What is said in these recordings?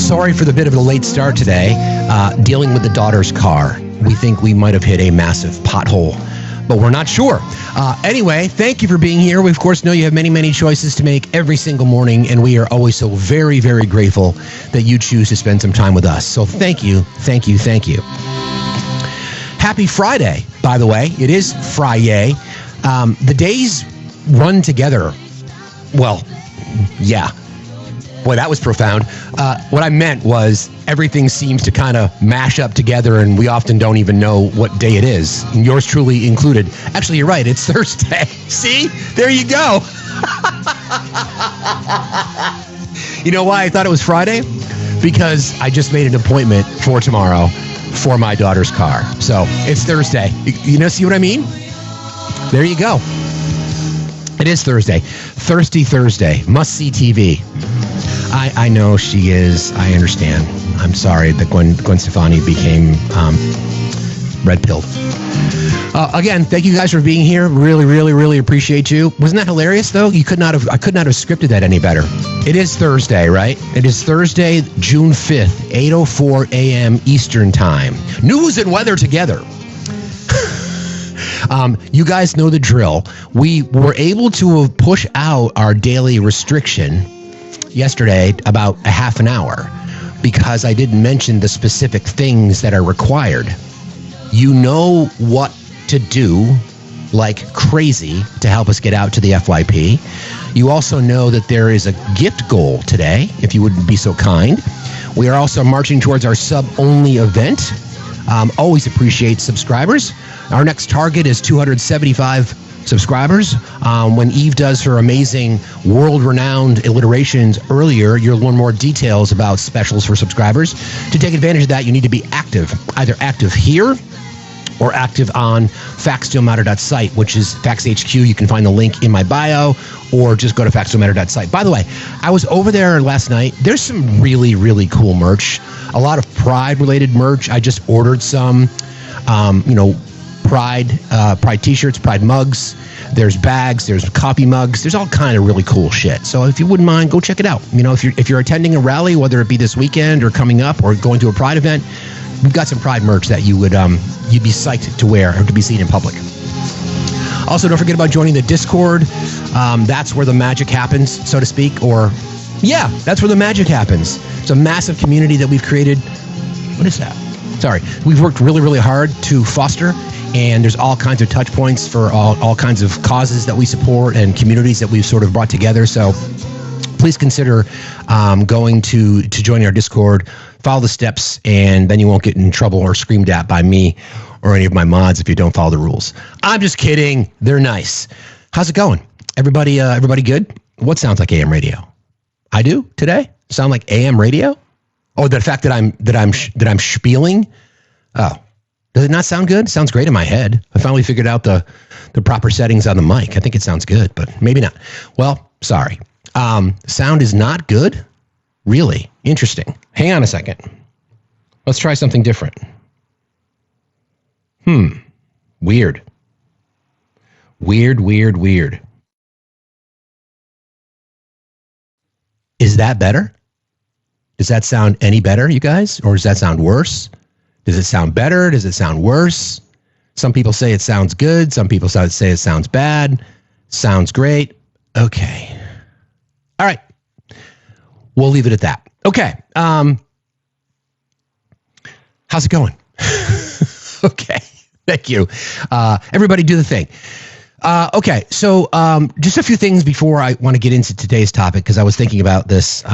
Sorry for the bit of a late start today. Dealing with the daughter's car. We think we might have hit a massive pothole, but we're not sure. Anyway, thank you for being here. We, of course, know you have many, many choices to make every single morning, and we are always so very, very grateful that you choose to spend some time with us. So thank you, thank you, thank you. Happy Friday, by the way. It is Friday. The days run together. Well, yeah. Boy, that was profound. What I meant was everything seems to kind of mash up together, and we often don't even know what day it is, and yours truly included. Actually, you're right. It's Thursday. See? There you go. You know why I thought it was Friday? Because I just made an appointment for tomorrow for my daughter's car. So it's Thursday. You know, see what I mean? There you go. It is Thursday. Thirsty Thursday. Must-see TV. I know she is. I understand. I'm sorry that Gwen Stefani became red-pilled. Again, thank you guys for being here. Really, really, really appreciate you. Wasn't that hilarious, though? I could not have scripted that any better. It is Thursday, right? It is Thursday, June 5th, 8:04 a.m. Eastern Time. News and weather together. You guys know the drill. We were able to push out our daily restriction yesterday about a half an hour because I didn't mention the specific things that are required. You know what to do like crazy to help us get out to the FYP. You also know that there is a gift goal today, if you would be so kind. We are also marching towards our sub-only event. Always appreciate subscribers. Our next target is 275 subscribers. When Eve does her amazing world-renowned alliterations earlier, you'll learn more details about specials for subscribers. To take advantage of that, you need to be active, either active here or active on FactsStillMatter.site, which is FactsHQ. You can find the link in my bio, or just go to FactsStillMatter.site. By the way, I was over there last night. There's some really, really cool merch. A lot of Pride-related merch. I just ordered some, Pride t-shirts, Pride mugs. There's bags, there's coffee mugs. There's all kind of really cool shit. So if you wouldn't mind, go check it out. You know, if you're attending a rally, whether it be this weekend or coming up or going to a Pride event, we've got some Pride merch that you'd be psyched to wear or to be seen in public. Also, don't forget about joining the Discord. That's where the magic happens, so to speak. Or, yeah, that's where the magic happens. It's a massive community that we've created. What is that? Sorry. We've worked really, really hard to foster, and there's all kinds of touch points for all kinds of causes that we support and communities that we've sort of brought together. So please consider going to join our Discord, follow the steps, and then you won't get in trouble or screamed at by me or any of my mods if you don't follow the rules. I'm just kidding. They're nice. How's it going? Everybody good? What sounds like AM radio? I do today? Sound like AM radio? Oh, the fact that I'm spieling? Oh, does it not sound good? Sounds great in my head. I finally figured out the proper settings on the mic. I think it sounds good, but maybe not. Well, sorry. Sound is not good? Really? Interesting. Hang on a second. Let's try something different. Weird. Weird. Is that better? Does that sound any better, you guys? Or does that sound worse? Does it sound better? Does it sound worse? Some people say it sounds good. Some people say it sounds bad. Sounds great. Okay. All right. We'll leave it at that. Okay. How's it going? Okay. Thank you. Everybody do the thing. Okay. So just a few things before I want to get into today's topic, because I was thinking about this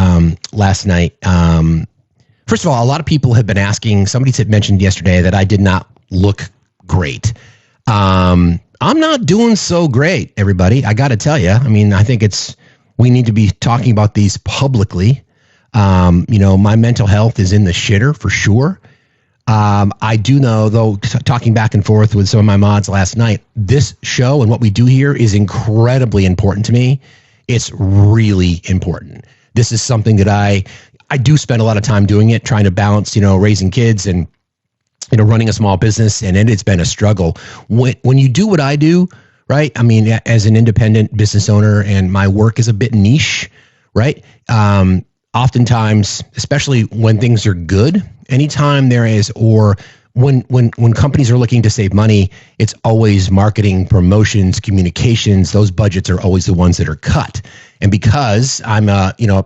last night. First of all, a lot of people have been asking, somebody had mentioned yesterday that I did not look great. I'm not doing so great, everybody. I got to tell you. I mean, I think we need to be talking about these publicly. My mental health is in the shitter for sure. I do know, though, talking back and forth with some of my mods last night, this show and what we do here is incredibly important to me. It's really important. This is something that I do spend a lot of time doing it, trying to balance, raising kids and, running a small business. And it's been a struggle. When you do what I do, right? I mean, as an independent business owner, and my work is a bit niche, right? oftentimes, especially when things are good, anytime there is, or when companies are looking to save money, it's always marketing, promotions, communications. Those budgets are always the ones that are cut. And because I'm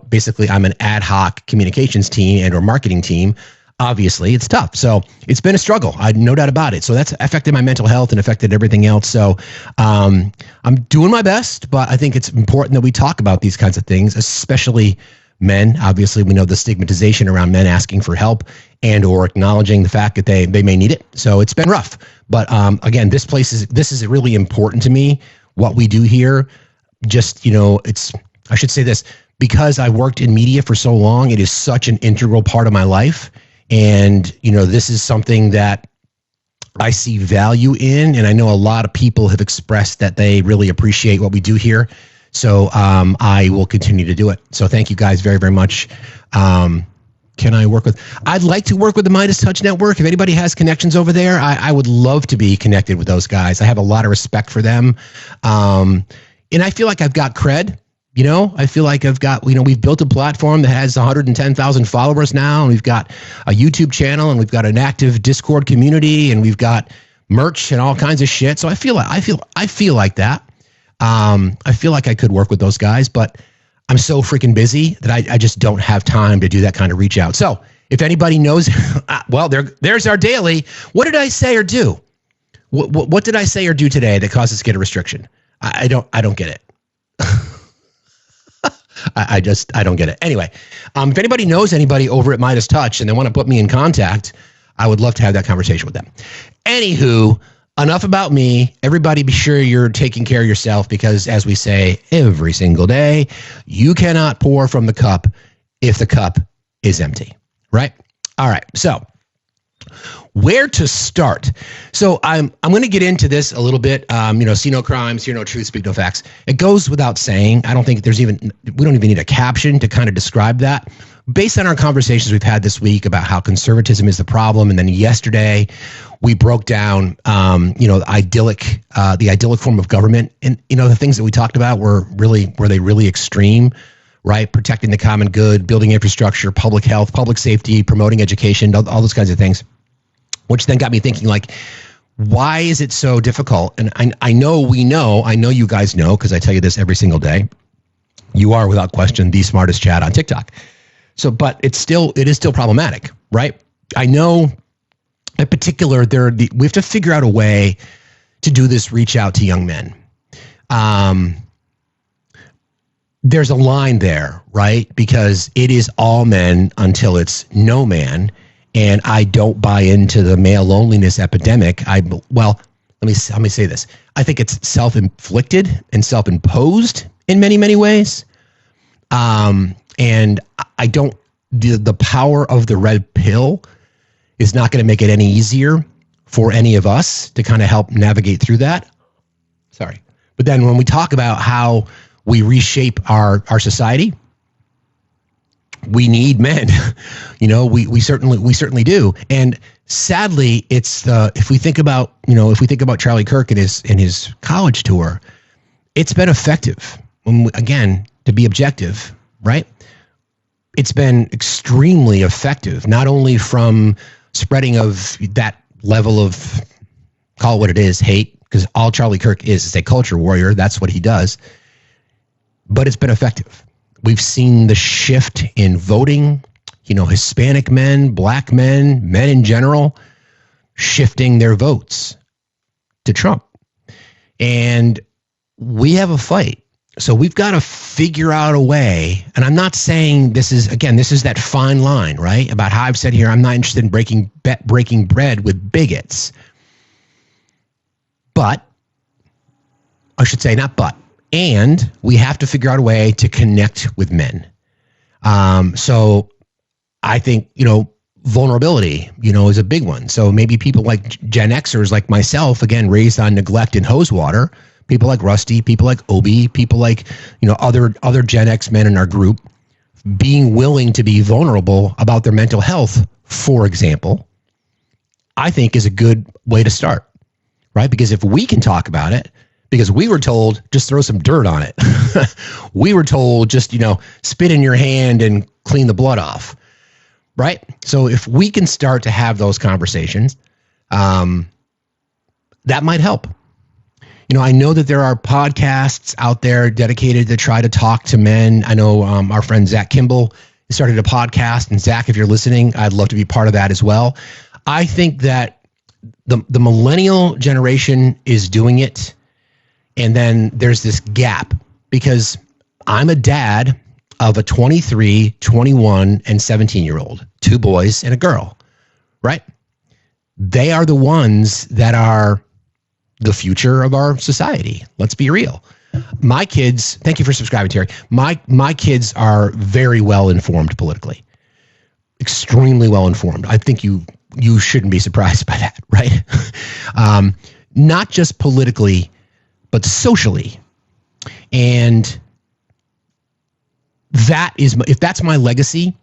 basically I'm an ad hoc communications team and or marketing team, obviously it's tough. So it's been a struggle. I no doubt about it. So that's affected my mental health and affected everything else. So I'm doing my best, but I think it's important that we talk about these kinds of things, especially men. Obviously, we know the stigmatization around men asking for help and or acknowledging the fact that they may need it. So it's been rough. But again, this is really important to me, what we do here. Just, I should say this, because I worked in media for so long, it is such an integral part of my life. And, this is something that I see value in. And I know a lot of people have expressed that they really appreciate what we do here. So I will continue to do it. So thank you guys very, very much. Can I work with? I'd like to work with the Midas Touch Network. If anybody has connections over there, I would love to be connected with those guys. I have a lot of respect for them. And I feel like I've got cred. I feel like I've got, we've built a platform that has 110,000 followers now, and we've got a YouTube channel, and we've got an active Discord community, and we've got merch and all kinds of shit. So I feel like that. I feel like I could work with those guys, but I'm so freaking busy that I just don't have time to do that kind of reach out. So if anybody knows, well, there's our daily. What did I say or do? What did I say or do today that caused us to get a restriction? I don't get it. I don't get it. Anyway, if anybody knows anybody over at Midas Touch and they want to put me in contact, I would love to have that conversation with them. Anywho, enough about me. Everybody be sure you're taking care of yourself, because as we say every single day, you cannot pour from the cup if the cup is empty, right? All right. So where to start? So I'm going to get into this a little bit. See no crimes, hear no truth, speak no facts. It goes without saying. I don't think we don't even need a caption to kind of describe that. Based on our conversations we've had this week about how conservatism is the problem, and then yesterday we broke down, the idyllic form of government, and the things that we talked about were they really extreme, right? Protecting the common good, building infrastructure, public health, public safety, promoting education, all those kinds of things. Which then got me thinking, like, why is it so difficult? And I know you guys know, because I tell you this every single day. You are, without question, the smartest chat on TikTok. So, but it is still problematic, right? I know, in particular, we have to figure out a way to do this reach out to young men. There's a line there, right? Because it is all men until it's no man. And I don't buy into the male loneliness epidemic. Let me say this. I think it's self-inflicted and self-imposed in many, many ways. And I don't. The power of the red pill is not going to make it any easier for any of us to kind of help navigate through that. Sorry, but then when we talk about how we reshape our society, we need men. We certainly do. And sadly, it's if we think about Charlie Kirk and his college tour, it's been effective. Again, to be objective, right? It's been extremely effective, not only from spreading of that level of, call it what it is, hate, because all Charlie Kirk is a culture warrior. That's what he does. But it's been effective. We've seen the shift in voting, Hispanic men, black men in general, shifting their votes to Trump. And we have a fight. So we've got to figure out a way. And I'm not saying this is that fine line, right? About how I've said here, I'm not interested in breaking bread with bigots. But, I should say not but. And we have to figure out a way to connect with men. So I think, vulnerability, is a big one. So maybe people like Gen Xers like myself, again, raised on neglect and hose water, people like Rusty, people like Obi, people like, other Gen X men in our group, being willing to be vulnerable about their mental health, for example, I think is a good way to start, right? Because if we can talk about it, because we were told just throw some dirt on it. We were told just, spit in your hand and clean the blood off, right? So if we can start to have those conversations, that might help. I know that there are podcasts out there dedicated to try to talk to men. I know our friend Zach Kimball started a podcast, and Zach, if you're listening, I'd love to be part of that as well. I think that the millennial generation is doing it, and then there's this gap, because I'm a dad of a 23, 21, and 17-year-old, 2 boys and a girl, right? They are the ones that are the future of our society. Let's be real. My kids, thank you for subscribing, Terry. My kids are very well informed politically, extremely well informed. I think you shouldn't be surprised by that, right? Not just politically, but socially. And if that's my legacy,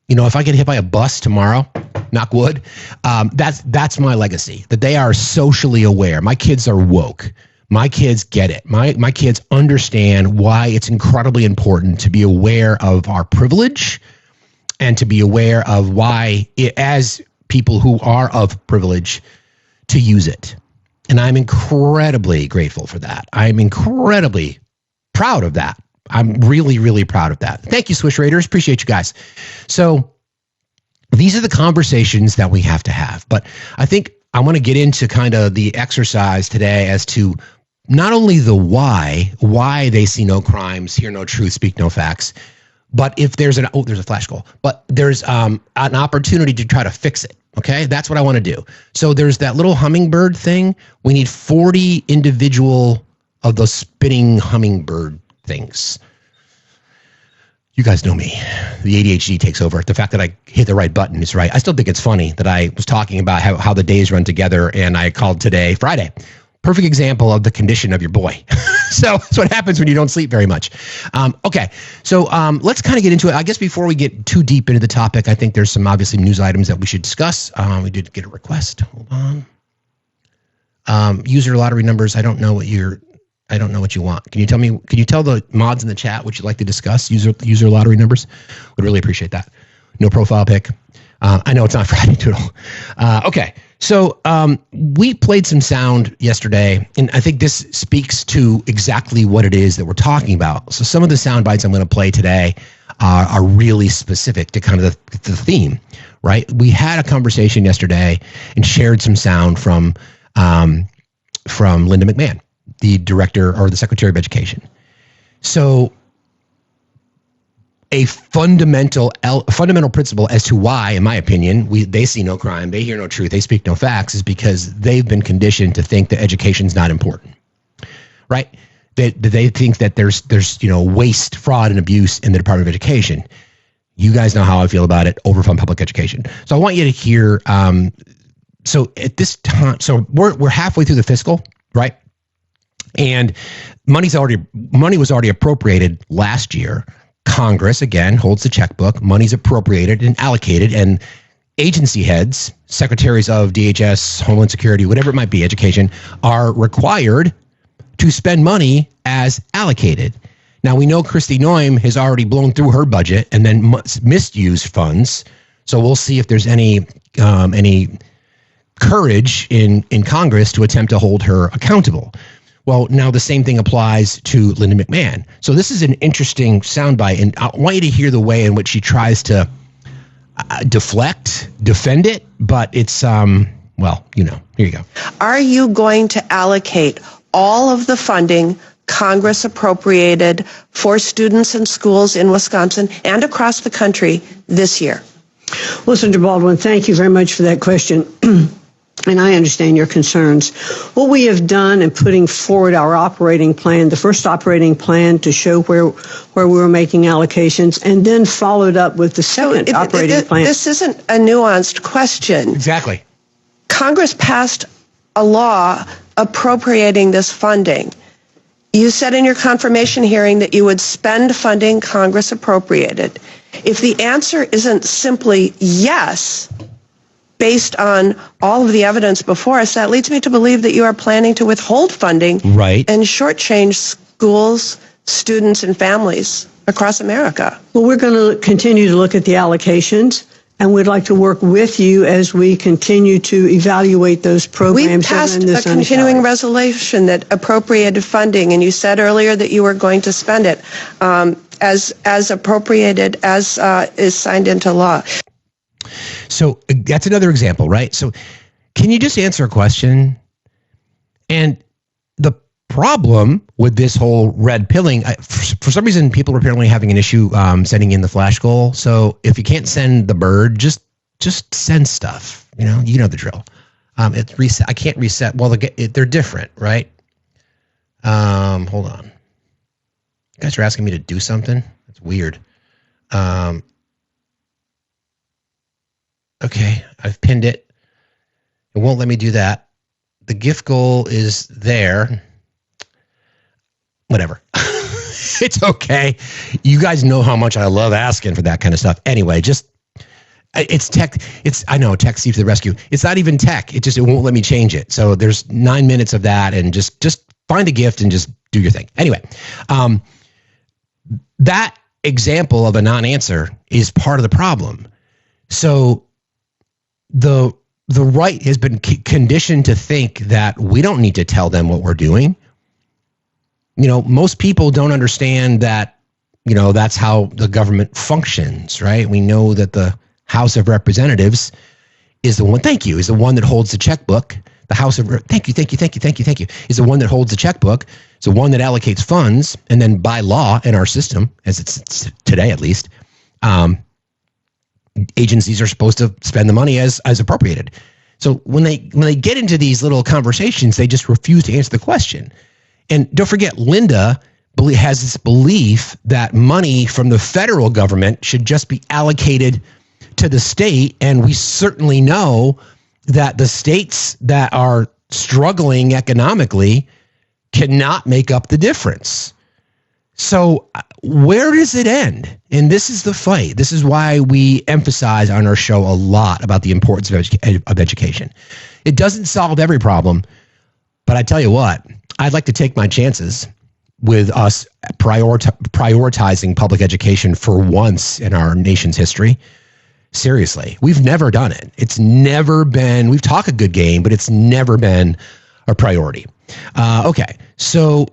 if I get hit by a bus tomorrow, knock wood, that's my legacy, that they are socially aware. My kids are woke. My kids get it. My kids understand why it's incredibly important to be aware of our privilege and to be aware of why, as people who are of privilege, to use it. And I'm incredibly grateful for that. I'm incredibly proud of that. I'm really, really proud of that. Thank you, Swish Raiders. Appreciate you guys. So these are the conversations that we have to have. But I think I want to get into kind of the exercise today as to not only the why they see no crimes, hear no truth, speak no facts, but if there's there's a flash goal, but there's an opportunity to try to fix it. Okay, that's what I want to do. So there's that little hummingbird thing. We need 40 individual of those spinning hummingbird things. You guys know me. The ADHD takes over. The fact that I hit the right button is right. I still think it's funny that I was talking about how the days run together, and I called today Friday. Perfect example of the condition of your boy. So that's what happens when you don't sleep very much. Okay, so let's kind of get into it. I guess before we get too deep into the topic, I think there's some obviously news items that we should discuss. We did get a request. Hold on. User lottery numbers. I don't know what you want. Can you tell the mods in the chat what you'd like to discuss? User lottery numbers. Would really appreciate that. No profile pic. I know it's not Friday Doodle. Okay. So we played some sound yesterday, and I think this speaks to exactly what it is that we're talking about. So some of the sound bites I'm going to play today are really specific to kind of the theme, right? We had a conversation yesterday and shared some sound from Linda McMahon, the director or the Secretary of Education. So a fundamental principle as to why, in my opinion, they see no crime, they hear no truth, they speak no facts, is because they've been conditioned to think that education's not important, right? They think that there's waste, fraud, and abuse in the Department of Education. You guys know how I feel about it. Overfund public education. So I want you to hear. So at this time, so we're halfway through the fiscal, right? And money was already appropriated last year. Congress, again, holds the checkbook. Money's appropriated and allocated, and agency heads, secretaries of DHS, Homeland Security, whatever it might be, education, are required to spend money as allocated. Now, we know Kristi Noem has already blown through her budget and then misused funds. So we'll see if there's any courage in Congress to attempt to hold her accountable. Well, now the same thing applies to Linda McMahon. So this is an interesting soundbite, and I want you to hear the way in which she tries to defend it, but it's, here you go. Are you going to allocate all of the funding Congress appropriated for students and schools in Wisconsin and across the country this year? Well, Senator Baldwin, thank you very much for that question. And I understand your concerns. What we have done in putting forward our operating plan, the first operating plan to show where we were making allocations, and then followed up with the second operating plan. This isn't a nuanced question. Exactly. Congress passed a law appropriating this funding. You said in your confirmation hearing that you would spend funding Congress appropriated. If the answer isn't simply yes, based on all of the evidence before us, that leads me to believe that you are planning to withhold funding, right, and shortchange schools, students, and families across America. Well, we're going to continue to look at the allocations, and we'd like to work with you as we continue to evaluate those programs. We passed a continuing resolution that appropriated funding, and you said earlier that you were going to spend it as appropriated as is signed into law. So that's another example, right? So can you just answer a question? And the problem with this whole red pilling, for some reason, people are apparently having an issue sending in the flash goal. So if you can't send the bird, just send stuff. You know the drill. It's reset. I can't reset. Well, they're different, right? Hold on. You guys are asking me to do something. That's weird. Okay, I've pinned it. It won't let me do that. The gift goal is there. Whatever. It's okay. You guys know how much I love asking for that kind of stuff. Anyway, it's tech. I know, tech Steve to the rescue. It's not even tech. It won't let me change it. So there's 9 minutes of that, and just find a gift and just do your thing. Anyway, that example of a non-answer is part of the problem. So the right has been conditioned to think that we don't need to tell them what we're doing. Most people don't understand that, that's how the government functions, right? We know that the House of Representatives is the one, is the one that holds the checkbook. The House of, thank you, is the one that holds the checkbook. It's the one that allocates funds. And then by law in our system, as it's today at least, agencies are supposed to spend the money as appropriated. So when they get into these little conversations, they just refuse to answer the question. And don't forget, Linda has this belief that money from the federal government should just be allocated to the state. And we certainly know that the states that are struggling economically cannot make up the difference. So where does it end? And this is the fight. This is why we emphasize on our show a lot about the importance of education. It doesn't solve every problem, but I tell you what, I'd like to take my chances with us prioritizing public education for once in our nation's history. Seriously, we've never done it. It's never been, we've talked a good game, but it's never been a priority. Okay, so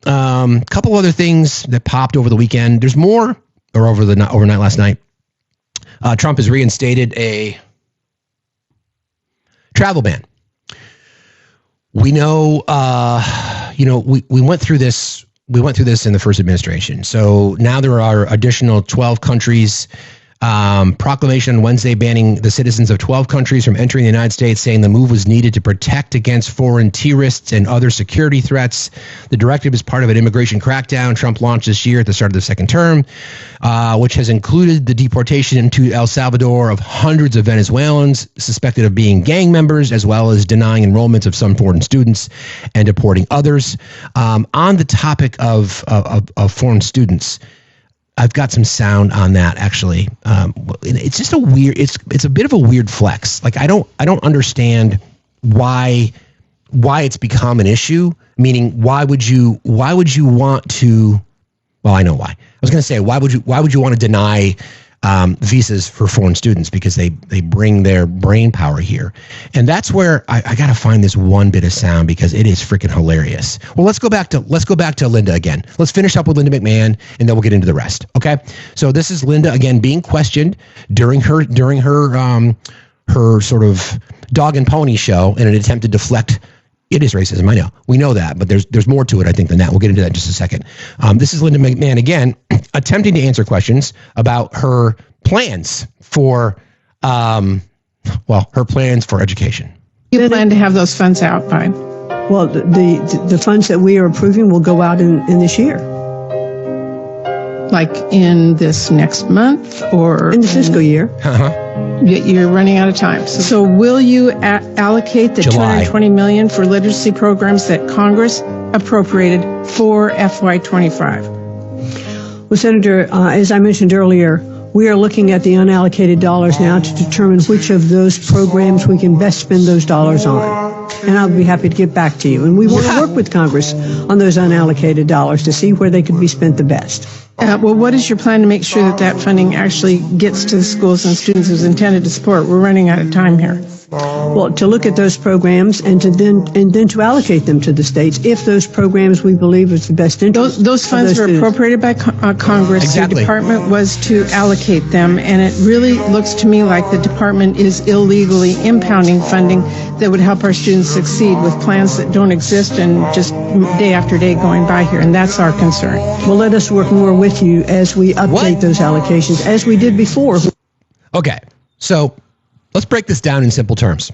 a couple other things that popped over the weekend. There's more, or overnight last night. Trump has reinstated a travel ban. We know, we went through this. We went through this in the first administration. So now there are additional 12 countries. Proclamation on Wednesday banning the citizens of 12 countries from entering the United States, saying the move was needed to protect against foreign terrorists and other security threats. The directive is part of an immigration crackdown Trump launched this year at the start of the second term, which has included the deportation into El Salvador of hundreds of Venezuelans suspected of being gang members, as well as denying enrollments of some foreign students and deporting others. On the topic of foreign students, I've got some sound on that actually. It's just a weird. It's a bit of a weird flex. Like I don't understand why it's become an issue. Meaning, why would you want to? Well, I know why. I was going to say why would you want to deny visas for foreign students, because they bring their brain power here, and that's where I got to find this one bit of sound, because it is freaking hilarious. Well, let's go back to Linda again. Let's finish up with Linda McMahon, and then we'll get into the rest. Okay, so this is Linda again being questioned during her sort of dog and pony show in an attempt to deflect. It is racism, I know. We know that, but there's more to it, I think, than that. We'll get into that in just a second. This is Linda McMahon again, attempting to answer questions about her plans for, her plans for education. You plan to have those funds out by? Well, the funds that we are approving will go out in this year. Like in this next month, or in the fiscal year? You're running out of time. So will you allocate the $220 million for literacy programs that Congress appropriated for FY25? Well, Senator, as I mentioned earlier, we are looking at the unallocated dollars now to determine which of those programs we can best spend those dollars on. And I'll be happy to get back to you. And we want to work with Congress on those unallocated dollars to see where they could be spent the best. Well, what is your plan to make sure that that funding actually gets to the schools and students who's intended to support? We're running out of time here. Well, to look at those programs and then to allocate them to the states if those programs we believe is the best interest. Those funds were appropriated by Congress. Exactly. The department was to allocate them, and it really looks to me like the department is illegally impounding funding that would help our students succeed with plans that don't exist and just day after day going by here, and that's our concern. Well, let us work more with you as we update those allocations, as we did before. Okay, so let's break this down in simple terms.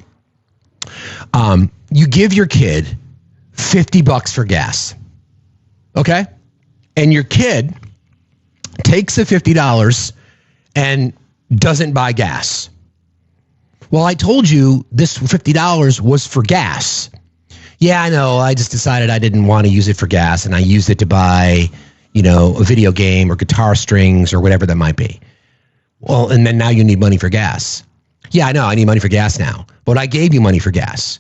You give your kid $50 for gas, okay? And your kid takes the $50 and doesn't buy gas. Well, I told you this $50 was for gas. Yeah, I know. I just decided I didn't want to use it for gas, and I used it to buy, a video game or guitar strings or whatever that might be. Well, and then now you need money for gas. Yeah, I know. I need money for gas now, but I gave you money for gas.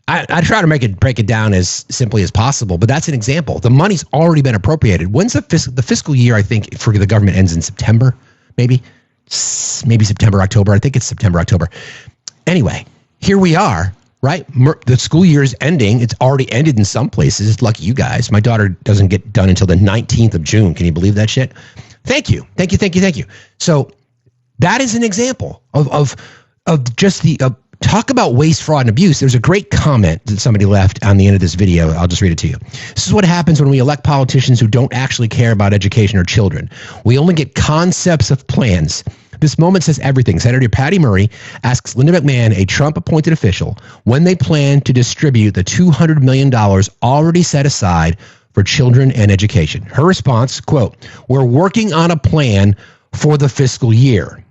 I try to break it down as simply as possible, but that's an example. The money's already been appropriated. When's the fiscal year? I think for the government ends in September, maybe September, October. I think it's September, October. Anyway, here we are, right? The school year is ending. It's already ended in some places. Lucky you guys. My daughter doesn't get done until the 19th of June. Can you believe that shit? Thank you. So that is an example of just the talk about waste, fraud, and abuse. There's a great comment that somebody left on the end of this video. I'll just read it to you. This is what happens when we elect politicians who don't actually care about education or children. We only get concepts of plans. This moment says everything. Senator Patty Murray asks Linda McMahon, a Trump-appointed official, when they plan to distribute the $200 million already set aside for children and education. Her response, quote, "We're working on a plan for the fiscal year."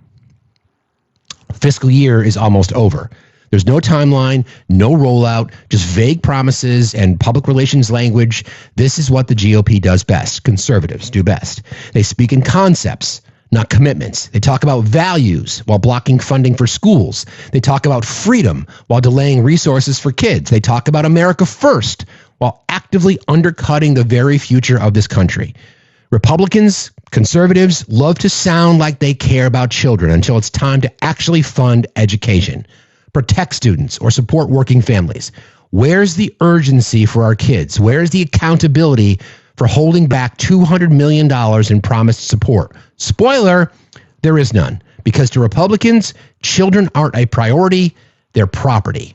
Fiscal year is almost over. There's no timeline, no rollout, just vague promises and public relations language. This is what the GOP does best. Conservatives do best. They speak in concepts, not commitments. They talk about values while blocking funding for schools. They talk about freedom while delaying resources for kids. They talk about America first while actively undercutting the very future of this country. Republicans, conservatives love to sound like they care about children until it's time to actually fund education, protect students, or support working families. Where's the urgency for our kids? Where's the accountability for holding back $200 million in promised support? Spoiler, there is none. Because to Republicans, children aren't a priority, they're property.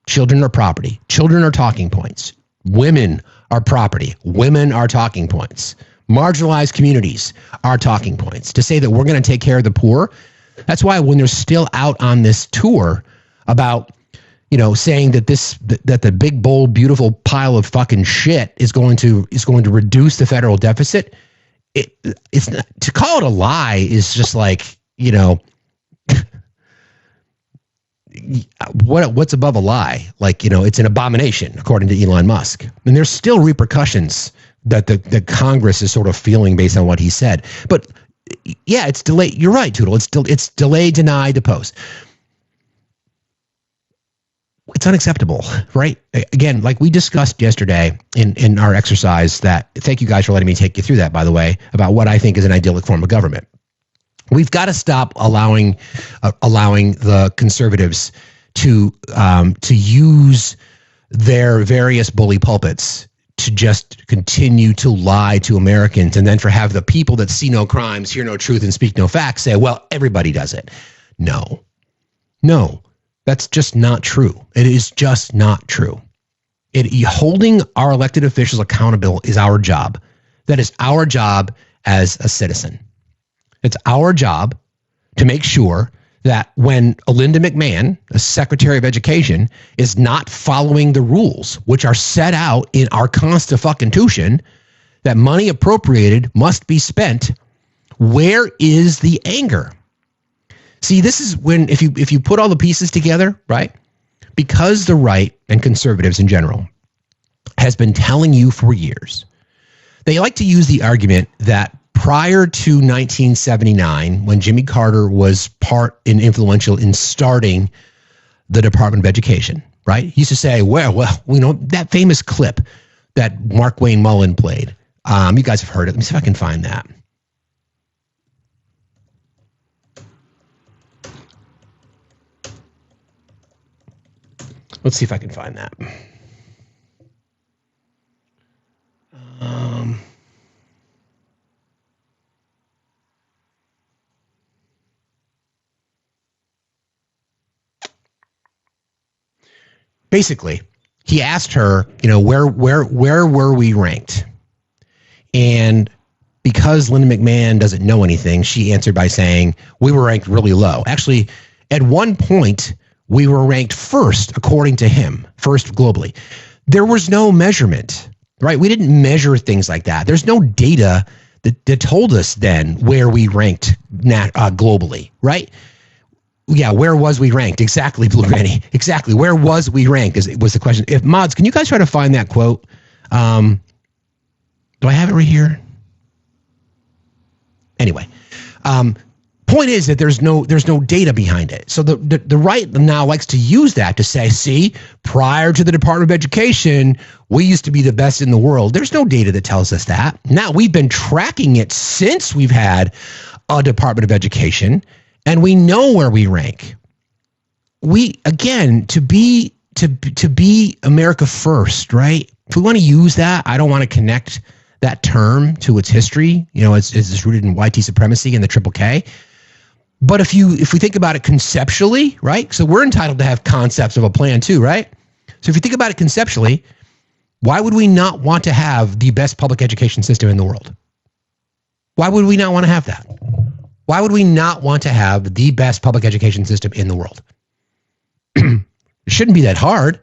Children are property. Children are talking points. Women are property. Women are talking points. Marginalized communities are talking points. To say that we're going to take care of the poor, that's why when they're still out on this tour about, saying that that the big, bold, beautiful pile of fucking shit is going to reduce the federal deficit, it's not, to call it a lie is just like, what's above a lie? Like, it's an abomination, according to Elon Musk. And there's still repercussions that the Congress is sort of feeling based on what he said. But yeah, it's delayed. You're right, Tootle. It's delay, deny, depose. It's unacceptable, right? Again, like we discussed yesterday in our exercise that, thank you guys for letting me take you through that, by the way, about what I think is an idyllic form of government. We've got to stop allowing the conservatives to use their various bully pulpits to just continue to lie to Americans, and then have the people that see no crimes, hear no truth, and speak no facts say, well, everybody does it. No, that's just not true. It is just not true. Holding our elected officials accountable is our job. That is our job as a citizen. It's our job to make sure that when Linda McMahon, the Secretary of Education, is not following the rules, which are set out in our Constitution, that money appropriated must be spent. Where is the anger? See, this is when, if you put all the pieces together, right? Because the right and conservatives in general has been telling you for years, they like to use the argument that prior to 1979, when Jimmy Carter was part and influential in starting the Department of Education, right? He used to say, well, that famous clip that Mark Wayne Mullen played You guys have heard it. Let me see if I can find that. Let's see if I can find that. Basically, he asked her, where were we ranked? And because Linda McMahon doesn't know anything, she answered by saying we were ranked really low. Actually, at one point, we were ranked first, according to him, first globally. There was no measurement, right? We didn't measure things like that. There's no data that told us then where we ranked globally, right? Yeah, where was we ranked? Exactly, Blue Granny. Exactly. Where was we ranked was the question. If mods, can you guys try to find that quote? Do I have it right here? Anyway, point is that there's no data behind it. So the right now likes to use that to say, see, prior to the Department of Education, we used to be the best in the world. There's no data that tells us that. Now, we've been tracking it since we've had a Department of Education, and we know where we rank. We, again, to be America first, right? If we want to use that, I don't want to connect that term to its history. It's rooted in YT supremacy and the Triple K. But if we think about it conceptually, right? So we're entitled to have concepts of a plan too, right? So if you think about it conceptually, why would we not want to have the best public education system in the world? Why would we not want to have that? Why would we not want to have the best public education system in the world? It shouldn't be that hard.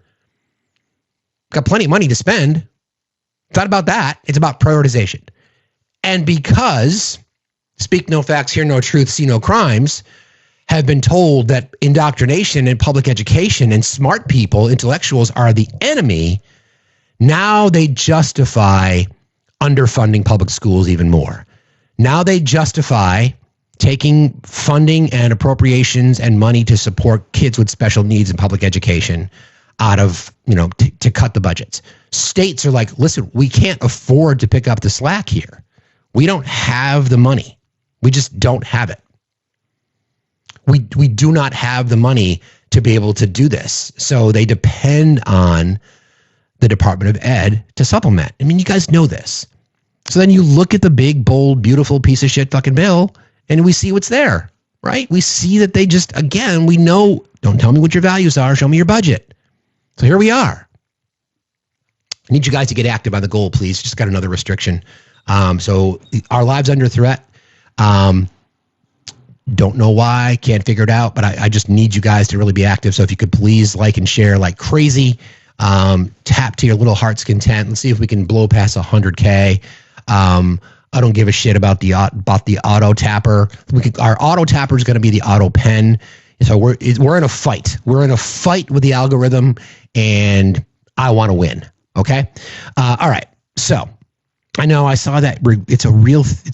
Got plenty of money to spend. It's not about that. It's about prioritization. And because speak no facts, hear no truth, see no crimes, have been told that indoctrination in public education and smart people, intellectuals, are the enemy, now they justify underfunding public schools even more. Now they justify taking funding and appropriations and money to support kids with special needs in public education out of, to cut the budgets. States are like, listen, we can't afford to pick up the slack here. We don't have the money. We just don't have it. We do not have the money to be able to do this. So they depend on the Department of Ed to supplement. I mean, you guys know this. So then you look at the big, bold, beautiful piece of shit fucking bill, and we see what's there, right? We see that they just, again, we know, don't tell me what your values are, show me your budget. So here we are. I need you guys to get active on the goal, please. Just got another restriction. So our lives under threat. Don't know why, can't figure it out, but I just need you guys to really be active. So if you could please like and share like crazy, tap to your little heart's content. Let's see if we can blow past 100K. I don't give a shit about the auto tapper. Our auto tapper is going to be the auto pen. So we're in a fight. We're in a fight with the algorithm, and I want to win. Okay. All right. So I know I saw that it's a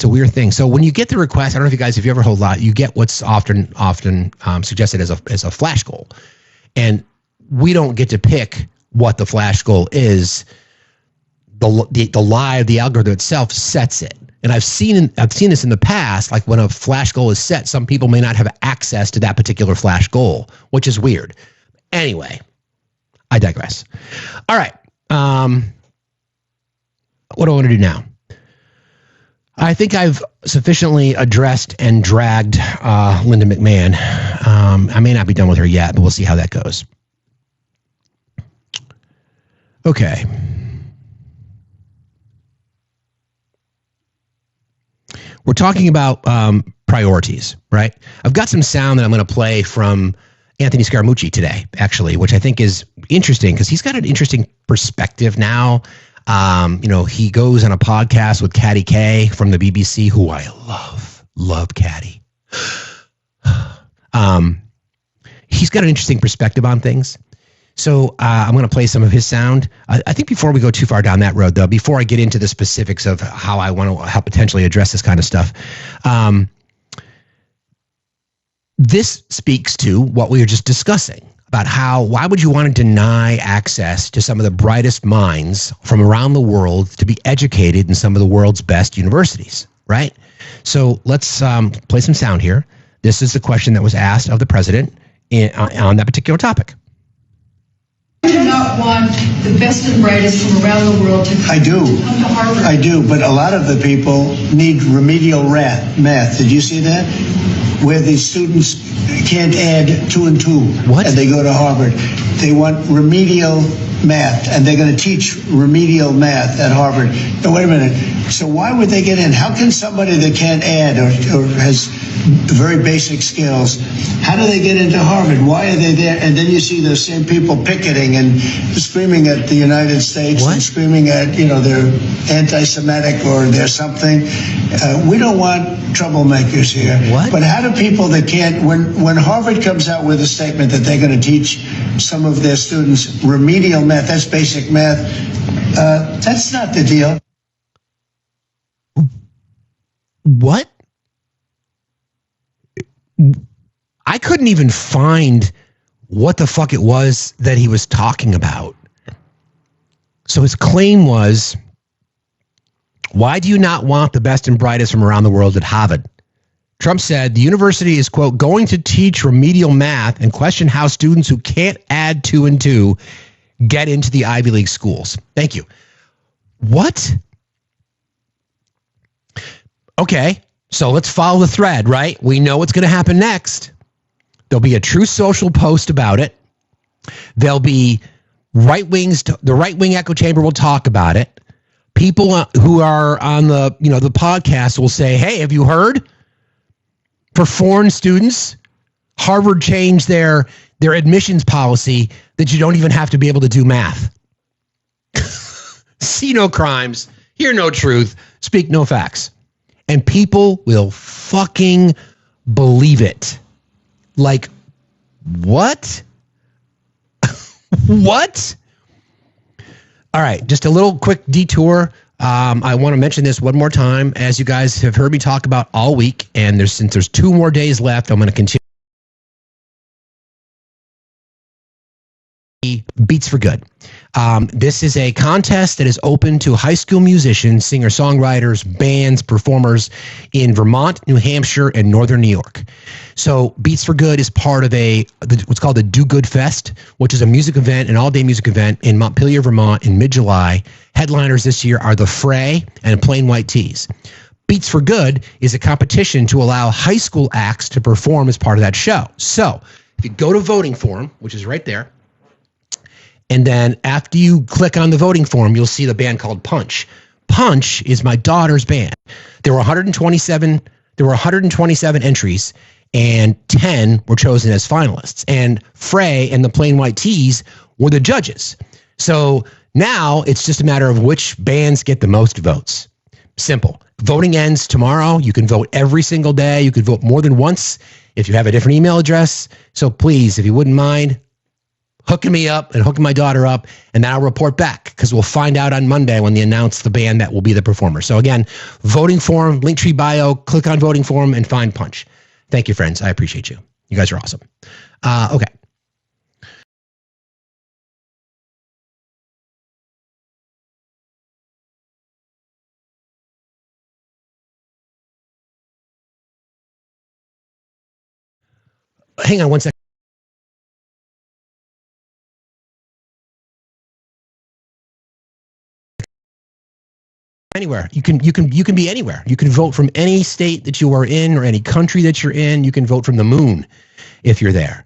weird thing. So when you get the request, I don't know if you ever hold lot, you get what's often suggested as a flash goal, and we don't get to pick what the flash goal is. The algorithm itself sets it. And I've seen this in the past, like when a flash goal is set, some people may not have access to that particular flash goal, which is weird. Anyway, I digress. All right. What do I want to do now? I think I've sufficiently addressed and dragged Linda McMahon. I may not be done with her yet, but we'll see how that goes. Okay. We're talking about priorities, right? I've got some sound that I'm going to play from Anthony Scaramucci today, actually, which I think is interesting because he's got an interesting perspective now. He goes on a podcast with Caddy K from the BBC, who I love Caddy. He's got an interesting perspective on things. So I'm going to play some of his sound. I think before we go too far down that road, though, before I get into the specifics of how I want to potentially address this kind of stuff, this speaks to what we were just discussing. about why would you want to deny access to some of the brightest minds from around the world to be educated in some of the world's best universities, right? So let's play some sound here. This is the question that was asked of the president on that particular topic. I do not want the best and brightest from around the world to come to Harvard. I do, but a lot of the people need remedial math. Did you see that? Where the students can't add 2 and 2 What? And they go to Harvard. They want remedial math, and they're going to teach remedial math at Harvard. Now, wait a minute. So why would they get in? How can somebody that can't add or has very basic skills, how do they get into Harvard? Why are they there? And then you see those same people picketing and screaming at the United States What? and screaming at, they're anti-Semitic or they're something. We don't want troublemakers here. What? But how do people that can't, when Harvard comes out with a statement that they're going to teach some of their students remedial math, that's basic math, that's not the deal. What? I couldn't even find what the fuck it was that he was talking about. So his claim was, why do you not want the best and brightest from around the world at Harvard? Trump said the university is, quote, going to teach remedial math and question how students who can't add 2 and 2 get into the Ivy League schools. Thank you. What? Okay, so let's follow the thread, right? We know what's going to happen next. There'll be a Truth Social post about it. There'll be the right-wing echo chamber will talk about it. People who are on the podcast will say, hey, have you heard? For foreign students, Harvard changed their admissions policy that you don't even have to be able to do math. See no crimes, hear no truth, speak no facts. And people will fucking believe it. Like, what? What? All right, just a little quick detour. I want to mention this one more time. As you guys have heard me talk about all week, and since there's 2 more days left, I'm going to continue. Beats for Good. This is a contest that is open to high school musicians, singer-songwriters, bands, performers in Vermont, New Hampshire, and Northern New York. So Beats for Good is part of what's called the Do Good Fest, which is a music event, an all-day music event in Montpelier, Vermont in mid-July. Headliners this year are The Fray and Plain White Tees. Beats for Good is a competition to allow high school acts to perform as part of that show. So if you go to voting form, which is right there, and then after you click on the voting form, you'll see the band called Punch. Punch is my daughter's band. There were 127 entries, and 10 were chosen as finalists. And Frey and the Plain White Tees were the judges. So now it's just a matter of which bands get the most votes. Simple. Voting ends tomorrow. You can vote every single day. You can vote more than once if you have a different email address. So please, if you wouldn't mind, hooking me up and hooking my daughter up, and then I'll report back because we'll find out on Monday when they announce the band that will be the performer. So again, voting form, Linktree bio, click on voting form and find Punch. Thank you, friends. I appreciate you. You guys are awesome. Okay. Hang on one second. Anywhere. You can be anywhere. You can vote from any state that you are in or any country that you're in. You can vote from the moon if you're there.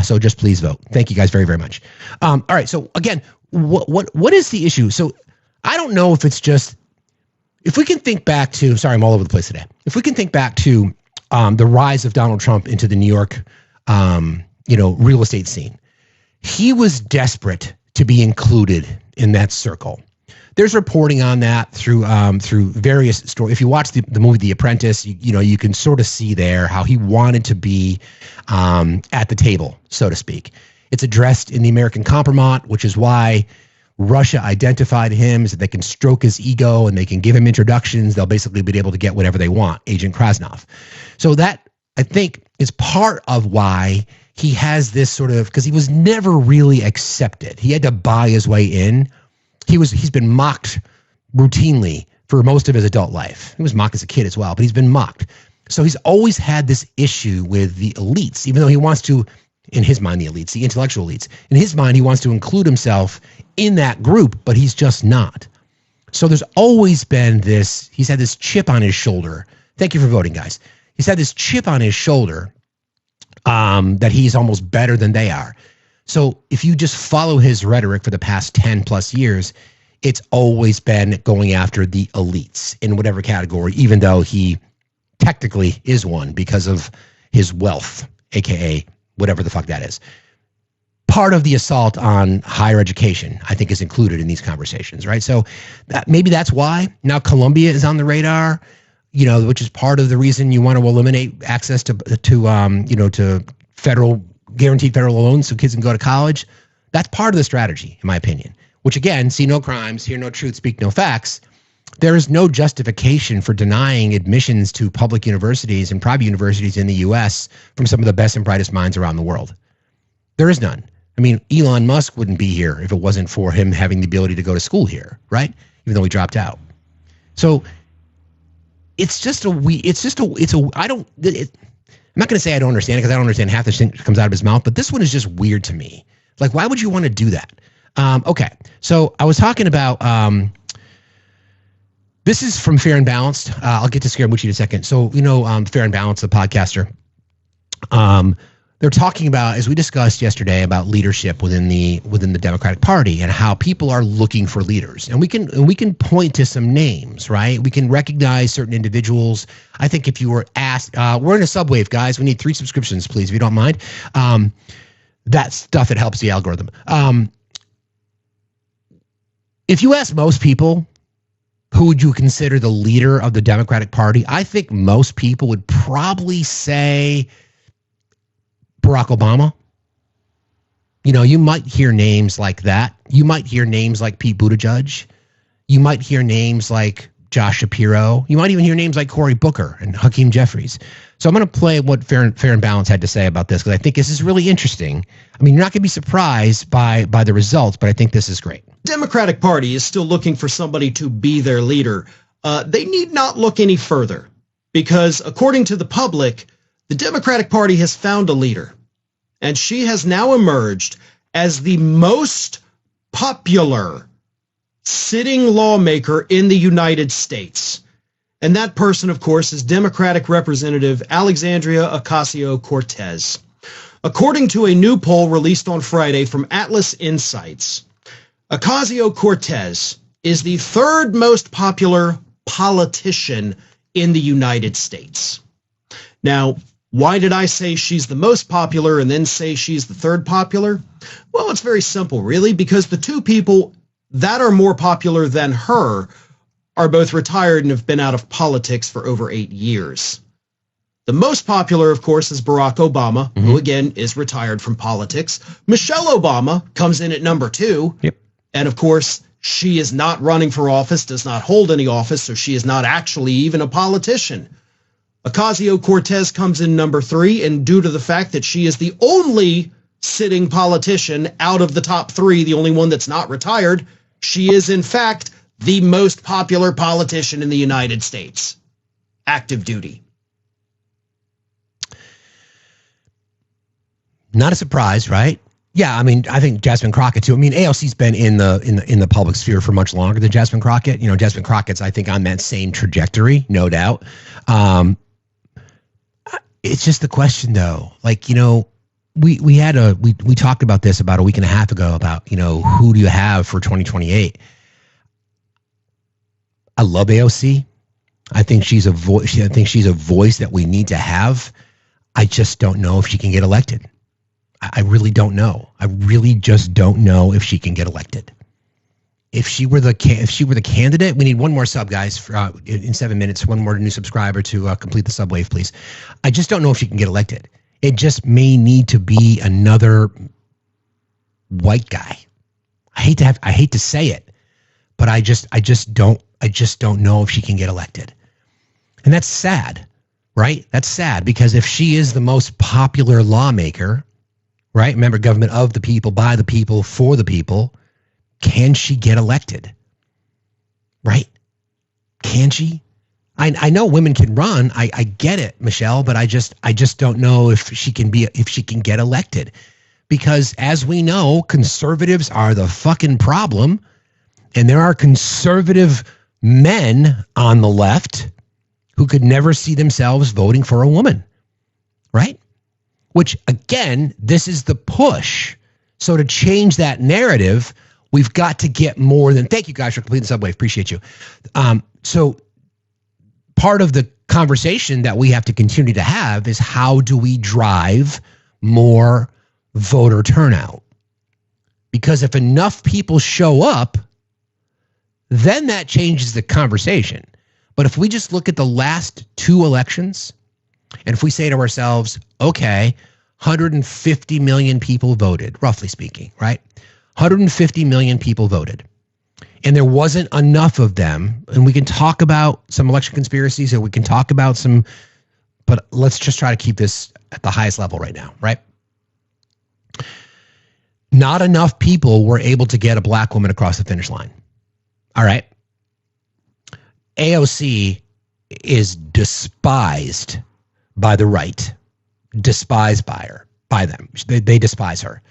So just please vote. Thank you guys very, very much. All right. So again, what is the issue? So I don't know if it's just, if we can think back to, sorry, I'm all over the place today. If we can think back to the rise of Donald Trump into the New York, real estate scene, he was desperate to be included in that circle. There's reporting on that through various stories. If you watch the movie The Apprentice, you can sort of see there how he wanted to be at the table, so to speak. It's addressed in the American Compromise, which is why Russia identified him, so they can stroke his ego and they can give him introductions. They'll basically be able to get whatever they want, Agent Krasnov. So that, I think, is part of why he has this sort of, because he was never really accepted. He had to buy his way in. He's been mocked routinely for most of his adult life. He was mocked as a kid as well, but he's been mocked. So he's always had this issue with the elites, even though he wants to, in his mind, the elites, the intellectual elites. In his mind, he wants to include himself in that group, but he's just not. So there's always been this, he's had this chip on his shoulder. Thank you for voting, guys. He's had this chip on his shoulder that he's almost better than they are. So if you just follow his rhetoric for the past 10 plus years, it's always been going after the elites in whatever category, even though he technically is one because of his wealth, aka whatever the fuck that is. Part of the assault on higher education, I think, is included in these conversations, right? So maybe that's why now Columbia is on the radar, which is part of the reason you want to eliminate access to federal guaranteed federal loans so kids can go to college. That's part of the strategy, in my opinion. Which again, see no crimes, hear no truth, speak no facts. There is no justification for denying admissions to public universities and private universities in the U.S. from some of the best and brightest minds around the world. There is none. I mean, Elon Musk wouldn't be here if it wasn't for him having the ability to go to school here, right? Even though he dropped out. So I'm not going to say I don't understand it because I don't understand half the shit that comes out of his mouth, but this one is just weird to me. Like, why would you want to do that? Okay, so I was talking about, this is from Fair and Balanced. I'll get to Scaramucci in a second. So, Fair and Balanced, the podcaster, they're talking about, as we discussed yesterday, about leadership within the Democratic Party and how people are looking for leaders. And we can point to some names, right? We can recognize certain individuals. I think if you were asked, we're in a subwave, guys. We need 3 subscriptions, please, if you don't mind. That stuff that helps the algorithm. If you ask most people, who would you consider the leader of the Democratic Party? I think most people would probably say Barack Obama. You might hear names like that. You might hear names like Pete Buttigieg. You might hear names like Josh Shapiro. You might even hear names like Cory Booker and Hakeem Jeffries. So I'm going to play what Fair and Balanced had to say about this because I think this is really interesting. I mean, you're not going to be surprised by the results, but I think this is great. Democratic Party is still looking for somebody to be their leader. They need not look any further because according to the public, the Democratic Party has found a leader, and she has now emerged as the most popular sitting lawmaker in the United States. And that person, of course, is Democratic Representative Alexandria Ocasio-Cortez. According to a new poll released on Friday from Atlas Insights, Ocasio-Cortez is the 3rd most popular politician in the United States. Now, why did I say she's the most popular and then say she's the 3rd popular? Well, it's very simple, really, because the 2 people that are more popular than her are both retired and have been out of politics for over 8 years. The most popular, of course, is Barack Obama, who, again, is retired from politics. Michelle Obama comes in at number 2. Yep. And, of course, she is not running for office, does not hold any office, so she is not actually even a politician. Ocasio-Cortez comes in number 3, and due to the fact that she is the only sitting politician out of the top 3, the only one that's not retired, she is, in fact, the most popular politician in the United States. Active duty. Not a surprise, right? Yeah, I mean, I think Jasmine Crockett too. I mean, AOC's been in the public sphere for much longer than Jasmine Crockett. Jasmine Crockett's, I think, on that same trajectory, no doubt. It's just the question, though. Like, we talked about this about a week and a half ago about, who do you have for 2028? I love AOC. I think she's a voice. I think she's a voice that we need to have. I just don't know if she can get elected. I really don't know. I really just don't know if she can get elected. If she were the candidate, we need one more sub, guys, for, in 7 minutes. One more new subscriber to complete the subwave, please. I just don't know if she can get elected. It just may need to be another white guy. I hate to say it, but I just don't know if she can get elected. And that's sad, right? That's sad because if she is the most popular lawmaker, right? Remember, government of the people, by the people, for the people. Can she get elected? Right? Can she? I know women can run. I get it, Michelle, but I just don't know if she can get elected. Because as we know, conservatives are the fucking problem. And there are conservative men on the left who could never see themselves voting for a woman. Right? Which, again, this is the push. So to change that narrative, we've got to get more than, thank you guys for completing the subway. Appreciate you. So part of the conversation that we have to continue to have is how do we drive more voter turnout? Because if enough people show up, then that changes the conversation. But if we just look at the last two elections, and if we say to ourselves, okay, 150 million people voted, roughly speaking, right? 150 million people voted. And there wasn't enough of them. And we can talk about some election conspiracies, or we can talk about some, but let's just try to keep this at the highest level right now, right? Not enough people were able to get a black woman across the finish line. All right. AOC is despised by the right, despised by them. They despise her.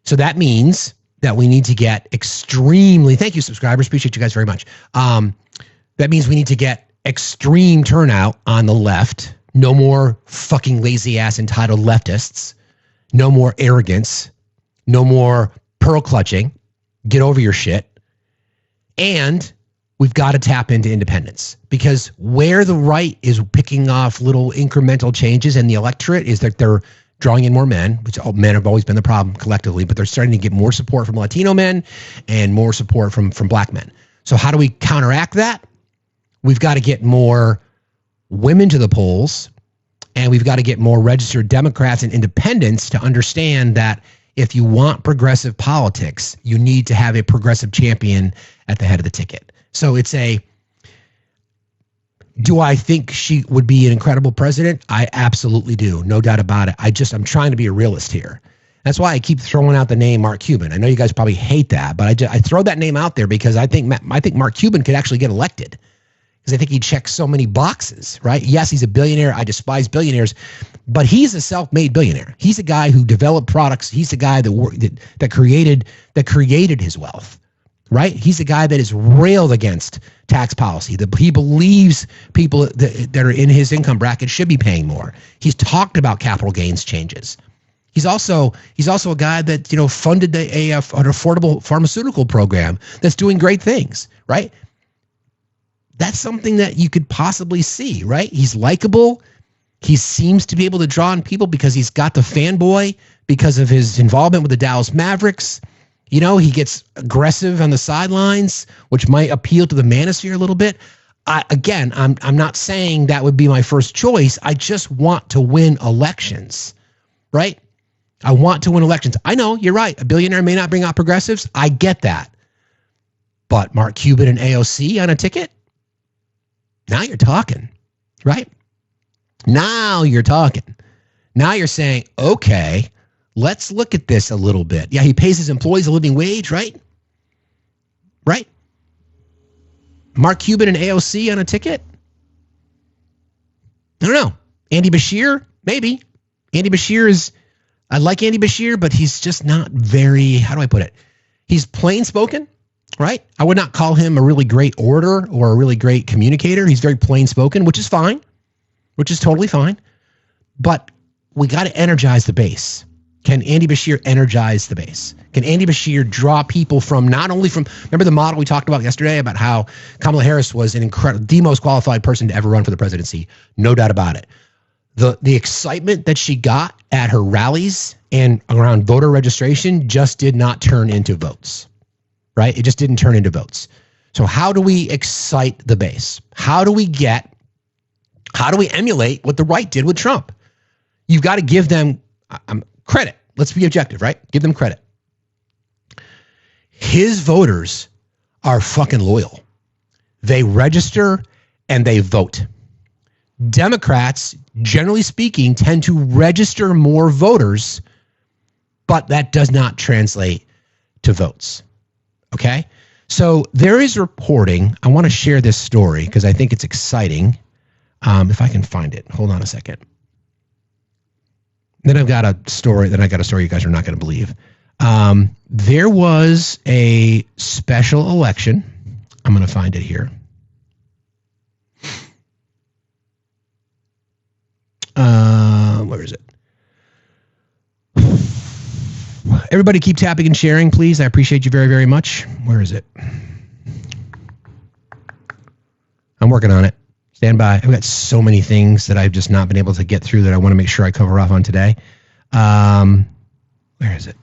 So that means that we need to get extremely, thank you subscribers, appreciate you guys very much. That means we need to get extreme turnout on the left. No more fucking lazy ass entitled leftists. No more arrogance. No more pearl clutching. Get over your shit. And we've got to tap into independence, because where the right is picking off little incremental changes in the electorate is that they're drawing in more men, which men have always been the problem collectively, but they're starting to get more support from Latino men and more support from black men. So how do we counteract that? We've got to get more women to the polls, and we've got to get more registered Democrats and independents to understand that if you want progressive politics, you need to have a progressive champion at the head of the ticket. So it's do I think she would be an incredible president? I absolutely do. No doubt about it. I'm trying to be a realist here. That's why I keep throwing out the name Mark Cuban. I know you guys probably hate that, but I throw that name out there because I think Mark Cuban could actually get elected, because I think he checks so many boxes, right? Yes, he's a billionaire. I despise billionaires, but he's a self-made billionaire. He's a guy who developed products. He's the guy that created his wealth. Right? He's a guy that is railed against tax policy. He believes people that are in his income bracket should be paying more. He's talked about capital gains changes. He's also a guy that funded an affordable pharmaceutical program that's doing great things. Right? That's something that you could possibly see. Right? He's likable. He seems to be able to draw in people because he's got the fanboy because of his involvement with the Dallas Mavericks. He gets aggressive on the sidelines, which might appeal to the manosphere a little bit. I'm not saying that would be my first choice. I just want to win elections, right? I want to win elections. I know, you're right. A billionaire may not bring out progressives. I get that. But Mark Cuban and AOC on a ticket? Now you're talking, right? Now you're talking. Now you're saying, okay, let's look at this a little bit. Yeah, he pays his employees a living wage, right? Right? Mark Cuban and AOC on a ticket? I don't know. Andy Bashir? Maybe. Andy Bashir I like Andy Bashir, but he's just not very, how do I put it? He's plain spoken, right? I would not call him a really great orator or a really great communicator. He's very plain spoken, which is fine, which is totally fine. But we got to energize the base. Can Andy Bashir energize the base? Can Andy Bashir draw people from not only from, remember the model we talked about yesterday about how Kamala Harris was the most qualified person to ever run for the presidency? No doubt about it. The excitement that she got at her rallies and around voter registration just did not turn into votes, right? It just didn't turn into votes. So how do we excite the base? How do we emulate what the right did with Trump? You've got to give them credit. Let's be objective, right? Give them credit. His voters are fucking loyal. They register and they vote. Democrats, generally speaking, tend to register more voters but that does not translate to votes. Okay? So there is reporting. I want to share this story because I think it's exciting. If I can find it. Hold on a second. Then I've got a story. Then I got a story you guys are not going to believe. There was a special election. I'm going to find it here. Where is it? Everybody keep tapping and sharing, please. I appreciate you very, very much. Where is it? I'm working on it. Stand by. I've got so many things that I've just not been able to get through that I want to make sure I cover off on today. Where is it?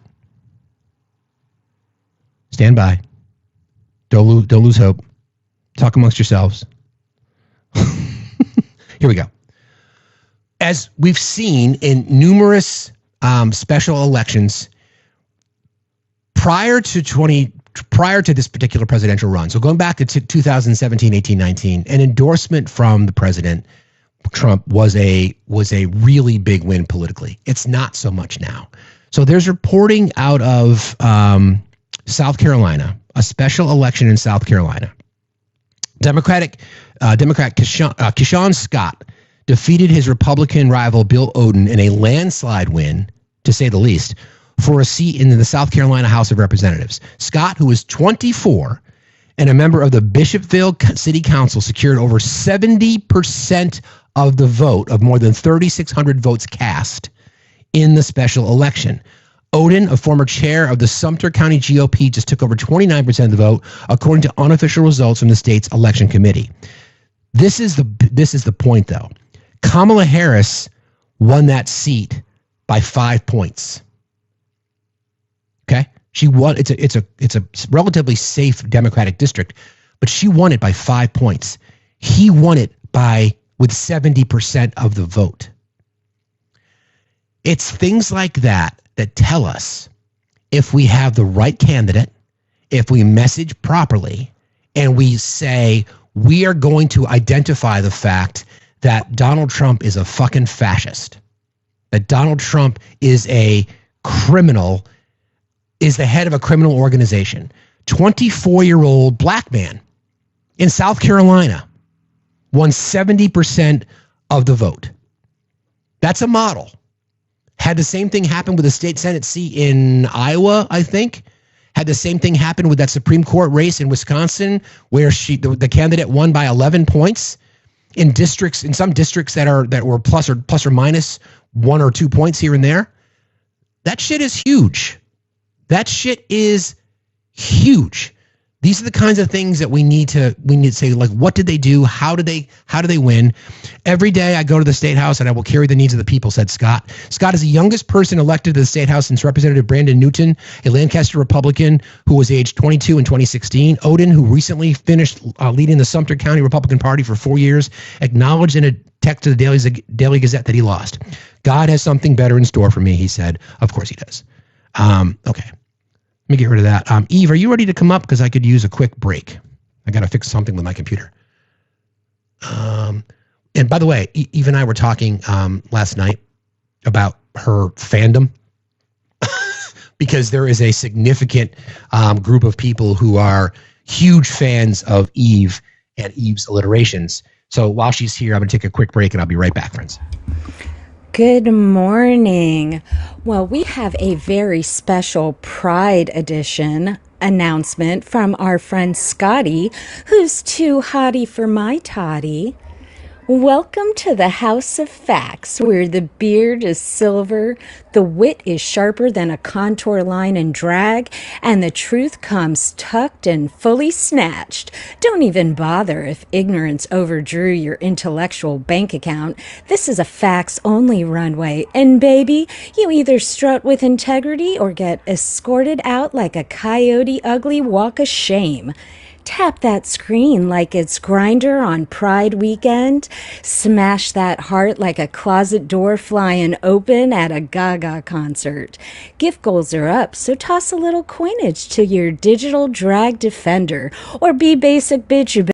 Stand by. Don't lose hope. Talk amongst yourselves. Here we go. As we've seen in numerous special elections prior to this particular presidential run, so going back to 2017, 18, 19, an endorsement from the president Trump was a really big win politically. It's not so much now. So there's reporting out of South Carolina, a special election in South Carolina. Democrat Keyshawn Scott defeated his Republican rival Bill Oden in a landslide win, to say the least, for a seat in the South Carolina House of Representatives. Scott, who was 24 and a member of the Bishopville City Council, secured over 70% of the vote of more than 3,600 votes cast in the special election. Oden, a former chair of the Sumter County GOP, just took over 29% of the vote, according to unofficial results from the state's election committee. This is the point, though. Kamala Harris won that seat by 5 points. Okay, she won. It's a relatively safe Democratic district, but she won it by 5 points. He won it with 70% of the vote. It's things like that tell us if we have the right candidate, if we message properly, and we say we are going to identify the fact that Donald Trump is a fucking fascist, that Donald Trump is a criminal, is the head of a criminal organization. 24-year-old black man in South Carolina won 70% of the vote. That's a model. Had the same thing happen with the state Senate seat in Iowa, I think. Had the same thing happen with that Supreme Court race in Wisconsin, where the candidate won by 11 points in some districts that were plus or minus 1 or 2 points here and there. That shit is huge. That shit is huge. These are the kinds of things that we need to say, like, what did they do? How did they win? Every day I go to the State House and I will carry the needs of the people, said Scott. Scott is the youngest person elected to the State House since Representative Brandon Newton, a Lancaster Republican who was aged 22 in 2016. Oden, who recently finished leading the Sumter County Republican Party for 4 years, acknowledged in a text to the Daily Gazette that he lost. God has something better in store for me, he said. Of course he does. Okay. Let me get rid of that. Eve, are you ready to come up? Because I could use a quick break. I got to fix something with my computer. And by the way, Eve and I were talking last night about her fandom because there is a significant group of people who are huge fans of Eve and Eve's alliterations. So while she's here, I'm going to take a quick break and I'll be right back, friends. Good morning. Well, we have a very special Pride Edition announcement from our friend Scotty, who's too hottie for my toddy. Welcome to the House of Facts, where the beard is silver, the wit is sharper than a contour line in drag, and the truth comes tucked and fully snatched. Don't even bother if ignorance overdrew your intellectual bank account. This is a facts-only runway, and baby, you either strut with integrity or get escorted out like a coyote ugly walk of shame. Tap that screen like it's Grindr on Pride weekend. Smash that heart like a closet door flying open at a Gaga concert. Gift goals are up, so toss a little coinage to your digital drag defender. Or be basic bitch, you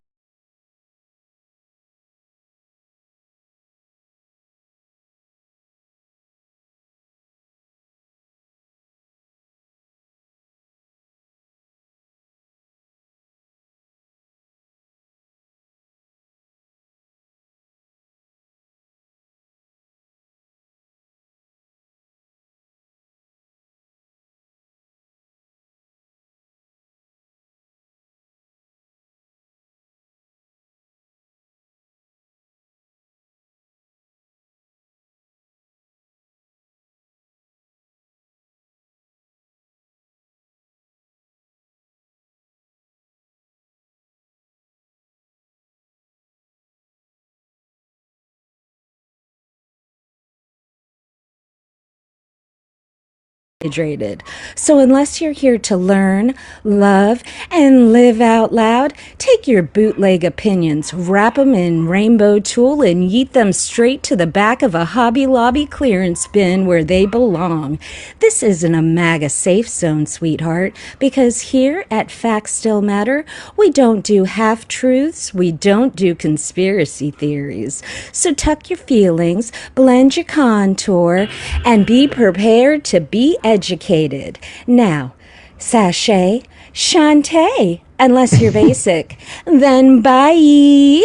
hydrated. So unless you're here to learn, love, and live out loud, take your bootleg opinions, wrap them in rainbow tulle, and yeet them straight to the back of a Hobby Lobby clearance bin where they belong. This isn't a MAGA safe zone, sweetheart, because here at Facts Still Matter, we don't do half-truths, we don't do conspiracy theories. So tuck your feelings, blend your contour, and be prepared to be educated. Now, sashay, shantae, unless you're basic, then bye,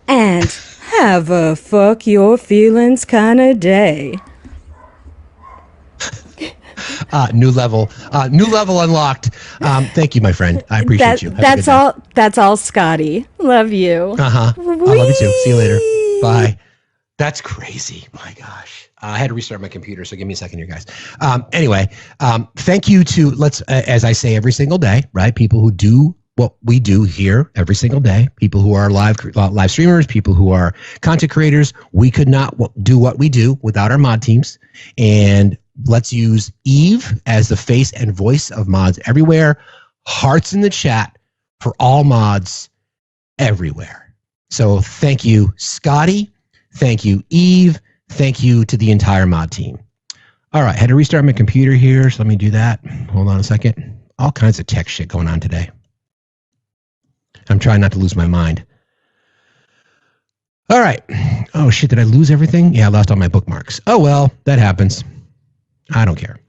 and have a fuck your feelings kind of day. New level unlocked. Thank you, my friend. I appreciate you. That's all, Scotty. Love you. I love you too. See you later. Bye. That's crazy. My gosh. I had to restart my computer, so give me a second here, guys. Anyway, thank you to, as I say every single day, right? People who do what we do here every single day, people who are live streamers, people who are content creators. We could not do what we do without our mod teams. And let's use Eve as the face and voice of mods everywhere. Hearts in the chat for all mods everywhere. So thank you, Scotty. Thank you, Eve. Thank you to the entire mod team. All right, had to restart my computer here, so let me do that. Hold on a second. All kinds of tech shit going on today. I'm trying not to lose my mind. All right. Oh, shit, did I lose everything? Yeah, I lost all my bookmarks. Oh, well, that happens. I don't care.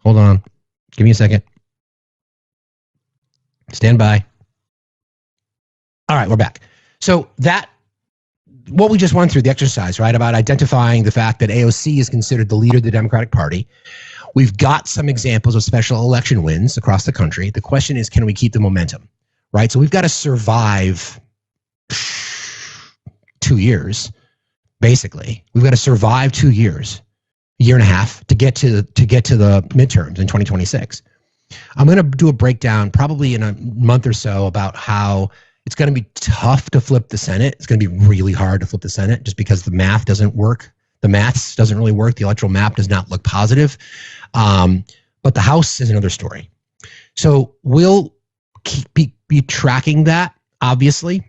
Hold on. Give me a second. Stand by. All right, we're back. So what we just went through, the exercise, right, about identifying the fact that AOC is considered the leader of the Democratic Party. We've got some examples of special election wins across the country. The question is, can we keep the momentum, right? So we've got to survive 2 years, basically. We've got to survive 2 years, a year and a half to get to the midterms in 2026. I'm going to do a breakdown probably in a month or so about how it's going to be tough to flip the Senate. It's going to be really hard to flip the Senate just because the math doesn't work. The maths doesn't really work. The electoral map does not look positive. But the House is another story. So we'll be tracking that, obviously.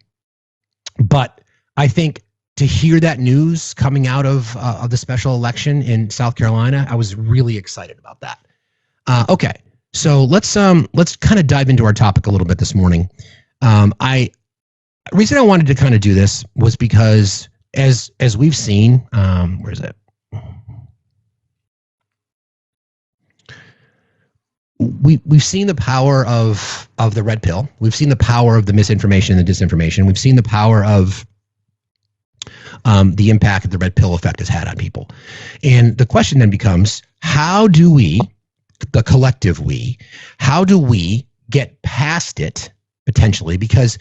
But I think to hear that news coming out of the special election in South Carolina, I was really excited about that. Okay, so let's kind of dive into our topic a little bit this morning. The reason I wanted to kind of do this was because as we've seen, where is it? We've seen the power of the red pill. We've seen the power of the misinformation and the disinformation. We've seen the power of the impact that the red pill effect has had on people. And the question then becomes, how do we, the collective we, how do we get past it potentially? Because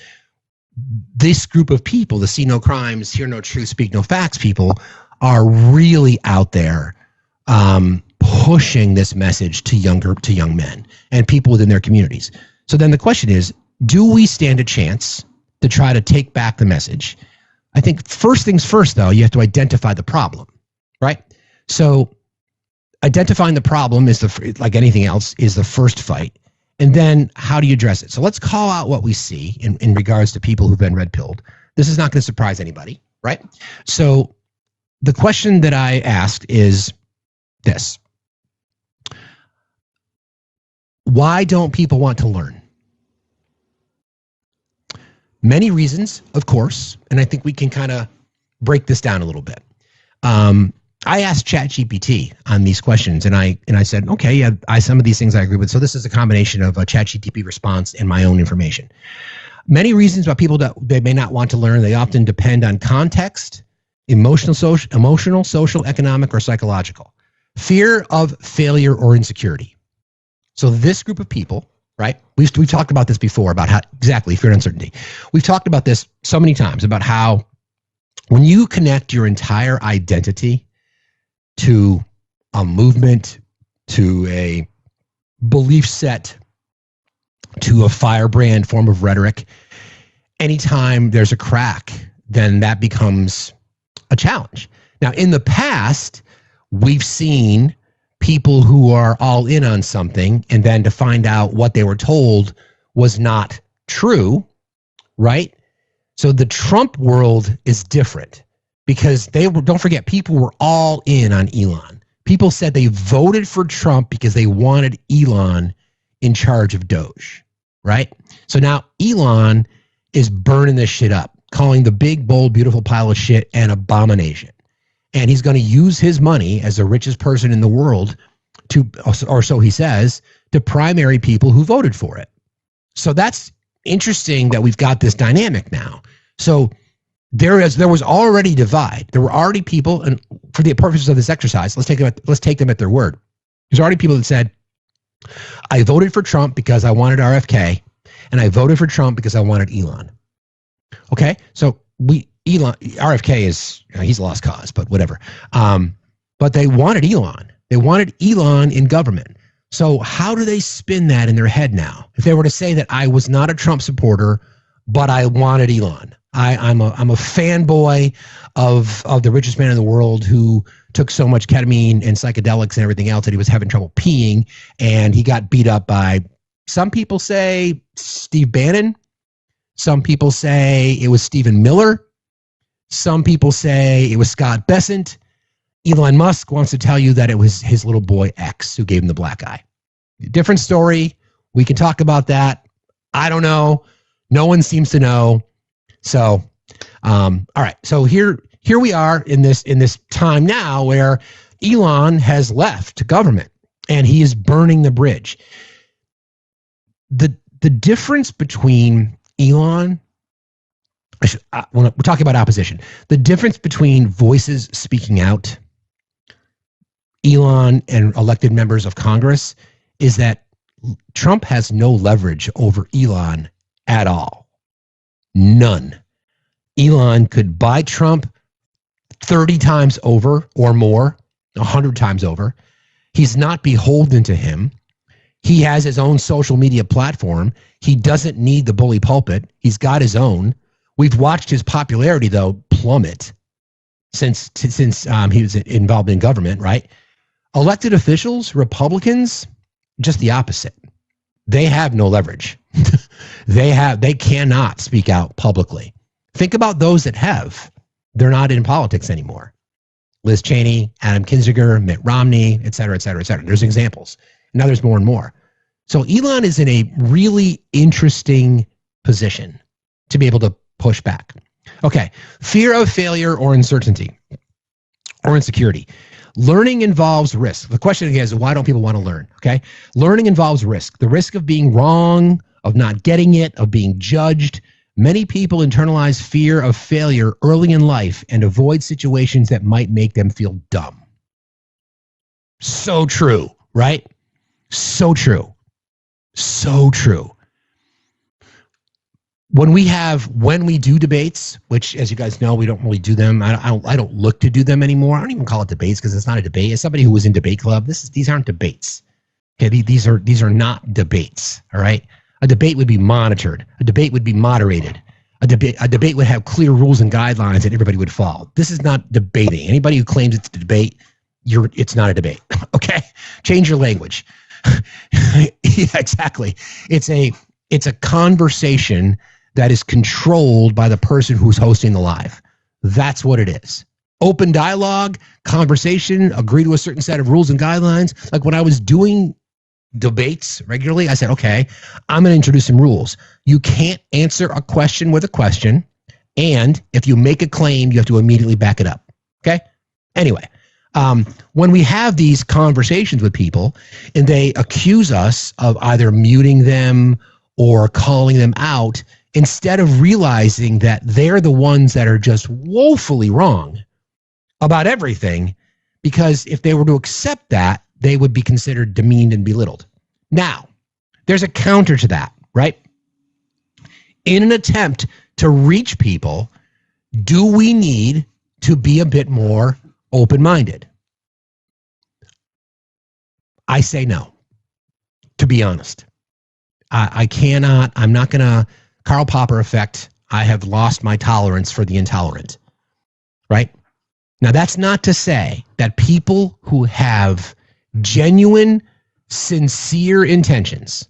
this group of people, the see no crimes, hear no truth, speak no facts people, are really out there pushing this message to young men and people within their communities. So then the question is, do we stand a chance to try to take back the message? I think first things first, though, you have to identify the problem, right? So identifying the problem is like anything else, is the first fight. And then how do you address it? So let's call out what we see in regards to people who've been red-pilled. This is not going to surprise anybody, right? So the question that I asked is this. Why don't people want to learn? Many reasons, of course, and I think we can kind of break this down a little bit. I asked ChatGPT on these questions, and I said, okay, yeah, some of these things I agree with. So this is a combination of a ChatGPT response and my own information. Many reasons why people they may not want to learn. They often depend on context, emotional, social, economic, or psychological. Fear of failure or insecurity. So this group of people, right? We've talked about this before about how exactly fear and uncertainty. We've talked about this so many times about how when you connect your entire identity to a movement, to a belief set, to a firebrand form of rhetoric, anytime there's a crack, then that becomes a challenge. Now, in the past, we've seen people who are all in on something and then to find out what they were told was not true, right? So the Trump world is different because don't forget, people were all in on Elon. People said they voted for Trump because they wanted Elon in charge of Doge, right? So now Elon is burning this shit up, calling the big, bold, beautiful pile of shit an abomination. And he's going to use his money as the richest person in the world to, or so he says, to primary people who voted for it. So that's interesting that we've got this dynamic now. So there was already divide. There were already people, and for the purposes of this exercise, let's take them at their word. There's already people that said, I voted for Trump because I wanted RFK, and I voted for Trump because I wanted Elon. Okay, so RFK is, he's a lost cause, but whatever. But they wanted Elon. They wanted Elon in government. So how do they spin that in their head now? If they were to say that I was not a Trump supporter, but I wanted Elon. I'm a fanboy of the richest man in the world who took so much ketamine and psychedelics and everything else that he was having trouble peeing, and he got beat up by, some people say, Steve Bannon. Some people say it was Stephen Miller. Some people say it was Scott Bessent. Elon Musk wants to tell you that it was his little boy X who gave him the black eye. Different story. We can talk about that. I don't know. No one seems to know. So, all right. So here we are in this time now where Elon has left government and he is burning the bridge. The difference between Elon, when we're talking about opposition, the difference between voices speaking out, Elon and elected members of Congress, is that Trump has no leverage over Elon at all. None. Elon could buy Trump 30 times over or more, 100 times over. He's not beholden to him. He has his own social media platform. He doesn't need the bully pulpit. He's got his own. We've watched his popularity, though, plummet since he was involved in government, right? Elected officials, Republicans, just the opposite. They have no leverage. They cannot speak out publicly. Think about those that have. They're not in politics anymore. Liz Cheney, Adam Kinzinger, Mitt Romney, et cetera, et cetera, et cetera. There's examples. Now there's more and more. So Elon is in a really interesting position to be able to push back. Okay, fear of failure or uncertainty or insecurity. Learning involves risk. The question again is, why don't people want to learn? Okay, learning involves risk. The risk of being wrong, of not getting it, of being judged. Many people internalize fear of failure early in life and avoid situations that might make them feel dumb. So true, right? So true. So true. When we do debates, which, as you guys know, we don't really do them. I don't look to do them anymore. I don't even call it debates because it's not a debate. As somebody who was in debate club, these aren't debates. Okay, these are not debates. All right. A debate would be monitored. A debate would be moderated. A debate would have clear rules and guidelines that everybody would follow. This is not debating. Anybody who claims it's a debate, it's not a debate. Okay, change your language. Yeah, exactly. It's a conversation that is controlled by the person who's hosting the live. That's what it is. Open dialogue, conversation, agree to a certain set of rules and guidelines. Like when I was doing debates regularly, I said, okay, I'm going to introduce some rules. You can't answer a question with a question. And if you make a claim, you have to immediately back it up. Okay. Anyway, when we have these conversations with people and they accuse us of either muting them or calling them out, instead of realizing that they're the ones that are just woefully wrong about everything, because if they were to accept that, they would be considered demeaned and belittled. Now, there's a counter to that, right? In an attempt to reach people, do we need to be a bit more open-minded? I say no, to be honest. I'm not going to, Karl Popper effect, I have lost my tolerance for the intolerant, right? Now, that's not to say that people who have genuine, sincere intentions.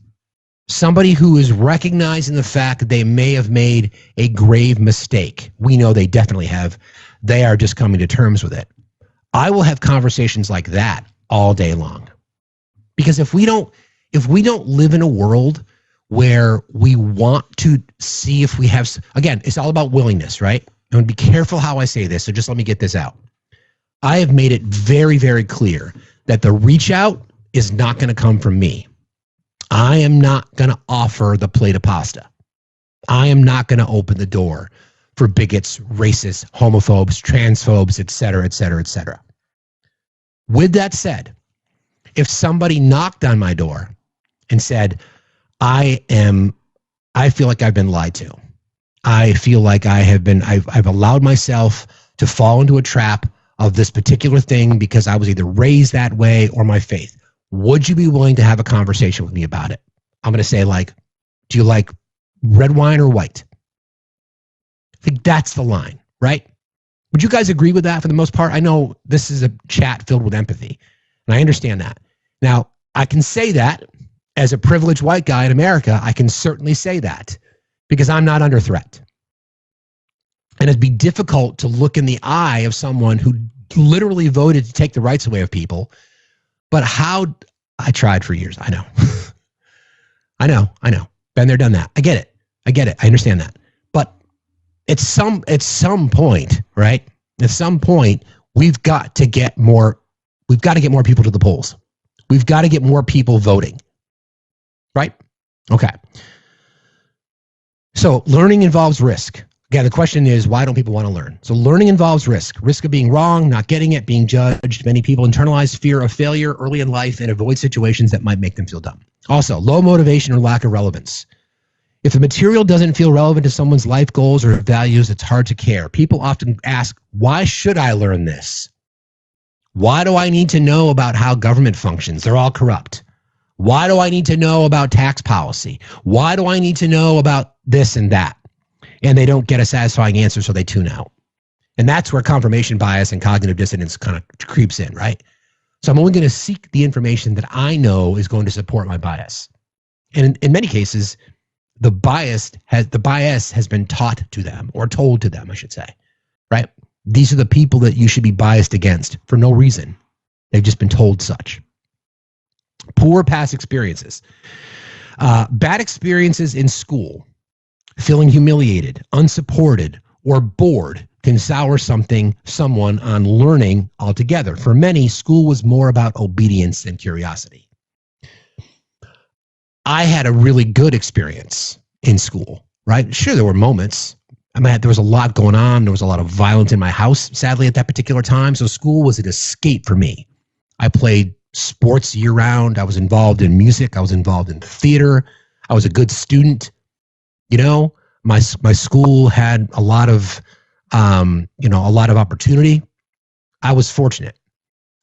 Somebody who is recognizing the fact that they may have made a grave mistake. We know they definitely have. They are just coming to terms with it. I will have conversations like that all day long. Because if we don't live in a world where we want to see if we have, again, it's all about willingness, right? I'm going to be careful how I say this, so just let me get this out. I have made it very, very clear that the reach out is not going to come from me. I am not going to offer the plate of pasta. I am not going to open the door for bigots, racists, homophobes, transphobes, et cetera, et cetera, et cetera. With that said, if somebody knocked on my door and said, I feel like I've been lied to. I feel like I've allowed myself to fall into a trap of this particular thing because I was either raised that way or my faith. Would you be willing to have a conversation with me about it? I'm going to say, like, do you like red wine or white? I think that's the line, right? Would you guys agree with that for the most part? I know this is a chat filled with empathy, and I understand that. Now, I can say that as a privileged white guy in America. I can certainly say that because I'm not under threat. And it'd be difficult to look in the eye of someone who literally voted to take the rights away of people. But how? I tried for years. I know. I know. Been there, done that. I get it. I understand that. But at some point, right? At some point, we've got to get more people to the polls. We've got to get more people voting. Right? Okay. So learning involves risk. Again, the question is, why don't people want to learn? So learning involves risk. Risk of being wrong, not getting it, being judged. Many people internalize fear of failure early in life and avoid situations that might make them feel dumb. Also, low motivation or lack of relevance. If the material doesn't feel relevant to someone's life goals or values, it's hard to care. People often ask, why should I learn this? Why do I need to know about how government functions? They're all corrupt. Why do I need to know about tax policy? Why do I need to know about this and that? And they don't get a satisfying answer, so they tune out. And that's where confirmation bias and cognitive dissonance kind of creeps in, right? So I'm only going to seek the information that I know is going to support my bias. And in many cases, the bias has been taught to them, or told to them, I should say, right? These are the people that you should be biased against for no reason. They've just been told such. Poor past experiences. Bad experiences in school. Feeling humiliated, unsupported, or bored can sour someone on learning altogether. For many, school was more about obedience than curiosity. I had a really good experience in school, right? Sure, there were moments. There was a lot going on. There was a lot of violence in my house, sadly, at that particular time. So school was an escape for me. I played sports year-round. I was involved in music. I was involved in theater. I was a good student. You know, my school had a lot of opportunity. I was fortunate,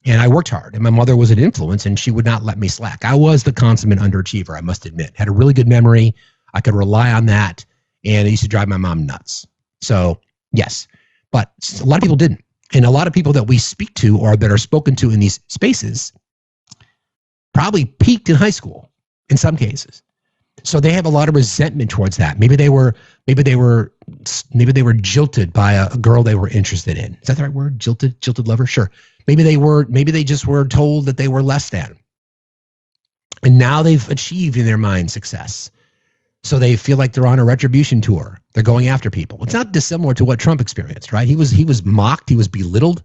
and I worked hard. And my mother was an influence, and she would not let me slack. I was the consummate underachiever, I must admit. Had a really good memory. I could rely on that, and it used to drive my mom nuts. So yes, but a lot of people didn't, and a lot of people that we speak to or that are spoken to in these spaces probably peaked in high school in some cases. So they have a lot of resentment towards that. Maybe they were jilted by a girl they were interested in. Is that the right word? Jilted lover? Sure. Maybe they just were told that they were less than. And now they've achieved in their mind success. So they feel like they're on a retribution tour. They're going after people. It's not dissimilar to what Trump experienced, right? He was mocked, he was belittled,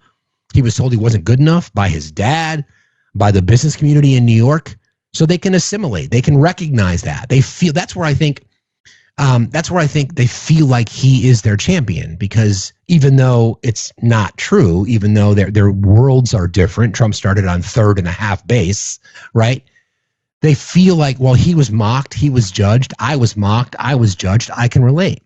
he was told he wasn't good enough by his dad, by the business community in New York. So they can assimilate. They can recognize that. They feel that's where I think they feel like he is their champion, because even though it's not true, even though their worlds are different, Trump started on third and a half base, right? They feel like, well, he was mocked, he was judged, I was mocked, I was judged, I can relate.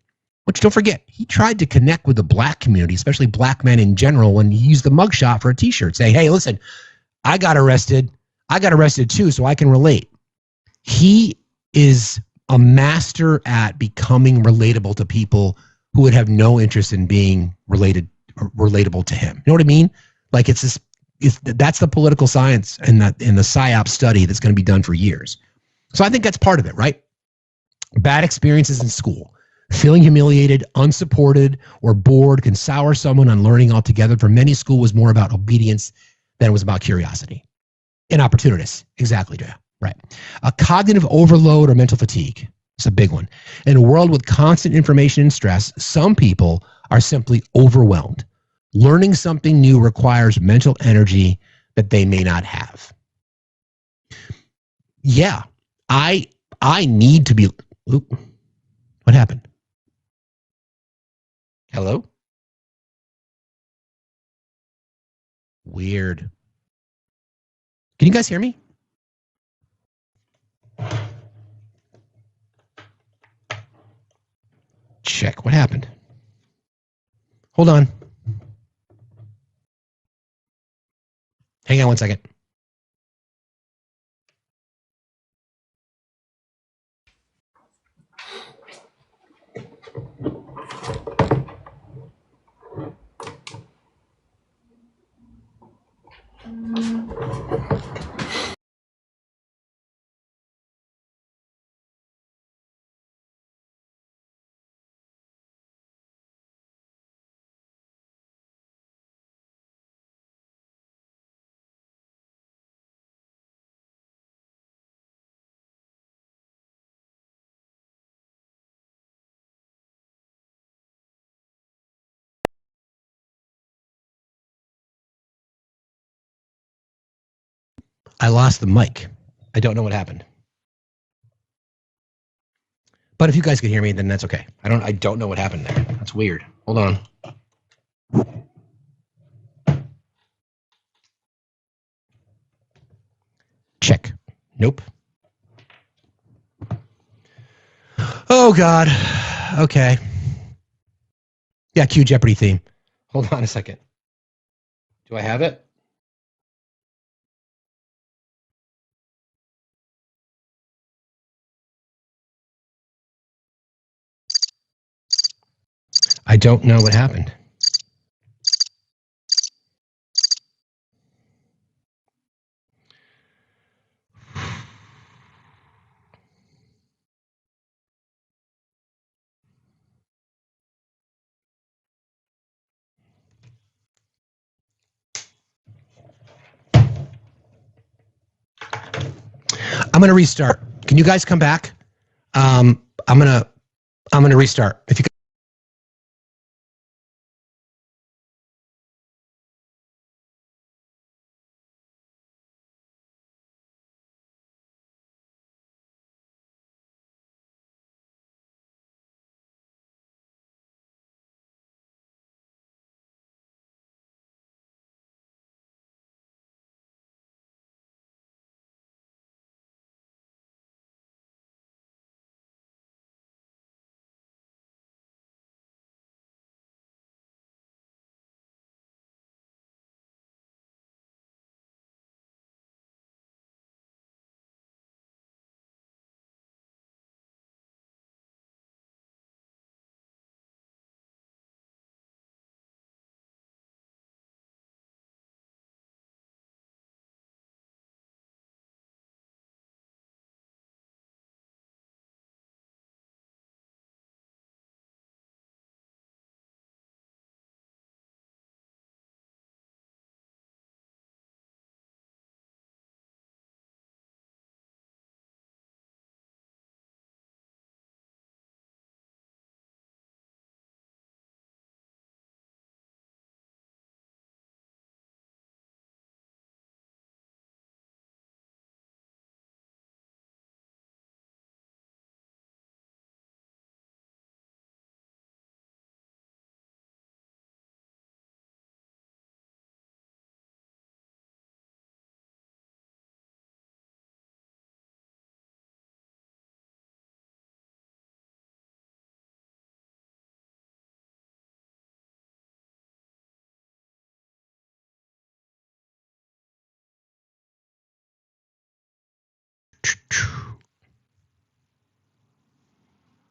But don't forget, he tried to connect with the black community, especially black men in general, when he used the mugshot for a t-shirt, saying, hey, listen, I got arrested too, so I can relate. He is a master at becoming relatable to people who would have no interest in being relatable to him. You know what I mean? Like, it's this That's the political science and the PSYOP study that's going to be done for years. So I think that's part of it, right? Bad experiences in school. Feeling humiliated, unsupported, or bored can sour someone on learning altogether. For many, school was more about obedience than it was about curiosity. And opportunists. Exactly, Jaya. Right. A cognitive overload or mental fatigue. It's a big one. In a world with constant information and stress, some people are simply overwhelmed. Learning something new requires mental energy that they may not have. Yeah, I need to be. Oop, what happened? Hello? Weird. Can you guys hear me? Check. What happened? Hold on. Hang on one second. I lost the mic. I don't know what happened. But if you guys can hear me, then that's okay. I don't know what happened there. That's weird. Hold on. Check. Nope. Oh God. Okay. Yeah, cue Jeopardy theme. Hold on a second. Do I have it? I don't know what happened. I'm going to restart. Can you guys come back? I'm going to restart. If you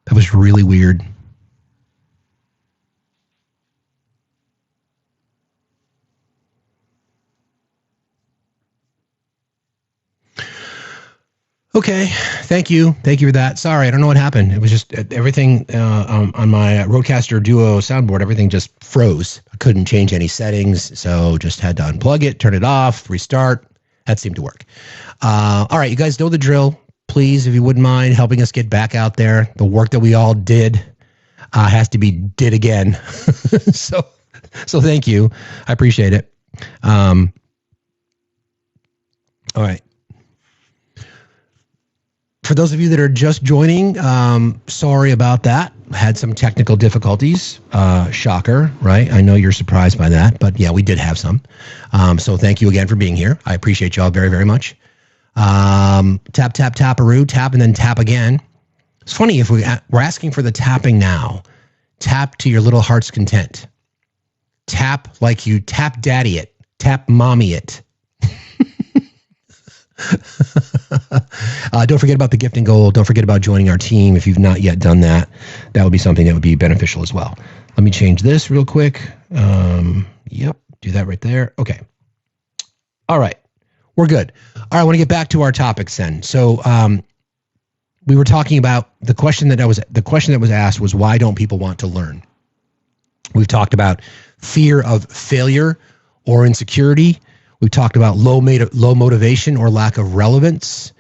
That was really weird. Okay, thank you for that. Sorry, I don't know what happened. It was just everything on my Rodecaster Duo soundboard. Everything just froze. I couldn't change any settings, so just had to unplug it, turn it off, restart. That seemed to work. All right, you guys know the drill. Please, if you wouldn't mind helping us get back out there. The work that we all did has to be did again. so thank you. I appreciate it. All right. For those of you that are just joining, sorry about that. Had some technical difficulties. Shocker, right? I know you're surprised by that, but yeah, we did have some. So thank you again for being here. I appreciate y'all very, very much. Tap, tap, tap-a-roo, tap, and then tap again. It's funny, if we're asking for the tapping now. Tap to your little heart's content. Tap like you tap daddy it. Tap mommy it. Don't forget about the gift and goal. Don't forget about joining our team. If you've not yet done that, that would be something that would be beneficial as well. Let me change this real quick. Yep, do that right there. Okay. All right, we're good. All right, I want to get back to our topics then. So we were talking about the question that was asked was, why don't people want to learn? We've talked about fear of failure or insecurity. We've talked about low motivation or lack of relevance.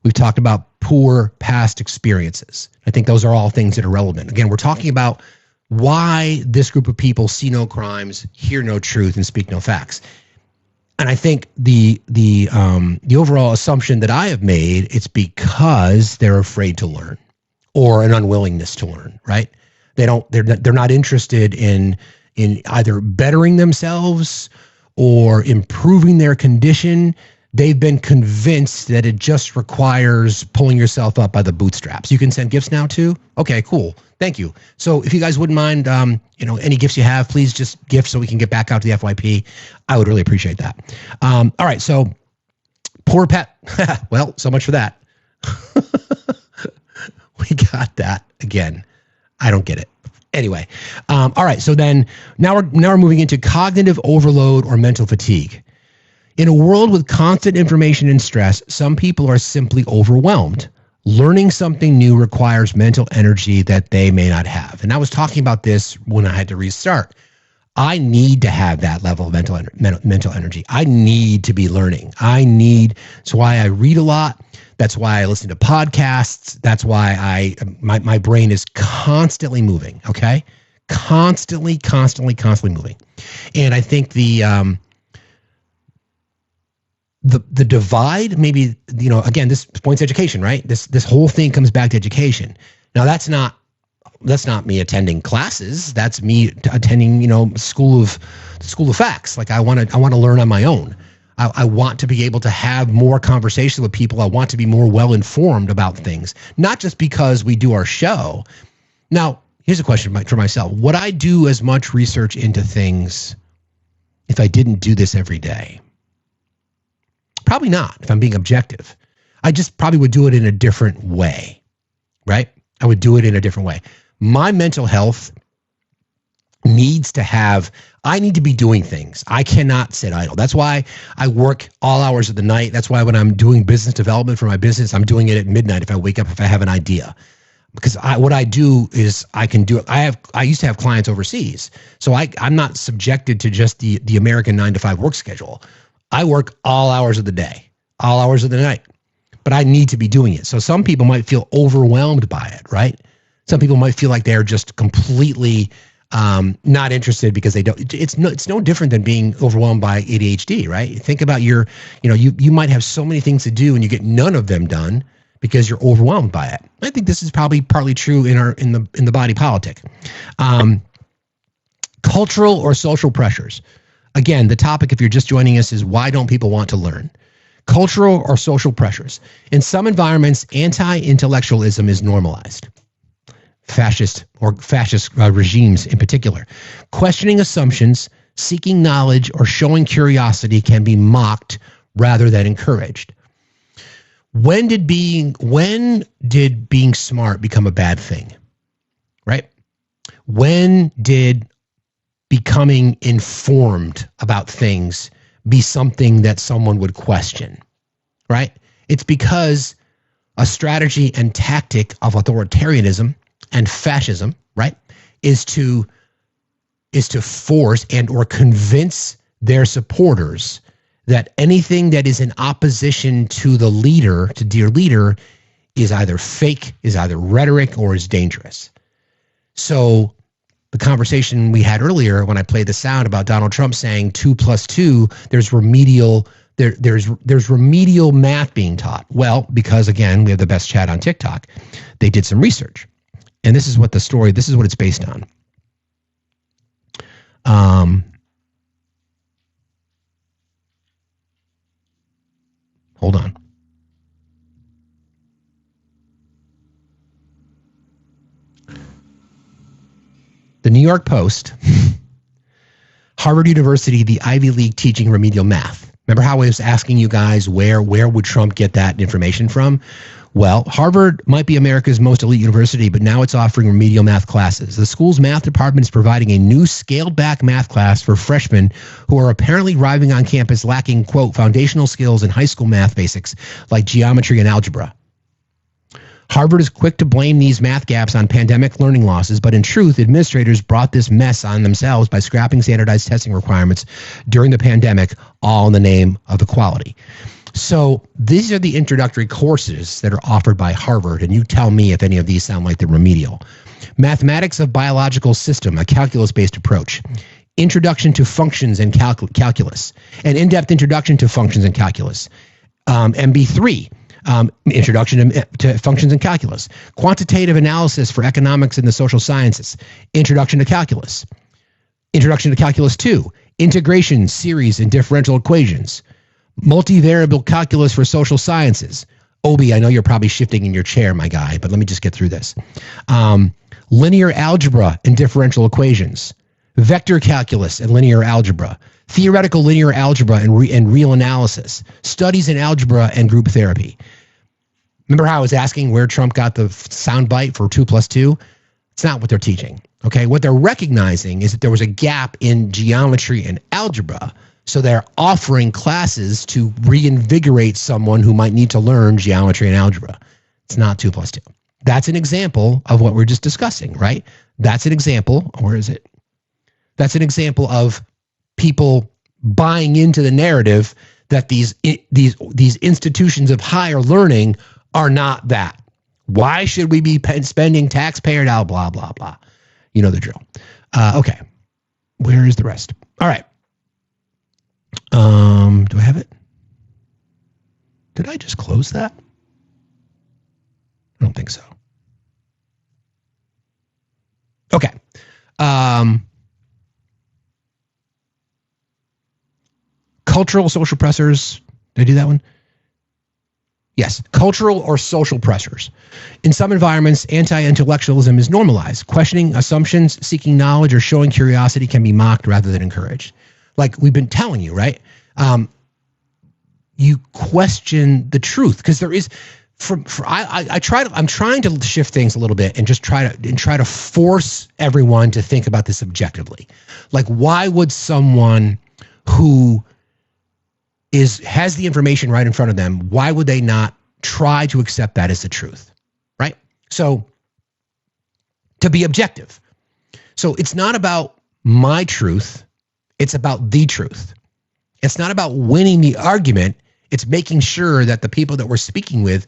We've talked about poor past experiences. I think those are all things that are relevant. Again, we're talking about why this group of people see no crimes, hear no truth, and speak no facts. And I think the overall assumption that I have made, it's because they're afraid to learn or an unwillingness to learn, right? They're not interested in either bettering themselves or improving their condition. They've been convinced that it just requires pulling yourself up by the bootstraps. You can send gifts now too? Okay, cool. Thank you. So if you guys wouldn't mind, any gifts you have, please just gifts so we can get back out to the FYP. I would really appreciate that. All right, so poor pet. Well, so much for that. We got that again. I don't get it. Anyway, all right. So then now we're moving into cognitive overload or mental fatigue. In a world with constant information and stress, some people are simply overwhelmed. Learning something new requires mental energy that they may not have. And I was talking about this when I had to restart. I need to have that level of mental energy. I need to be learning. That's why I read a lot. That's why I listen to podcasts. That's why my brain is constantly moving, okay? Constantly moving. And I think the divide, maybe, again, this points to education, right? This whole thing comes back to education. Now, that's not me attending classes. That's me attending, school of facts. Like I want to learn on my own. I want to be able to have more conversations with people. I want to be more well-informed about things, not just because we do our show. Now, here's a question for myself. Would I do as much research into things if I didn't do this every day? Probably not, if I'm being objective. I just probably would do it in a different way, right? I would do it in a different way. My mental health I need to be doing things. I cannot sit idle. That's why I work all hours of the night. That's why when I'm doing business development for my business, I'm doing it at midnight if I wake up, if I have an idea. Because what I do is I can do it. I used to have clients overseas. So I'm not subjected to just the American 9-to-5 work schedule. I work all hours of the day, all hours of the night. But I need to be doing it. So some people might feel overwhelmed by it, right? Some people might feel like they're just completely not interested because they don't. It's no different than being overwhelmed by ADHD, right? Think about you might have so many things to do and you get none of them done because you're overwhelmed by it. I think this is probably partly true in the body politic. Cultural or social pressures. Again, the topic, if you're just joining us, is why don't people want to learn? Cultural or social pressures. In some environments, anti-intellectualism is normalized. Fascist regimes in particular. Questioning assumptions, seeking knowledge, or showing curiosity can be mocked rather than encouraged. When did being smart become a bad thing? Right? When did becoming informed about things be something that someone would question? Right? It's because a strategy and tactic of authoritarianism and fascism, right, is to force and or convince their supporters that anything that is in opposition to the leader, to dear leader, is either fake, is either rhetoric, or is dangerous. So the conversation we had earlier when I played the sound about Donald Trump saying 2 + 2, there's remedial math being taught. Well, because again, we have the best chat on TikTok. They did some research. And this is what it's based on. Hold on. The New York Post, Harvard University, the Ivy League teaching remedial math. Remember how I was asking you guys where would Trump get that information from? Well, Harvard might be America's most elite university, but now it's offering remedial math classes. The school's math department is providing a new scaled-back math class for freshmen who are apparently arriving on campus lacking, quote, foundational skills in high school math basics like geometry and algebra. Harvard is quick to blame these math gaps on pandemic learning losses, but in truth, administrators brought this mess on themselves by scrapping standardized testing requirements during the pandemic, all in the name of equality. So these are the introductory courses that are offered by Harvard, and you tell me if any of these sound like they're remedial. Mathematics of Biological System, a calculus-based approach. Introduction to Functions and Calculus. An in-depth introduction to functions and calculus. MB3. Introduction to Functions and Calculus. Quantitative Analysis for Economics and the Social Sciences. Introduction to Calculus. Introduction to Calculus 2. Integration, Series, and Differential Equations. Multivariable Calculus for Social Sciences. Obi, I know you're probably shifting in your chair, my guy, but let me just get through this. Linear Algebra and Differential Equations. Vector Calculus and Linear Algebra. Theoretical Linear Algebra and Real Analysis. Studies in Algebra and Group Therapy. Remember how I was asking where Trump got the soundbite for 2 + 2? It's not what they're teaching. Okay, what they're recognizing is that there was a gap in geometry and algebra, so they're offering classes to reinvigorate someone who might need to learn geometry and algebra. It's not 2 + 2. That's an example of what we're just discussing, right? That's an example. Where is it? That's an example of people buying into the narrative that these institutions of higher learning are not that. Why should we be spending taxpayer dollars, blah, blah, blah. You know the drill. Okay. Where is the rest? All right. Do I have it? Did I just close that? I don't think so. Okay. Cultural social pressures. Did I do that one? Yes, cultural or social pressures. In some environments, anti-intellectualism is normalized. Questioning assumptions, seeking knowledge, or showing curiosity can be mocked rather than encouraged. Like we've been telling you, right? You question the truth because there is. I'm trying to shift things a little bit and just try to force everyone to think about this objectively. Like, why would someone who has the information right in front of them, why would they not try to accept that as the truth, right? So to be objective. So it's not about my truth. It's about the truth. It's not about winning the argument. It's making sure that the people that we're speaking with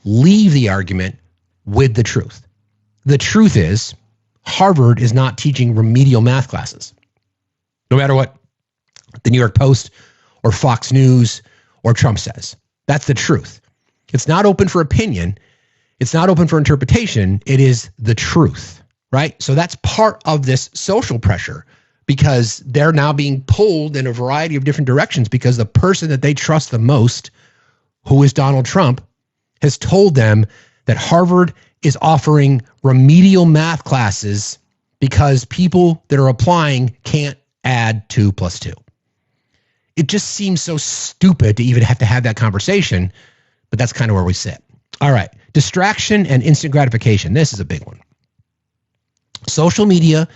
leave the argument with the truth. The truth is Harvard is not teaching remedial math classes. No matter what the New York Post or Fox News or Trump says. That's the truth. It's not open for opinion. It's not open for interpretation. It is the truth, right? So that's part of this social pressure because they're now being pulled in a variety of different directions because the person that they trust the most, who is Donald Trump, has told them that Harvard is offering remedial math classes because people that are applying can't add 2 + 2. It just seems so stupid to even have to have that conversation, but that's kind of where we sit. All right, distraction and instant gratification. This is a big one. Social media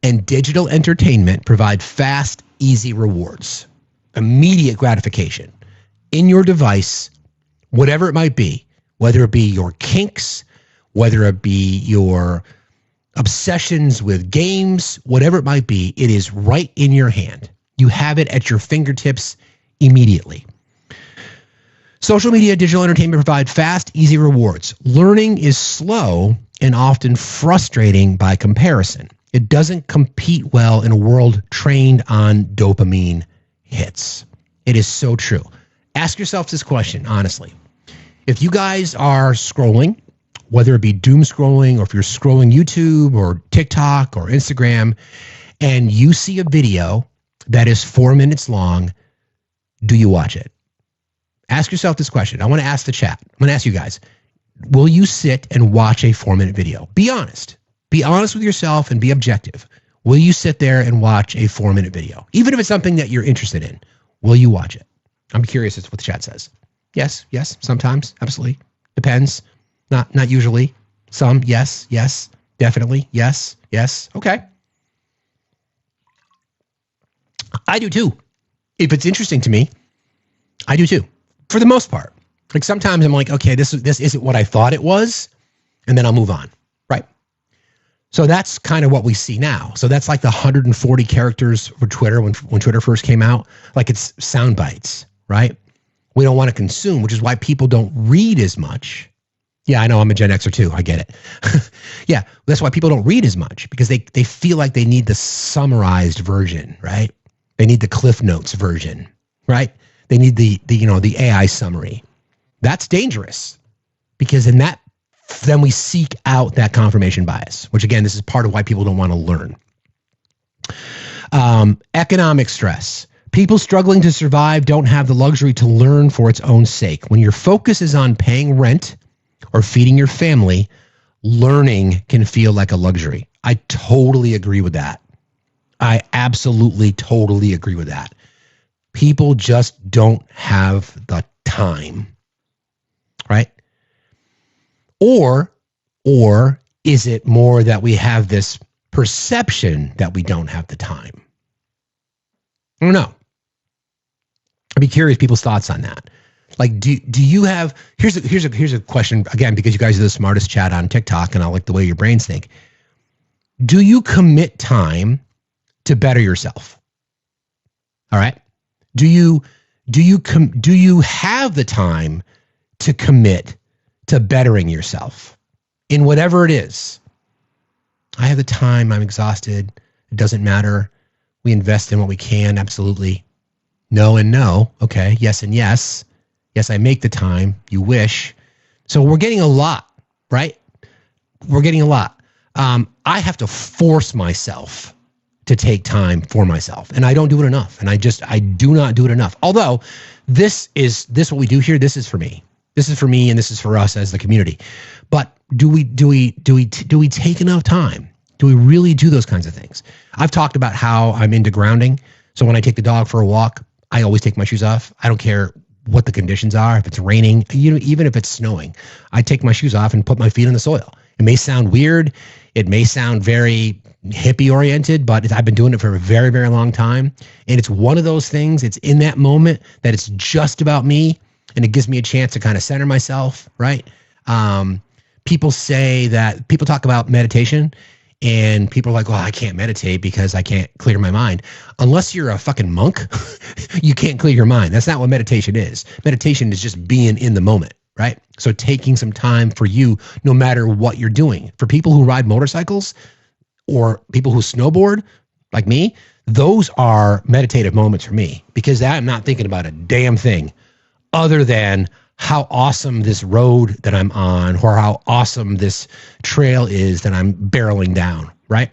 and digital entertainment provide fast, easy rewards, immediate gratification in your device, whatever it might be, whether it be your kinks, whether it be your obsessions with games, whatever it might be, it is right in your hand. You have it at your fingertips immediately. Social media, digital entertainment provide fast, easy rewards. Learning is slow and often frustrating by comparison. It doesn't compete well in a world trained on dopamine hits. It is so true. Ask yourself this question, honestly. If you guys are scrolling, whether it be doom scrolling or if you're scrolling YouTube or TikTok or Instagram, and you see a video that is 4 minutes long, do you watch it? Ask yourself this question. I want to ask the chat. I'm going to ask you guys. Will you sit and watch a 4-minute video? Be honest. Be honest with yourself and be objective. Will you sit there and watch a 4-minute video? Even if it's something that you're interested in, will you watch it? I'm curious as to what the chat says. Yes, sometimes, absolutely. Depends. Not usually. Some, yes, definitely, yes. Okay. I do too. If it's interesting to me, I do too. For the most part. Like sometimes I'm like, okay, this isn't what I thought it was, and then I'll move on, right? So that's kind of what we see now. So that's like the 140 characters for Twitter when Twitter first came out. Like it's sound bites, right? We don't want to consume, which is why people don't read as much. Yeah, I know I'm a Gen Xer too. I get it. Yeah, that's why people don't read as much because they feel like they need the summarized version, right? They need the Cliff Notes version, right? They need the AI summary. That's dangerous because then we seek out that confirmation bias, which again, this is part of why people don't want to learn. Economic stress. People struggling to survive don't have the luxury to learn for its own sake. When your focus is on paying rent or feeding your family, learning can feel like a luxury. I totally agree with that. I absolutely totally agree with that. People just don't have the time, right? Or is it more that we have this perception that we don't have the time? I don't know. I'd be curious people's thoughts on that. Like, do you have? Here's a question again, because you guys are the smartest chat on TikTok, and I like the way your brains think. Do you commit time to better yourself? All right. Do you have the time to commit to bettering yourself in whatever it is? I have the time. I'm exhausted. It doesn't matter. We invest in what we can. Absolutely. No and no. Okay. Yes and yes. Yes, I make the time. You wish. So we're getting a lot, right? We're getting a lot. I have to force myself to take time for myself, and I don't do it enough. And I do not do it enough. Although this what we do here. This is for me. This is for me, and this is for us as the community. But do we take enough time? Do we really do those kinds of things? I've talked about how I'm into grounding. So when I take the dog for a walk, I always take my shoes off. I don't care what the conditions are. If it's raining, even if it's snowing, I take my shoes off and put my feet in the soil. It may sound weird. It may sound very hippie oriented, but I've been doing it for a very, very long time. And it's one of those things. It's in that moment that it's just about me. And it gives me a chance to kind of center myself, right? People talk about meditation, and people are like, well, I can't meditate because I can't clear my mind. Unless you're a fucking monk, you can't clear your mind. That's not what meditation is. Meditation is just being in the moment, right? So taking some time for you, no matter what you're doing. For people who ride motorcycles or people who snowboard, like me, those are meditative moments for me because I'm not thinking about a damn thing other than how awesome this road that I'm on or how awesome this trail is that I'm barreling down, right?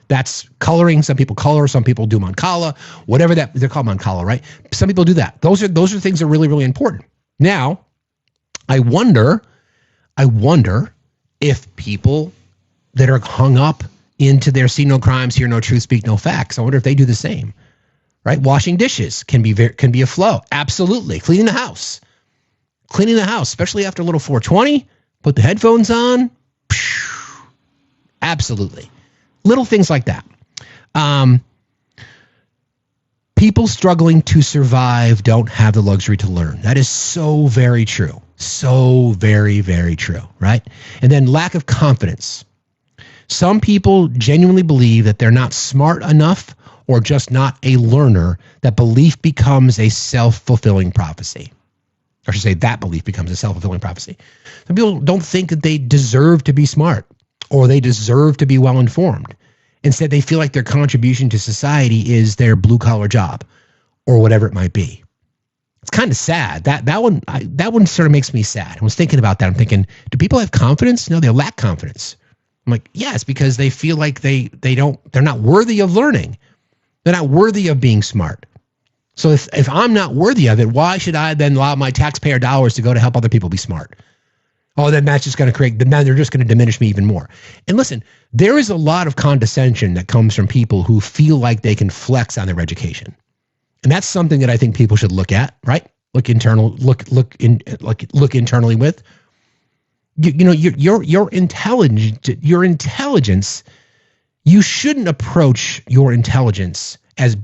That's coloring. Some people color, some people do Mancala, whatever that, they're called Mancala, right? Some people do that. Those are things that are really, really important. Now, I wonder if people that are hung up into their see no crimes, hear no truth, speak no facts, I wonder if they do the same, right? Washing dishes can be a flow. Absolutely. Cleaning the house, especially after a little 420, put the headphones on. Absolutely. Little things like that. People struggling to survive don't have the luxury to learn. That is so very true. So very, very true, right? And then lack of confidence. Some people genuinely believe that they're not smart enough or just not a learner, that belief becomes a self-fulfilling prophecy. Or I should say that belief becomes a self-fulfilling prophecy. Some people don't think that they deserve to be smart or they deserve to be well-informed. Instead, they feel like their contribution to society is their blue-collar job or whatever it might be. It's kind of sad. That one sort of makes me sad. I was thinking about that. I'm thinking, do people have confidence? No, they lack confidence. I'm like, yes, because they feel like they're not worthy of learning. They're not worthy of being smart. So if I'm not worthy of it, why should I then allow my taxpayer dollars to go to help other people be smart? Oh, then that's just going to then they're just going to diminish me even more. And listen, there is a lot of condescension that comes from people who feel like they can flex on their education. And that's something that I think people should look at, right? Look internally with. Your intelligence, you shouldn't approach your intelligence as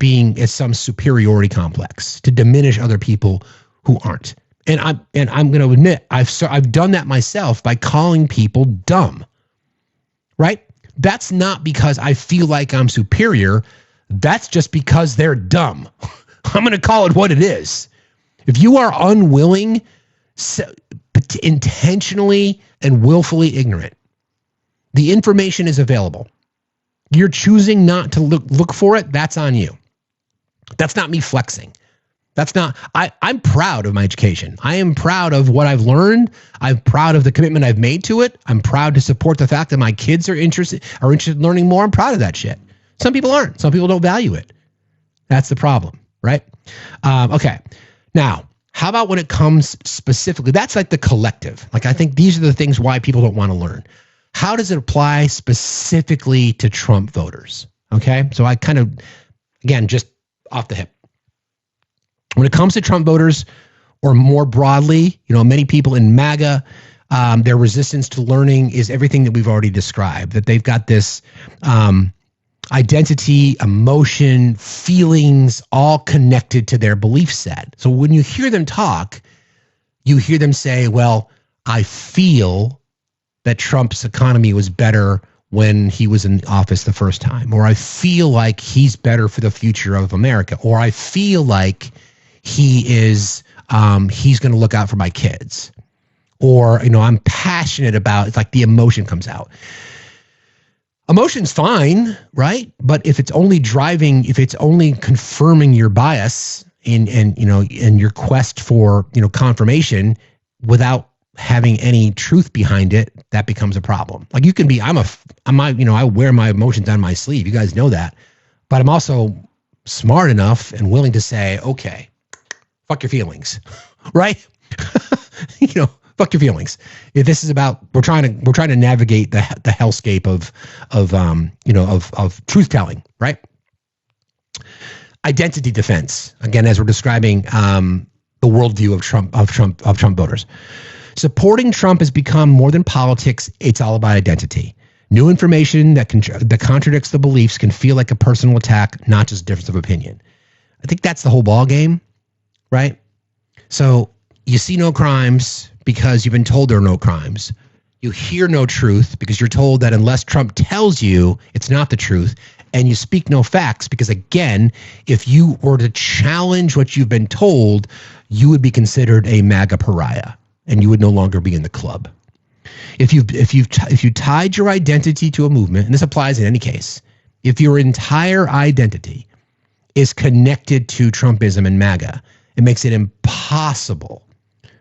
some superiority complex to diminish other people who aren't. And I'm going to admit I've done that myself by calling people dumb. Right? That's not because I feel like I'm superior. That's just because they're dumb. I'm going to call it what it is. If you are unwilling, intentionally and willfully ignorant, the information is available. You're choosing not to look for it. That's on you. That's not me flexing. I'm proud of my education. I am proud of what I've learned. I'm proud of the commitment I've made to it. I'm proud to support the fact that my kids are interested in learning more. I'm proud of that shit. Some people aren't. Some people don't value it. That's the problem, right? Okay. Now, how about when it comes specifically? That's like the collective. Like, I think these are the things why people don't want to learn. How does it apply specifically to Trump voters? Okay. So I kind of, again, just off the hip. When it comes to Trump voters, or more broadly, many people in MAGA, their resistance to learning is everything that we've already described, that they've got this identity, emotion, feelings, all connected to their belief set. So when you hear them talk, you hear them say, well, I feel that Trump's economy was better when he was in office the first time, or I feel like he's better for the future of America, or I feel like he's going to look out for my kids, or, I'm passionate about, it's like the emotion comes out. Emotion's fine, right? But if it's only confirming your bias in your quest for, confirmation without having any truth behind it, that becomes a problem. Like, you can be, I wear my emotions on my sleeve. You guys know that. But I'm also smart enough and willing to say, okay, fuck your feelings, right? Fuck your feelings. If this is about, we're trying to navigate the hellscape of truth telling, right? Identity defense. Again, as we're describing the worldview of Trump voters. Supporting Trump has become more than politics. It's all about identity. New information that contradicts the beliefs can feel like a personal attack, not just a difference of opinion. I think that's the whole ball game, right? So you see no crimes because you've been told there are no crimes. You hear no truth because you're told that unless Trump tells you, it's not the truth. And you speak no facts because, again, if you were to challenge what you've been told, you would be considered a MAGA pariah and you would no longer be in the club. If you tied your identity to a movement, and this applies in any case, if your entire identity is connected to Trumpism and MAGA, it makes it impossible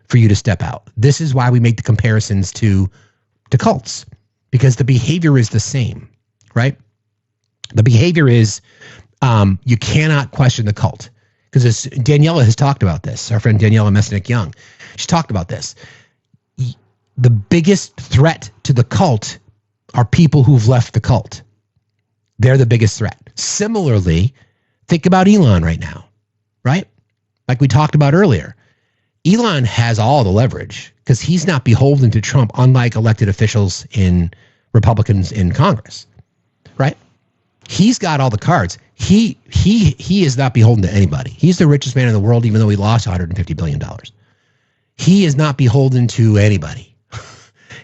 for you to step out. This is why we make the comparisons to cults, because the behavior is the same, right? The behavior is you cannot question the cult, because Daniela has talked about this. Our friend Daniela Mesnick-Young, she talked about this. The biggest threat to the cult are people who've left the cult. They're the biggest threat. Similarly, think about Elon right now, right? Like we talked about earlier. Elon has all the leverage because he's not beholden to Trump, unlike elected officials in Republicans in Congress, right? He's got all the cards. He is not beholden to anybody. He's the richest man in the world, even though he lost $150 billion. He is not beholden to anybody.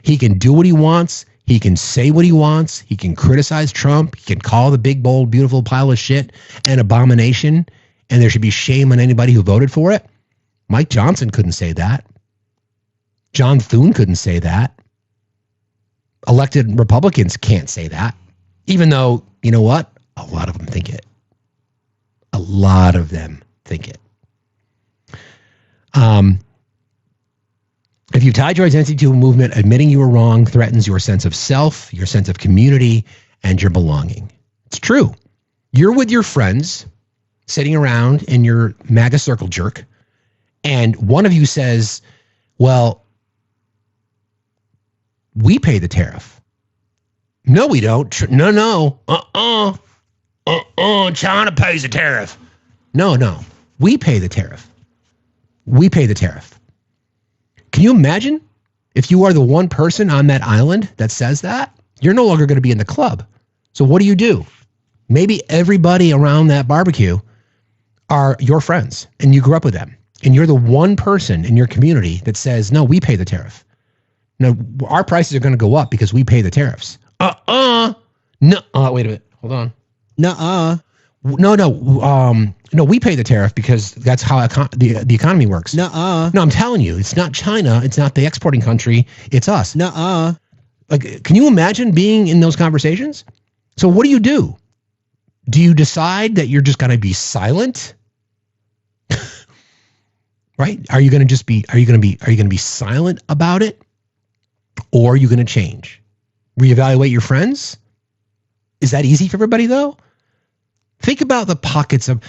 He can do what he wants. He can say what he wants. He can criticize Trump. He can call the big, bold, beautiful pile of shit an abomination, and there should be shame on anybody who voted for it. Mike Johnson couldn't say that. John Thune couldn't say that. Elected Republicans can't say that, even though, you know what? A lot of them think it. A lot of them think it. If you tied your identity to a movement, admitting you were wrong threatens your sense of self, your sense of community, and your belonging. It's true. You're with your friends, sitting around in your MAGA circle jerk, and one of you says, well, we pay the tariff. No, we don't. No. China pays the tariff. No. We pay the tariff. We pay the tariff. Can you imagine if you are the one person on that island that says that? You're no longer going to be in the club. So what do? Maybe everybody around that barbecue are your friends and you grew up with them. And you're the one person in your community that says, no, we pay the tariff. No, our prices are going to go up because we pay the tariffs. No. Wait a minute. Hold on. No, we pay the tariff because that's how the economy works. No, I'm telling you, it's not China. It's not the exporting country. It's us. Like, can you imagine being in those conversations? So what do? Do you decide that you're just going to be silent? Right? Are you going to be silent about it? Or are you going to change? Reevaluate your friends? Is that easy for everybody though? Think about the pockets of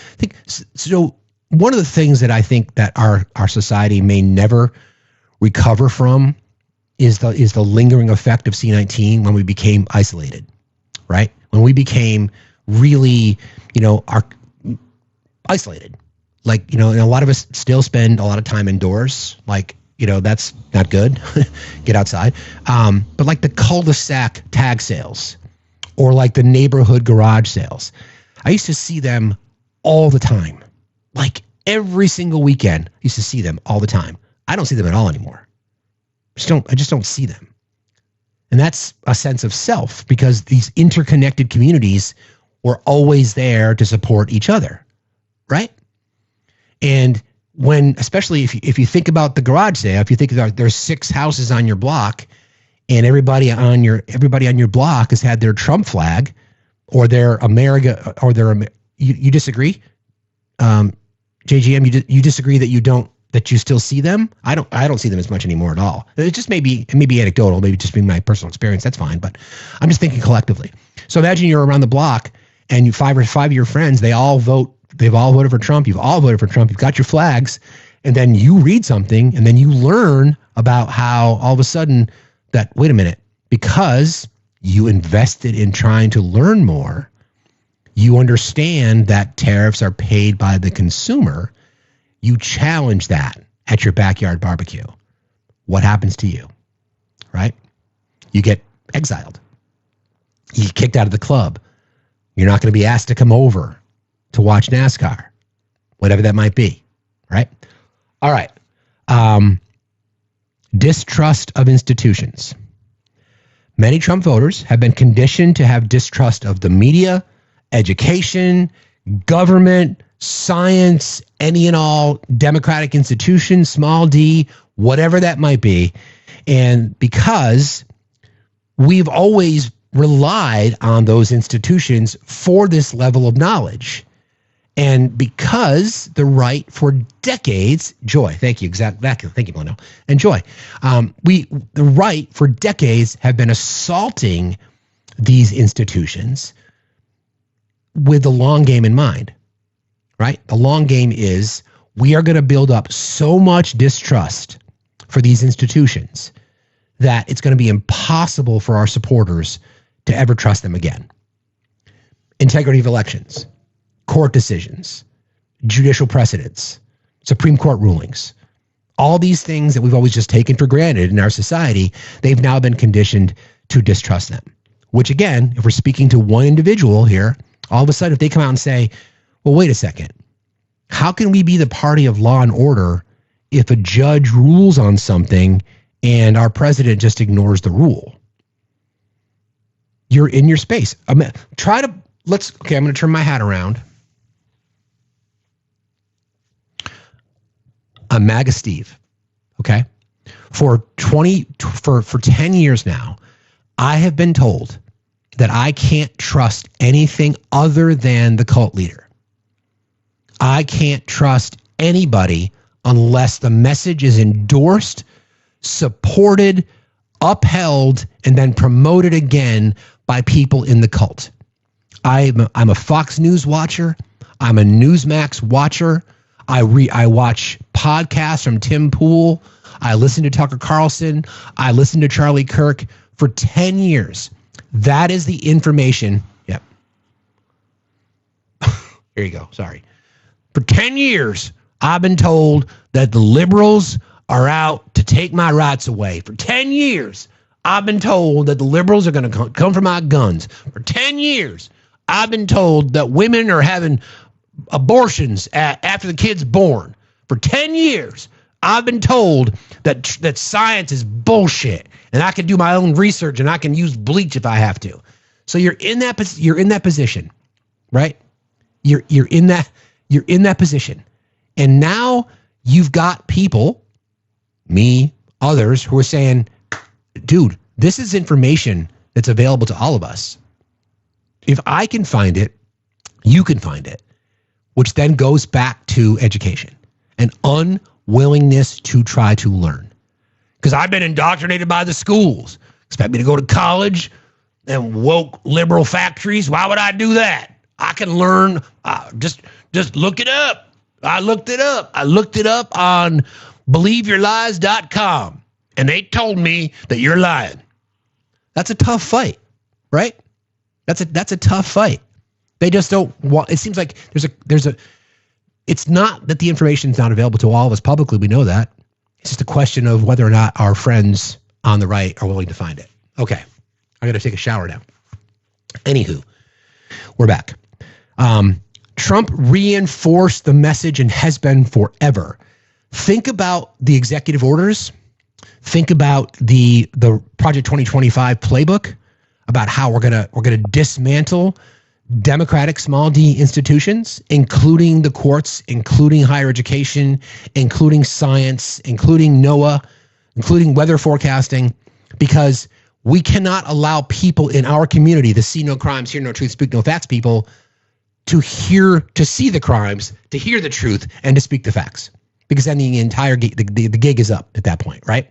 so one of the things that I think that our society may never recover from is the lingering effect of C-19 when we became isolated, right? When we became really, isolated. Like, and a lot of us still spend a lot of time indoors. Like, that's not good. Get outside. But like the cul-de-sac tag sales or like the neighborhood garage sales, I used to see them all the time. Like every single weekend, I used to see them all the time. I don't see them at all anymore. I just don't see them. And that's a sense of self because these interconnected communities were always there to support each other, right? And especially if you think about the garage sale, if you think about there's 6 houses on your block and everybody on your block has had their Trump flag or their America or you disagree? JGM, you disagree that you still see them? I don't see them as much anymore at all. It just may be anecdotal, maybe just being my personal experience. That's fine, but I'm just thinking collectively. So imagine you're around the block and five of your friends, they've all voted for Trump. You've all voted for Trump. You've got your flags, and then you read something, and then you learn about how all of a sudden that, wait a minute, because you invested in trying to learn more, you understand that tariffs are paid by the consumer. You challenge that at your backyard barbecue. What happens to you, right? You get exiled. You get kicked out of the club. You're not going to be asked to come over to watch NASCAR, whatever that might be, right? All right. Distrust of institutions. Many Trump voters have been conditioned to have distrust of the media, education, government, science, any and all democratic institutions, small d, whatever that might be. And because we've always relied on those institutions for this level of knowledge. And because the right for decades, Joy, thank you, exactly, thank you, Melino, and Joy, the right for decades have been assaulting these institutions with the long game in mind, right? The long game is we are going to build up so much distrust for these institutions that it's going to be impossible for our supporters to ever trust them again. Integrity of elections, court decisions, judicial precedents, Supreme Court rulings, all these things that we've always just taken for granted in our society, they've now been conditioned to distrust them. Which again, if we're speaking to one individual here, all of a sudden if they come out and say, well, wait a second, how can we be the party of law and order if a judge rules on something and our president just ignores the rule? You're in your space. I'm going to turn my hat around. I'm MAGA Steve. Okay. For 10 years now, I have been told that I can't trust anything other than the cult leader. I can't trust anybody unless the message is endorsed, supported, upheld, and then promoted again by people in the cult. I'm a Fox News watcher. I'm a Newsmax watcher. I watch podcasts from Tim Pool. I listen to Tucker Carlson. I listen to Charlie Kirk for 10 years. That is the information. Yep. Here you go. Sorry. For 10 years, I've been told that the liberals are out to take my rights away. For 10 years, I've been told that the liberals are going to come for my guns. For 10 years, I've been told that women are having abortions after the kid's born. For 10 years, I've been told that science is bullshit and I can do my own research and I can use bleach if I have to. So you're in that position, right? You're in that position. And now you've got people, me, others, who are saying, dude, this is information that's available to all of us. If I can find it, you can find it, which then goes back to education and unwillingness to try to learn. Because I've been indoctrinated by the schools. Expect me to go to college and woke liberal factories? Why would I do that? I can learn. Just look it up. I looked it up. I looked it up on believeyourlies.com, and they told me that you're lying. That's a tough fight, right? That's a tough fight. They just don't want. It seems like there's a. It's not that the information is not available to all of us publicly. We know that. It's just a question of whether or not our friends on the right are willing to find it. Okay, I got to take a shower now. Anywho, we're back. Trump reinforced the message and has been forever. Think about the executive orders. Think about the Project 2025 playbook about how we're gonna dismantle democratic small d institutions, including the courts, including higher education, including science, including NOAA, including weather forecasting, because we cannot allow people in our community, the see no crimes, hear no truth, speak no facts people, to see the crimes, to hear the truth, and to speak the facts. Because then the entire the gig is up at that point, right?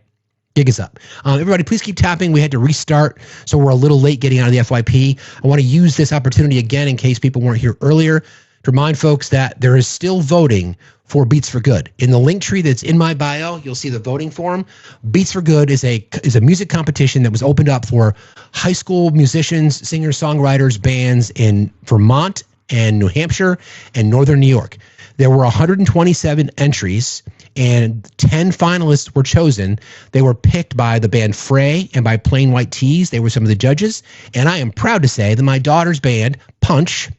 Gig is up. Everybody, please keep tapping. We had to restart, so we're a little late getting out of the FYP. I want to use this opportunity again in case people weren't here earlier to remind folks that there is still voting for Beats for Good. In the link tree that's in my bio, you'll see the voting form. Beats for Good is a music competition that was opened up for high school musicians, singers, songwriters, bands in Vermont and New Hampshire and Northern New York. There were 127 entries and 10 finalists were chosen. They were picked by the band Frey and by Plain White Tees. They were some of the judges. And I am proud to say that my daughter's band, Punch,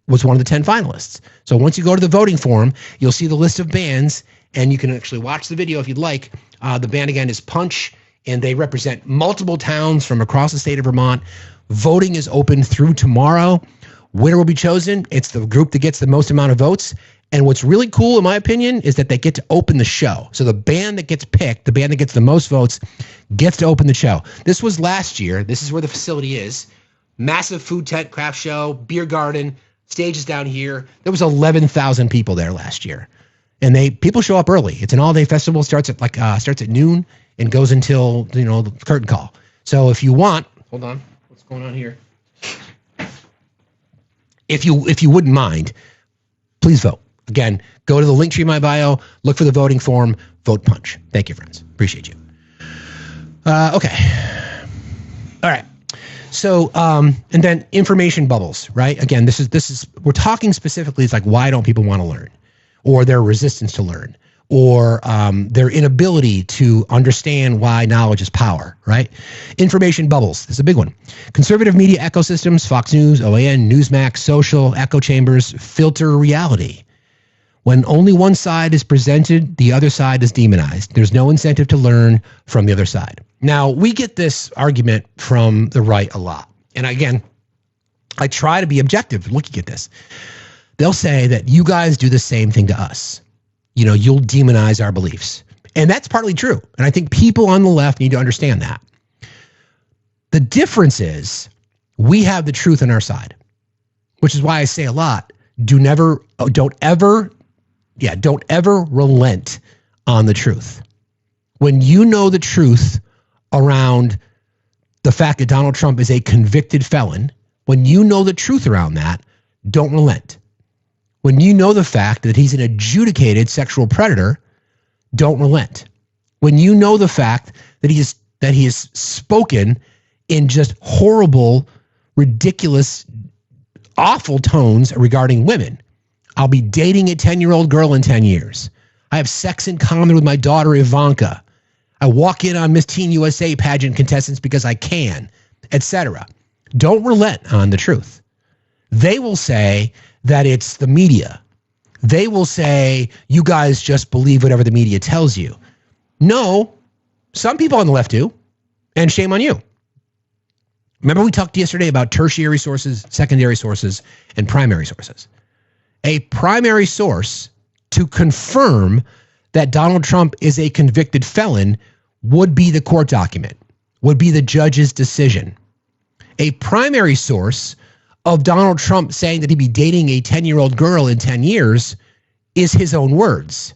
was one of the 10 finalists. So once you go to the voting form, you'll see the list of bands and you can actually watch the video if you'd like. The band again is Punch, and they represent multiple towns from across the state of Vermont. Voting is open through tomorrow. Winner will be chosen. It's the group that gets the most amount of votes. And what's really cool, in my opinion, is that they get to open the show. So the band that gets picked, the band that gets the most votes, gets to open the show. This was last year. This is where the facility is. Massive food tent, craft show, beer garden, stages down here. There was 11,000 people there last year. And people show up early. It's an all-day festival. Starts at noon and goes until, the curtain call. So if you want, hold on, what's going on here? If you wouldn't mind, please vote. Again, go to the link tree in my bio, look for the voting form, vote Punch. Thank you, friends. Appreciate you. Okay. All right. So, and then information bubbles, right? Again, this is we're talking specifically, it's like, why don't people want to learn, or their resistance to learn, or their inability to understand why knowledge is power, right? Information bubbles. This is a big one. Conservative media ecosystems, Fox News, OAN, Newsmax, social, echo chambers, filter reality. When only one side is presented, the other side is demonized. There's no incentive to learn from the other side. Now, we get this argument from the right a lot. And again, I try to be objective looking at this. They'll say that you guys do the same thing to us. You know, you'll demonize our beliefs. And that's partly true. And I think people on the left need to understand that. The difference is we have the truth on our side, which is why I say a lot, don't ever relent on the truth. When you know the truth around the fact that Donald Trump is a convicted felon, when you know the truth around that, don't relent. When you know the fact that he's an adjudicated sexual predator, don't relent. When you know the fact that he has spoken in just horrible, ridiculous, awful tones regarding women. I'll be dating a 10-year-old girl in 10 years. I have sex in common with my daughter Ivanka. I walk in on Miss Teen USA pageant contestants because I can, etc. Don't relent on the truth. They will say that it's the media. They will say, you guys just believe whatever the media tells you. No, some people on the left do, and shame on you. Remember we talked yesterday about tertiary sources, secondary sources, and primary sources. A primary source to confirm that Donald Trump is a convicted felon would be the court document, would be the judge's decision. A primary source of Donald Trump saying that he'd be dating a 10-year-old girl in 10 years is his own words.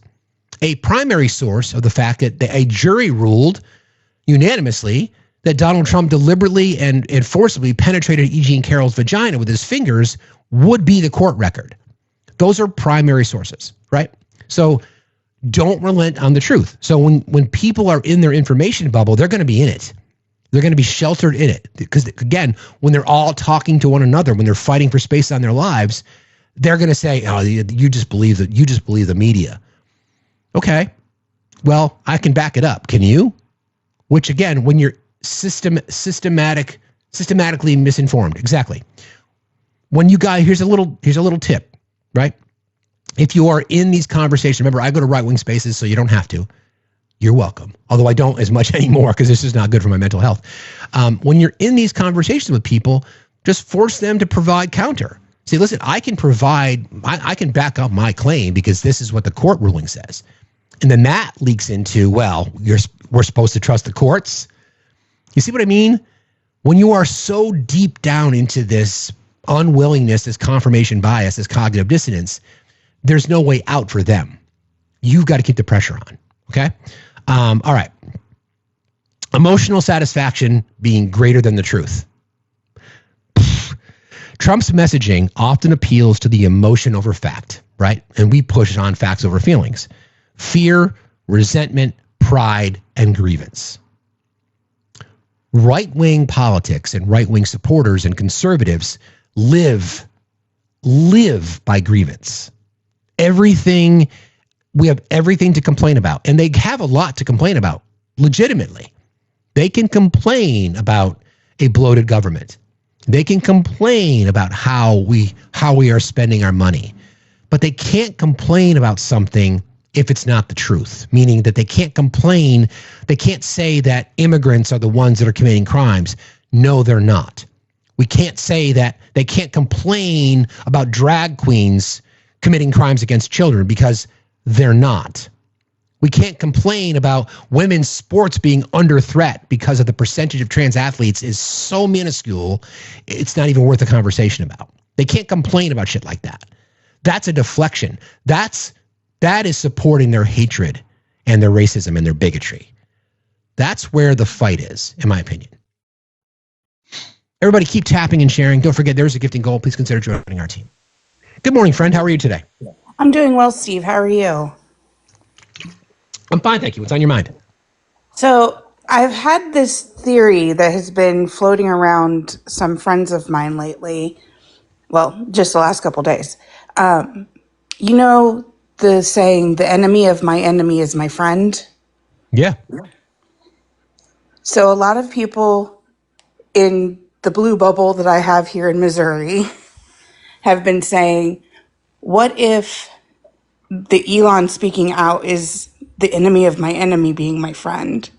A primary source of the fact that a jury ruled unanimously that Donald Trump deliberately and forcibly penetrated E. Jean Carroll's vagina with his fingers would be the court record. Those are primary sources, right? So don't relent on the truth. So when people are in their information bubble, they're going to be in it. They're going to be sheltered in it. Because again, when they're all talking to one another, when they're fighting for space on their lives, they're going to say, oh, you just believe the media. Okay, well, I can back it up. Can you? Which again, when you're systematically misinformed. Exactly. When you guys, here's a little tip, right? If you are in these conversations, remember, I go to right-wing spaces, so you don't have to. You're welcome. Although I don't as much anymore because this is not good for my mental health. When you're in these conversations with people, just force them to provide counter. Say, listen, I can back up my claim because this is what the court ruling says. And then that leaks into, well, we're supposed to trust the courts. You see what I mean? When you are so deep down into this unwillingness, this confirmation bias, this cognitive dissonance, there's no way out for them. You've got to keep the pressure on. Okay? All right. Emotional satisfaction being greater than the truth. Trump's messaging often appeals to the emotion over fact, right? And we push on facts over feelings. Fear, resentment, pride, and grievance. Right-wing politics and right-wing supporters and conservatives live by grievance. We have everything to complain about, and they have a lot to complain about, legitimately. They can complain about a bloated government. They can complain about how we are spending our money, but they can't complain about something if it's not the truth, meaning that they can't complain. They can't say that immigrants are the ones that are committing crimes. No, they're not. We can't say that they can't complain about drag queens committing crimes against children because they're not. We can't complain about women's sports being under threat because of the percentage of trans athletes is so minuscule, it's not even worth a conversation about. They can't complain about shit like that. That's a deflection. That is supporting their hatred and their racism and their bigotry. That's where the fight is, in my opinion. Everybody keep tapping and sharing. Don't forget, there's a gifting goal. Please consider joining our team. Good morning, friend. How are you today? I'm doing well, Steve. How are you? I'm fine, thank you. What's on your mind? So I've had this theory that has been floating around some friends of mine lately. Well, just the last couple days. You know the saying, the enemy of my enemy is my friend? Yeah. So a lot of people in the blue bubble that I have here in Missouri have been saying, what if the Elon speaking out is the enemy of my enemy being my friend,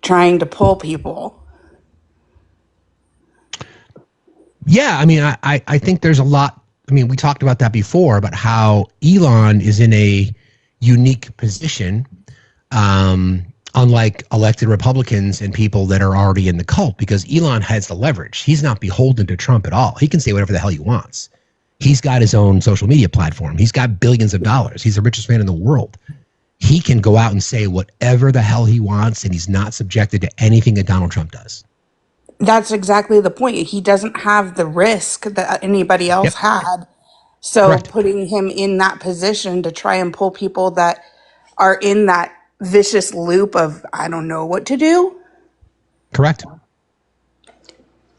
trying to pull people. Yeah, I mean, I think there's a lot. I mean, we talked about that before, about how Elon is in a unique position, unlike elected Republicans and people that are already in the cult, because Elon has the leverage. He's not beholden to Trump at all. He can say whatever the hell he wants. He's got his own social media platform. He's got billions of dollars. He's the richest man in the world. He can go out and say whatever the hell he wants, and he's not subjected to anything that Donald Trump does. That's exactly the point. He doesn't have the risk that anybody else had. So Correct. putting him in that position to try and pull people that are in that vicious loop of, I don't know what to do. Correct.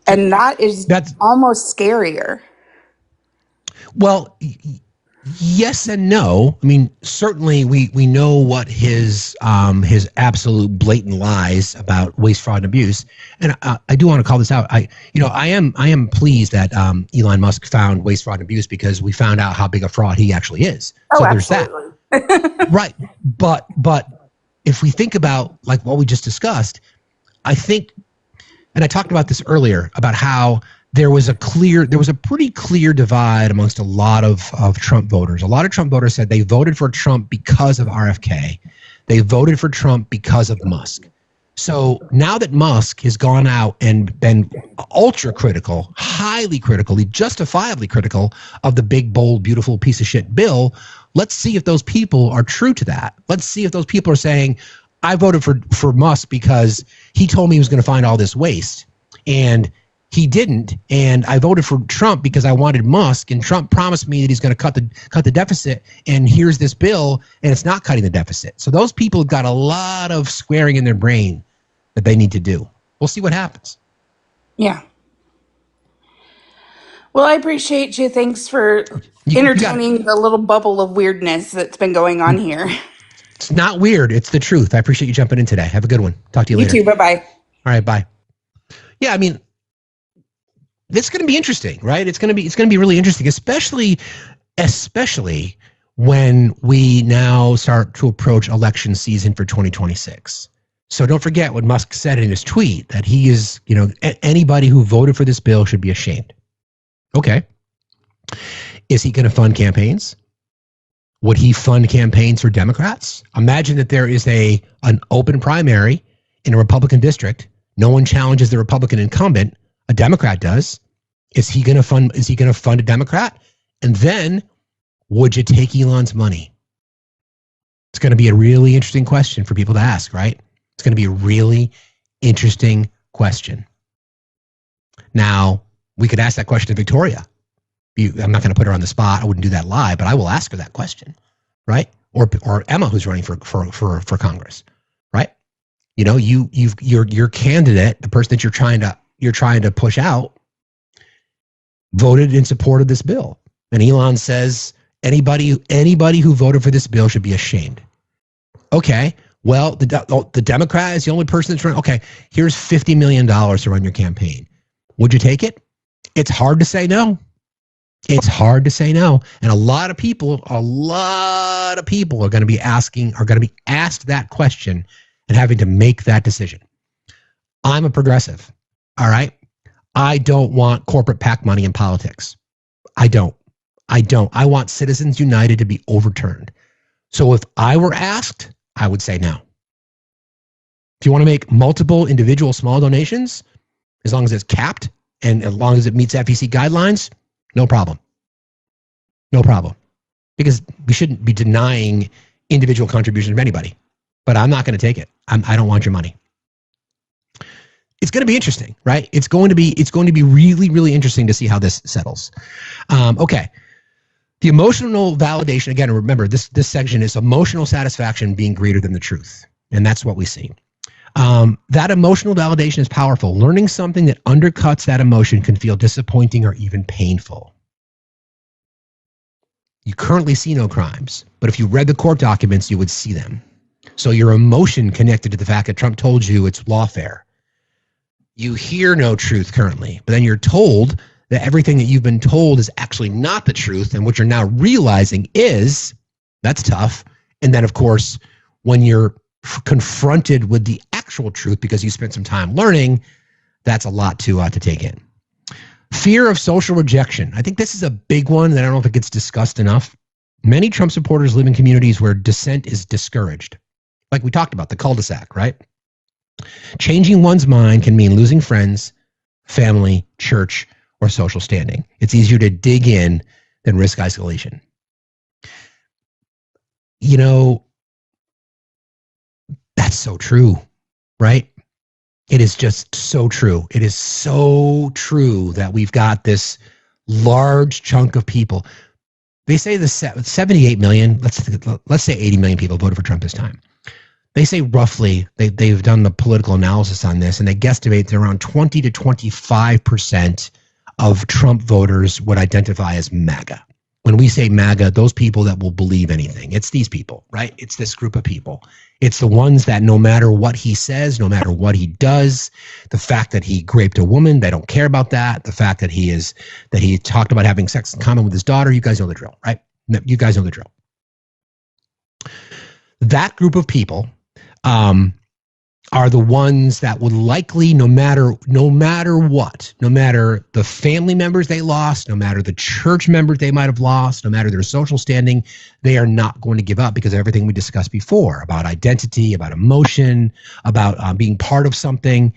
And that's almost scarier. Well, yes and no. I mean, certainly we know what his absolute blatant lies about waste, fraud, and abuse. And I do want to call this out. I am pleased that Elon Musk found waste, fraud, and abuse, because we found out how big a fraud he actually is. Oh, so absolutely. There's that. Right. But if we think about like what we just discussed, I think, and I talked about this earlier, about how there was a pretty clear divide amongst a lot of Trump voters. A lot of Trump voters said they voted for Trump because of RFK. They voted for Trump because of Musk. So now that Musk has gone out and been ultra critical, highly critically, justifiably critical of the big, bold, beautiful piece of shit bill, let's see if those people are true to that. Let's see if those people are saying, I voted for Musk because he told me he was going to find all this waste. And he didn't, and I voted for Trump because I wanted Musk, and Trump promised me that he's going to cut the deficit, and here's this bill, and it's not cutting the deficit. So those people have got a lot of squaring in their brain that they need to do. We'll see what happens. Yeah. Well, I appreciate you. Thanks for entertaining the little bubble of weirdness that's been going on here. It's not weird. It's the truth. I appreciate you jumping in today. Have a good one. Talk to you later. You too. Bye-bye. All right, bye. Yeah, I mean, it's going to be interesting, right? It's going to be really interesting, especially when we now start to approach election season for 2026. So don't forget what Musk said in his tweet, that he is, anybody who voted for this bill should be ashamed. Okay. Is he going to fund campaigns? Would he fund campaigns for Democrats? Imagine that there is an open primary in a Republican district. No one challenges the Republican incumbent. A Democrat does. Is he going to fund a Democrat? And then, would you take Elon's money? It's going to be a really interesting question for people to ask, right? It's going to be a really interesting question. Now, we could ask that question to Victoria. I'm not going to put her on the spot. I wouldn't do that live, but I will ask her that question, right? Or Emma, who's running for Congress, right? Your candidate, the person that you're trying to push out, voted in support of this bill. And Elon says anybody who voted for this bill should be ashamed. Okay, well, the Democrat is the only person that's running. Okay, here's $50 million to run your campaign. Would you take it? It's hard to say no. It's hard to say no. And a lot of people are going to be asked that question and having to make that decision. I'm a progressive. All right. I don't want corporate PAC money in politics. I don't. I want Citizens United to be overturned. So if I were asked, I would say no. If you want to make multiple individual small donations, as long as it's capped and as long as it meets FEC guidelines, no problem. No problem. Because we shouldn't be denying individual contributions of anybody. But I'm not going to take it. I don't want your money. It's going to be interesting, right? It's going to be really, really interesting to see how this settles. Okay. The emotional validation, again, remember this section is emotional satisfaction being greater than the truth. And that's what we see. That emotional validation is powerful. Learning something that undercuts that emotion can feel disappointing or even painful. You currently see no crimes, but if you read the court documents, you would see them. So your emotion connected to the fact that Trump told you it's lawfare. You hear no truth currently, but then you're told that everything that you've been told is actually not the truth, and what you're now realizing is That's tough. And then, of course, when you're confronted with the actual truth because you spent some time learning, that's a lot to take in. Fear of social rejection. I think this is a big one that I don't know if it gets discussed enough. Many Trump supporters live in communities where dissent is discouraged. Like we talked about, the cul-de-sac, right? Changing one's mind can mean losing friends, family, church, or social standing. It's easier to dig in than risk isolation. You know, that's so true, right? It is just so true. It is so true that we've got this large chunk of people. They say the 78 million, let's say 80 million people voted for Trump this time. They say roughly, they've done the political analysis on this, and they guesstimate that around 20 to 25% of Trump voters would identify as MAGA. When we say MAGA, those people that will believe anything. It's these people, right? It's this group of people. It's the ones that no matter what he says, no matter what he does, the fact that he raped a woman, they don't care about that. The fact that he talked about having sex in common with his daughter, you guys know the drill, right? You guys know the drill. That group of people are the ones that would likely, no matter what, no matter the family members they lost, no matter the church members they might have lost, no matter their social standing, they are not going to give up because of everything we discussed before about identity, about emotion, about being part of something.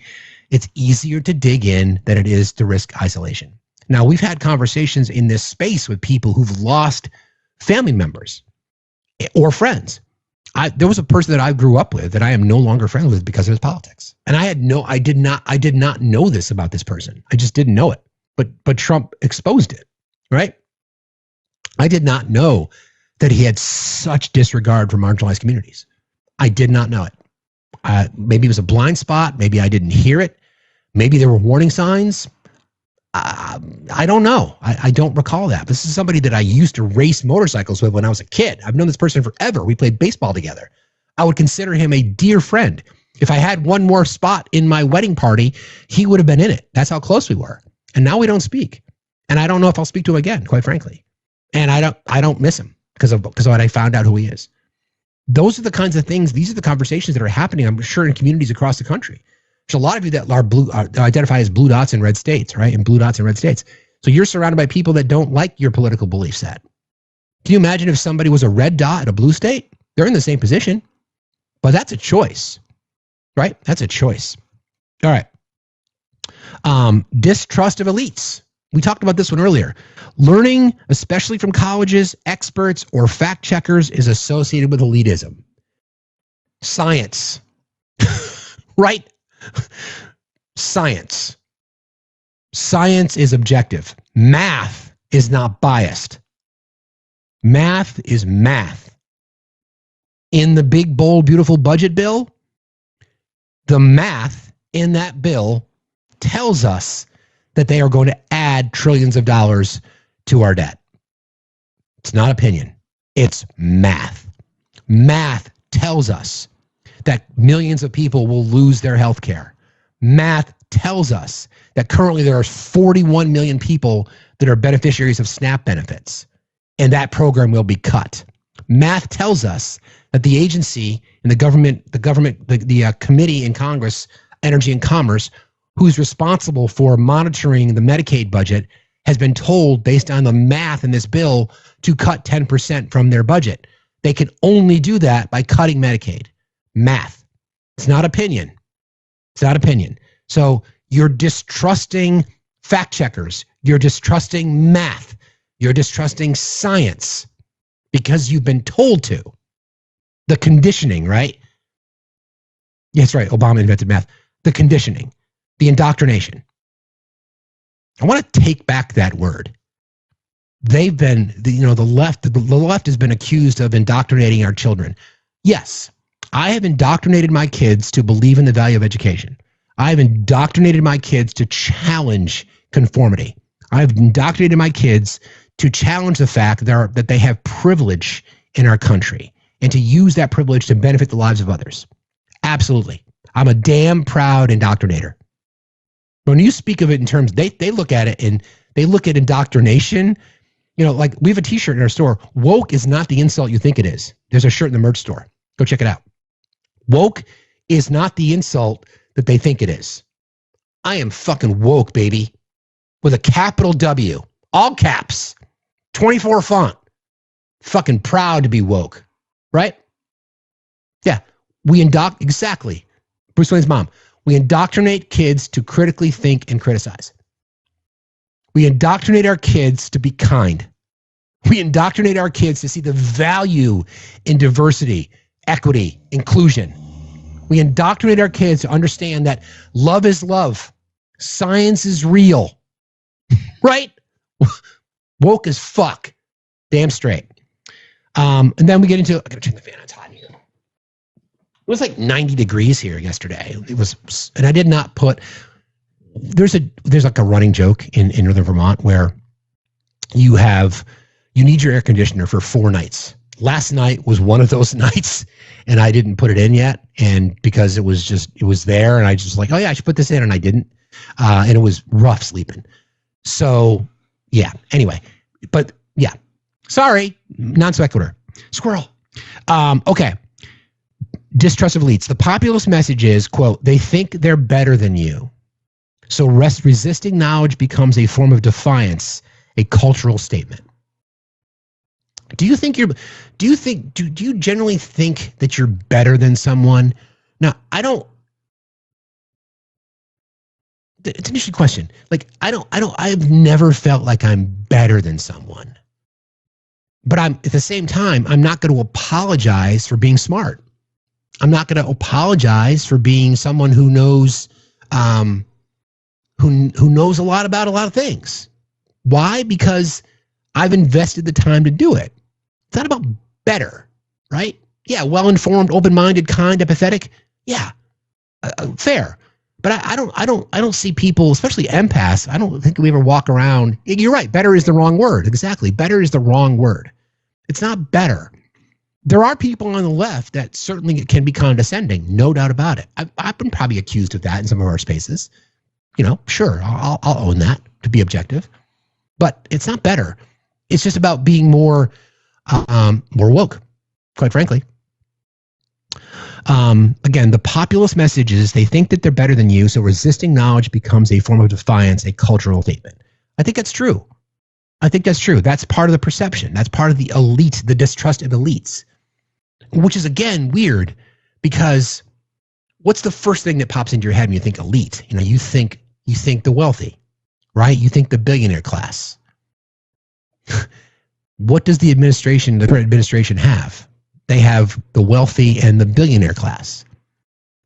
It's easier to dig in than it is to risk isolation. Now, we've had conversations in this space with people who've lost family members or friends. There was a person that I grew up with that I am no longer friends with because of his politics. And I did not know this about this person. I just didn't know it. But Trump exposed it, right? I did not know that he had such disregard for marginalized communities. I did not know it. Maybe it was a blind spot. Maybe I didn't hear it. Maybe there were warning signs. I don't know. I don't recall that. This is somebody that I used to race motorcycles with when I was a kid. I've known this person forever. We played baseball together. I would consider him a dear friend. If I had one more spot in my wedding party, he would have been in it. That's how close we were. And now we don't speak. And I don't know if I'll speak to him again, quite frankly. And I don't miss him because of what I found out who he is. Those are the kinds of things, these are the conversations that are happening, I'm sure, in communities across the country. There's a lot of you that identify as blue dots in red states, right? And blue dots in red states. So you're surrounded by people that don't like your political belief set. Can you imagine if somebody was a red dot in a blue state? They're in the same position, but that's a choice, right? That's a choice. All right. Distrust of elites. We talked about this one earlier. Learning, especially from colleges, experts, or fact checkers, is associated with elitism. Science, right? Science is objective. Math is not biased. Math is math. In the big, bold, beautiful budget bill, the math in that bill tells us that they are going to add trillions of dollars to our debt. It's not opinion. It's math. Math tells us that millions of people will lose their health care. Math tells us that currently there are 41 million people that are beneficiaries of SNAP benefits, and that program will be cut. Math tells us that the agency and the committee in Congress, Energy and Commerce, who's responsible for monitoring the Medicaid budget, has been told, based on the math in this bill, to cut 10% from their budget. They can only do that by cutting Medicaid. Math. It's not opinion. It's not opinion. So you're distrusting fact checkers. You're distrusting math. You're distrusting science because you've been told to. The conditioning, right? Yes, right. Obama invented math. The conditioning, the indoctrination. I want to take back that word. They've been, the left has been accused of indoctrinating our children. Yes. I have indoctrinated my kids to believe in the value of education. I have indoctrinated my kids to challenge conformity. I have indoctrinated my kids to challenge the fact that they have privilege in our country and to use that privilege to benefit the lives of others. Absolutely. I'm a damn proud indoctrinator. When you speak of it in terms, they look at it and they look at indoctrination You know, like we have a t-shirt in our store. Woke is not the insult you think it is. There's a shirt in the merch store. Go check it out. Woke is not the insult that they think it is. I am fucking woke, baby. With a capital W. All caps. 24 font. Fucking proud to be woke. Right? Yeah. Exactly. Bruce Wayne's mom. We indoctrinate kids to critically think and criticize. We indoctrinate our kids to be kind. We indoctrinate our kids to see the value in diversity, equity, inclusion. We indoctrinate our kids to understand that love is love. Science is real. Right? Woke as fuck. Damn straight. And then we get into, I gotta turn the fan on, it's hot here. It was like 90 degrees here yesterday. It was, and I did not put, there's like a running joke in Northern Vermont where you need your air conditioner for 4 nights. Last night was one of those nights and I didn't put it in yet. And because it was there and I just like, oh yeah, I should put this in and I didn't. And it was rough sleeping. So yeah, anyway, but yeah, sorry, non sequitur. Squirrel. Okay. Distrust of elites. The populist message is, quote, they think they're better than you. So resisting knowledge becomes a form of defiance, a cultural statement. Do you generally think that you're better than someone? Now, it's an interesting question. Like, I've never felt like I'm better than someone. But at the same time, I'm not going to apologize for being smart. I'm not going to apologize for being someone who knows, who knows a lot about a lot of things. Why? Because I've invested the time to do it. It's not about better, right? Yeah, well-informed, open-minded, kind, empathetic. Yeah, fair. But I don't see people, especially empaths. I don't think we ever walk around. You're right. Better is the wrong word. Exactly. Better is the wrong word. It's not better. There are people on the left that certainly can be condescending, no doubt about it. I've been probably accused of that in some of our spaces. You know, sure, I'll own that to be objective. But it's not better. It's just about being more woke, quite frankly. Again, the populist message is they think that they're better than you, so resisting knowledge becomes a form of defiance, a cultural statement. I think that's true. That's part of the perception. That's part of the elite, the distrust of elites, which is, again, weird because what's the first thing that pops into your head when you think elite? You know, you think the wealthy, right? You think the billionaire class. What does the current administration have? They have the wealthy and the billionaire class.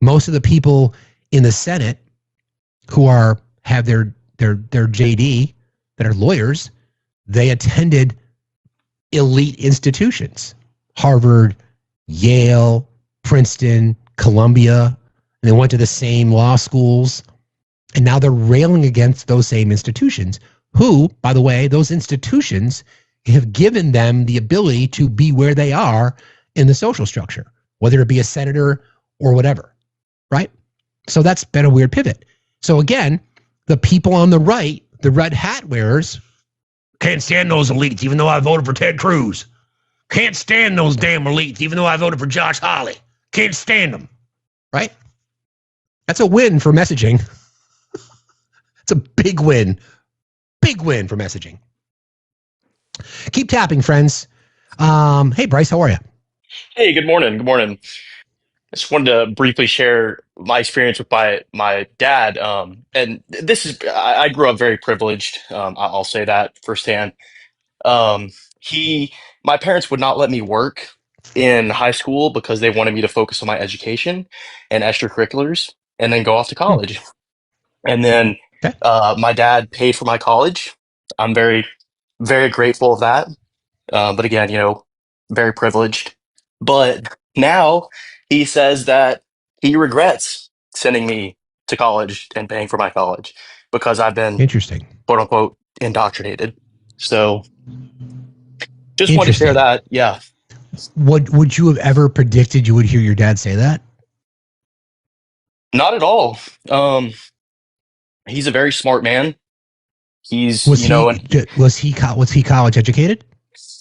Most of the people in the Senate who have their JD that are lawyers, they attended elite institutions. Harvard, Yale, Princeton, Columbia, and they went to the same law schools. And now they're railing against those same institutions who, by the way, those institutions have given them the ability to be where they are in the social structure, whether it be a senator or whatever, right? So that's been a weird pivot. So again, the people on the right, the red hat wearers, can't stand those elites, even though I voted for Ted Cruz. Can't stand those damn elites, even though I voted for Josh Hawley. Can't stand them, right? That's a win for messaging. It's a big win. Big win for messaging. Keep tapping, friends. Hey, Bryce, how are you? Hey, good morning. Good morning. I just wanted to briefly share my experience with my dad. And this is, I grew up very privileged. I'll say that firsthand. Um, my parents would not let me work in high school because they wanted me to focus on my education and extracurriculars and then go off to college. And then Okay. my dad paid for my college. I'm very, very grateful of that. But again, very privileged. But now he says that he regrets sending me to college and paying for my college because I've been, Interesting. quote unquote, indoctrinated. So just wanted to share Interesting. that. Yeah. Would you have ever predicted you would hear your dad say that? Not at all. He's a very smart man. He's, Was you know, he was he college educated?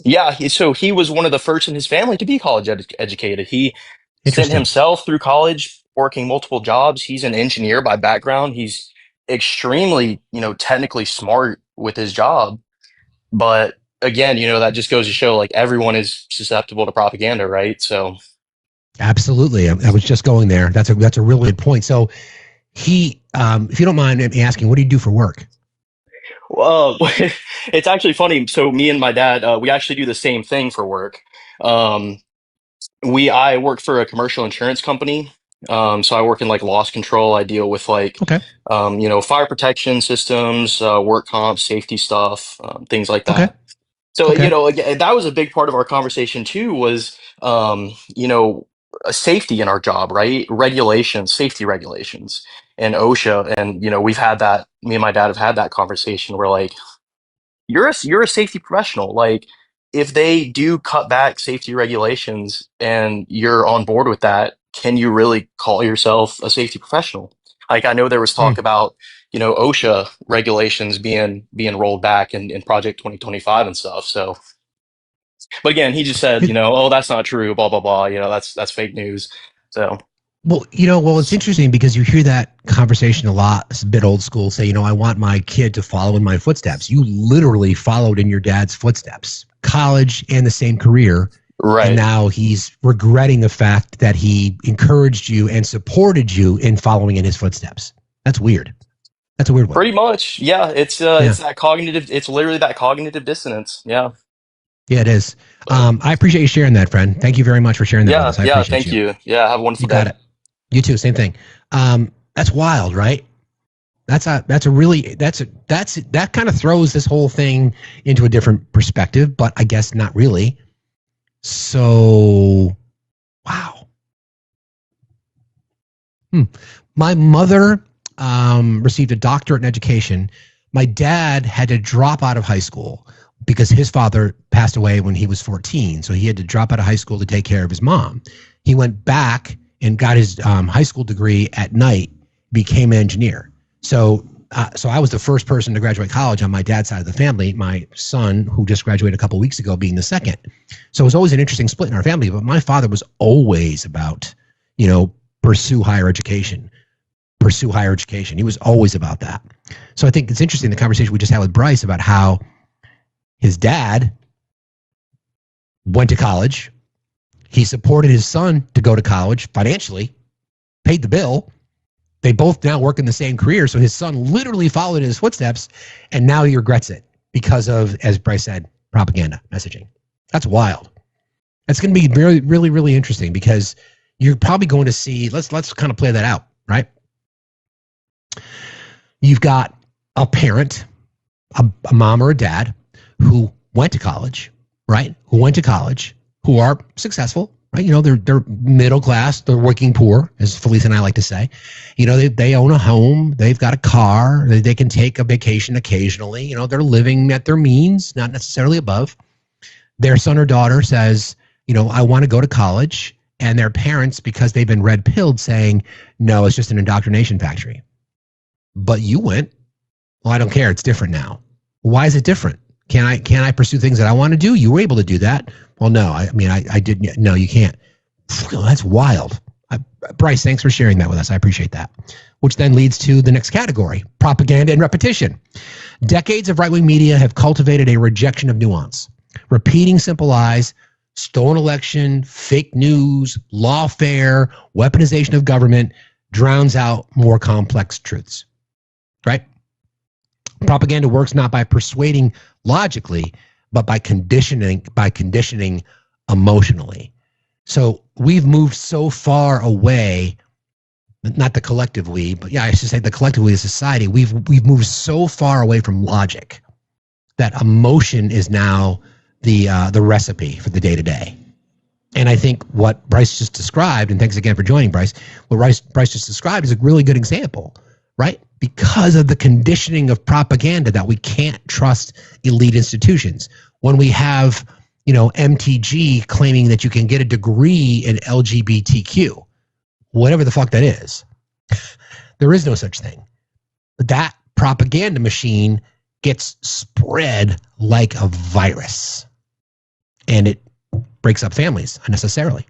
yeah, so he was one of the first in his family to be college educated. He sent Interesting. himself through college, working multiple jobs. He's an engineer by background. He's extremely, you know, technically smart with his job. But again, you know, that just goes to show like everyone is susceptible to propaganda, right? So, Absolutely. I was just going there. That's a really good point. So he, if you don't mind me asking, what do you do for work? well, it's actually funny. So me and my dad, we actually do the same thing for work. Um, I work for a commercial insurance company. So I work in like loss control. I deal with like, Okay. you know, fire protection systems, work comp, safety stuff, things like Okay. that. So, you Okay. know, again, that was a big part of our conversation too, was, you know, safety in our job, right? Regulations, safety regulations and OSHA. And, you know, we've had that, me and my dad have had that conversation where like, you're a safety professional. Like if they do cut back safety regulations and you're on board with that, can you really call yourself a safety professional? Like I know there was Hmm. talk about, you know, OSHA regulations being rolled back in Project 2025 and stuff. So, but again, he just said, you know, oh, that's not true, blah blah blah. You know, that's fake news. So Well, it's interesting because you hear that conversation a lot. It's a bit old school. Say, you know, I want my kid to follow in my footsteps. You literally followed in your dad's footsteps, college and the same career. right. And now he's regretting the fact that he encouraged you and supported you in following in his footsteps. That's weird. That's a weird one. Pretty much. Yeah. Yeah. It's that cognitive, it's literally that cognitive dissonance. Yeah. Yeah, it is. But I appreciate you sharing that, friend. Thank you very much for sharing that with yeah. us. I Yeah. appreciate Thank you. you. Yeah. Have a You wonderful got day. it. You too. Same thing. That's wild, right? That kind of throws this whole thing into a different perspective, but I guess not really. So, wow. My mother received a doctorate in education. My dad had to drop out of high school because his father passed away when he was 14. So he had to drop out of high school to take care of his mom. He went back and got his high school degree at night, became an engineer. So I was the first person to graduate college on my dad's side of the family, my son, who just graduated a couple of weeks ago, being the second. So it was always an interesting split in our family, but my father was always about, you know, pursue higher education. He was always about that. So I think it's interesting, the conversation we just had with Bryce about how his dad went to college. He supported his son to go to college financially, paid the bill. They both now work in the same career. So his son literally followed in his footsteps, and now he regrets it because of, as Bryce said, propaganda messaging. That's wild. That's going to be really, really, really interesting because you're probably going to see, let's kind of play that out, right? You've got a parent, a mom or a dad who went to college, right? Who are successful, right? You know, they're middle class, they're working poor, as Felice and I like to say. You know, they own a home, they've got a car, they can take a vacation occasionally. You know, they're living at their means, not necessarily above. Their son or daughter says, you know, I want to go to college. And their parents, because they've been red-pilled, saying, no, it's just an indoctrination factory. But you went. Well, I don't care. It's different now. Why is it different? Can I pursue things that I want to do? You were able to do that. Well, no. I didn't. No, you can't. That's wild. Bryce, thanks for sharing that with us. I appreciate that. Which then leads to the next category, propaganda and repetition. Decades of right-wing media have cultivated a rejection of nuance, repeating simple lies, stolen election, fake news, lawfare, weaponization of government drowns out more complex truths, right? Propaganda works not by persuading logically, but by conditioning emotionally. So we've moved so far away, not the collective we, but yeah, I should say the collective we as society, we've moved so far away from logic that emotion is now the recipe for the day-to-day. And I think what Bryce just described, and thanks again for joining, Bryce, what Bryce just described is a really good example, right? Because of the conditioning of propaganda that we can't trust elite institutions. When we have, you know, MTG claiming that you can get a degree in LGBTQ, whatever the fuck that is, there is no such thing. But that propaganda machine gets spread like a virus, and it breaks up families unnecessarily.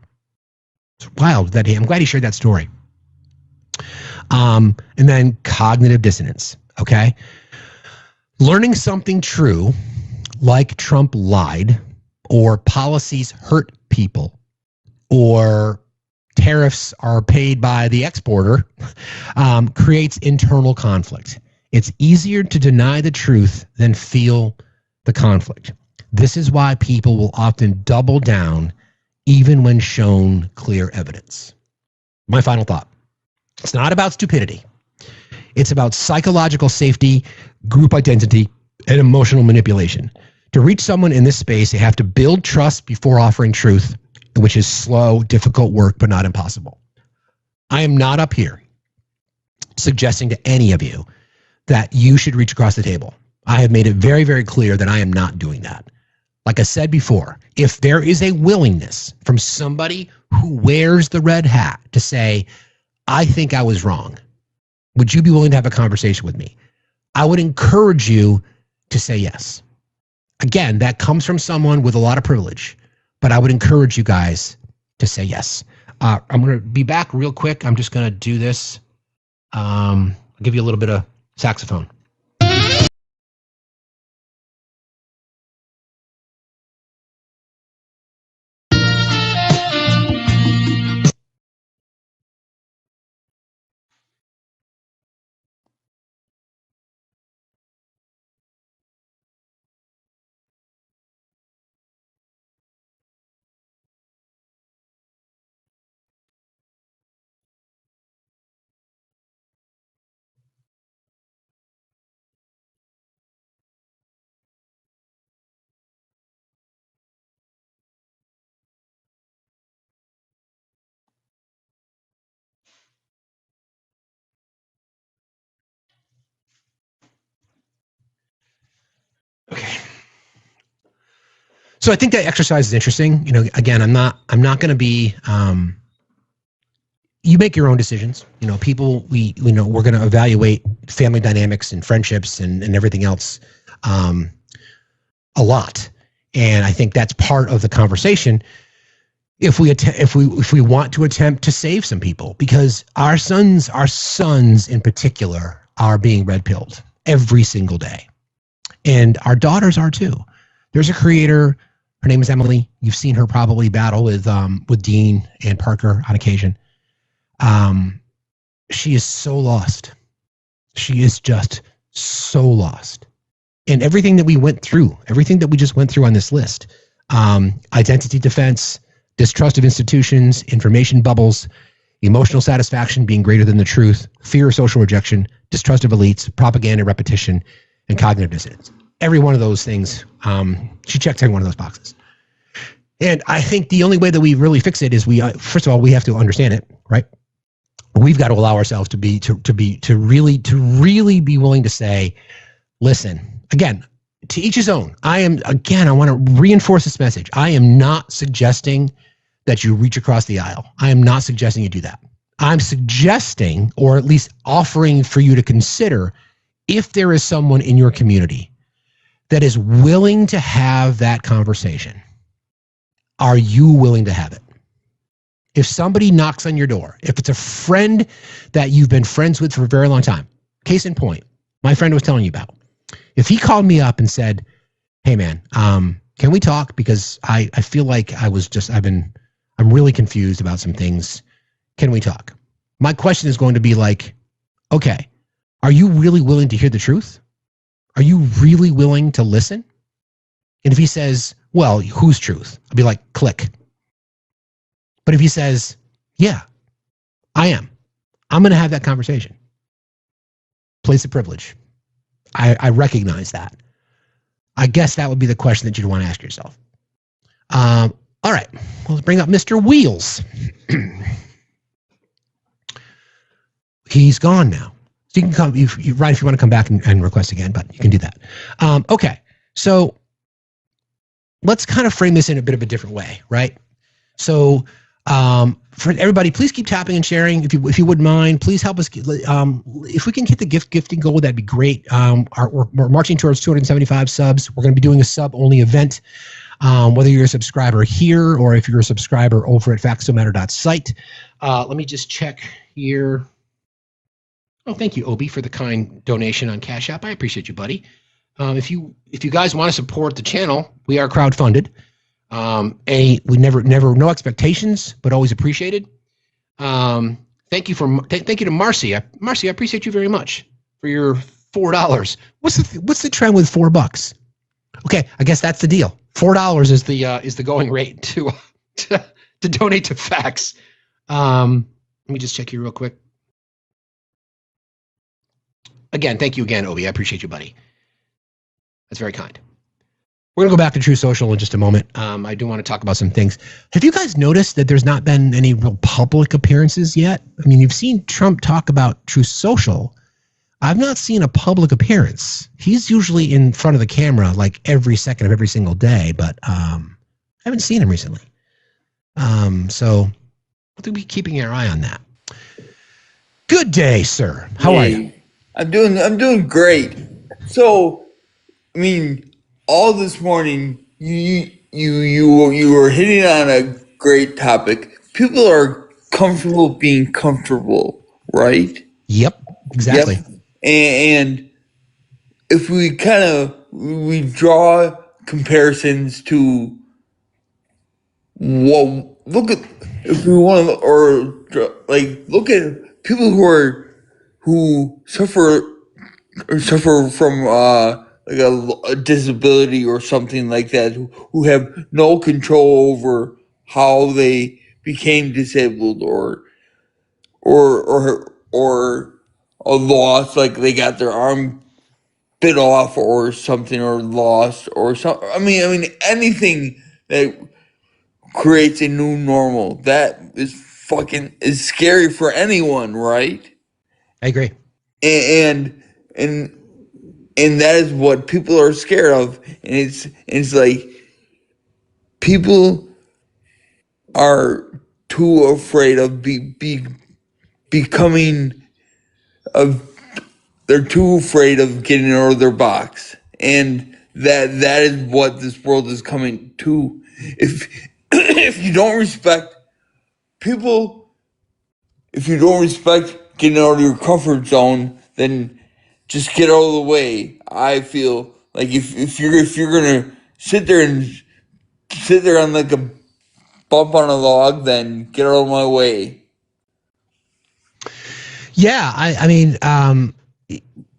It's wild that I'm glad he shared that story. And then cognitive dissonance. Okay. Learning something true, like Trump lied, or policies hurt people, or tariffs are paid by the exporter, creates internal conflict. It's easier to deny the truth than feel the conflict. This is why people will often double down even when shown clear evidence. My final thought. It's not about stupidity. It's about psychological safety, group identity, and emotional manipulation. To reach someone in this space, you have to build trust before offering truth, which is slow, difficult work, but not impossible. I am not up here suggesting to any of you that you should reach across the table. I have made it very, very clear that I am not doing that. Like I said before, if there is a willingness from somebody who wears the red hat to say, I think I was wrong, would you be willing to have a conversation with me? I would encourage you to say yes. Again, that comes from someone with a lot of privilege, but I would encourage you guys to say yes. I'm going to be back real quick. I'm just going to do this. I'll give you a little bit of saxophone. Okay. So I think that exercise is interesting. You know, again, I'm not going to be, you make your own decisions. You know, people, we're going to evaluate family dynamics and friendships and everything else a lot. And I think that's part of the conversation if we want to attempt to save some people, because our sons in particular are being red pilled every single day. And our daughters are too. There's a creator, her name is Emily. You've seen her probably battle with Dean and Parker on occasion. She is so lost. She is just so lost. And everything that we went through, everything that we just went through on this list, identity defense, distrust of institutions, information bubbles, emotional satisfaction being greater than the truth, fear of social rejection, distrust of elites, propaganda repetition, and cognitive dissonance. Every one of those things, she checked every one of those boxes. And I think the only way that we really fix it is first of all, we have to understand it, right? We've got to allow ourselves to really be willing to say, listen, again, to each his own. I want to reinforce this message. I am not suggesting that you reach across the aisle. I am not suggesting you do that. I'm suggesting, or at least offering for you to consider, if there is someone in your community that is willing to have that conversation, are you willing to have it? If somebody knocks on your door, if it's a friend that you've been friends with for a very long time, case in point, my friend was telling you about, if he called me up and said, hey man, can we talk? Because I feel like I'm really confused about some things. Can we talk? My question is going to be like, okay, are you really willing to hear the truth? Are you really willing to listen? And if he says, well, whose truth? I'll be like, click. But if he says, yeah, I am, I'm going to have that conversation. Place of privilege. I recognize that. I guess that would be the question that you'd want to ask yourself. All right, let's bring up Mr. Wheels. He's gone now. So you can come, if you want to come back and request again, but you can do that. Okay, so let's kind of frame this in a bit of a different way, right? So For everybody, please keep tapping and sharing. If you wouldn't mind, please help us. If we can hit the gifting goal, that'd be great. We're marching towards 275 subs. We're going to be doing a sub-only event. Whether you're a subscriber here or if you're a subscriber over at FactsStillMatter.site. Let me just check here. Oh, thank you, Obi, for the kind donation on Cash App. I appreciate you, buddy. If you guys want to support the channel, we are crowdfunded. We never no expectations, but always appreciated. Thank you to Marcy. Marcy, I appreciate you very much for your $4. What's the trend with $4? Okay, I guess that's the deal. $4 is the going rate to donate to Facts. Let me just check here real quick. Again, thank you again, Obi. I appreciate you, buddy. That's very kind. We're going to go back to True Social in just a moment. I do want to talk about some things. Have you guys noticed that there's not been any real public appearances yet? I mean, you've seen Trump talk about True Social. I've not seen a public appearance. He's usually in front of the camera like every second of every single day, but I haven't seen him recently. So we'll be keeping our eye on that. Good day, sir. How are you? I'm doing great. So, I mean, all this morning you were hitting on a great topic. People are comfortable being comfortable, right? Yep, exactly. Yep. And if we we draw comparisons to look at if we want to, or like look at people who suffer from like a disability or something like that, who have no control over how they became disabled or a loss, like they got their arm bit off or something, or lost or something. I mean anything that creates a new normal, that is scary for anyone, right? I agree. And that is what people are scared of. And it's like people are too afraid of becoming of they're too afraid of getting out of their box. And that is what this world is coming to. If if you don't respect people, if you don't respect getting out of your comfort zone, then just get out of the way. I feel like if you're gonna sit there on like a bump on a log, then get out of my way. Yeah, I mean,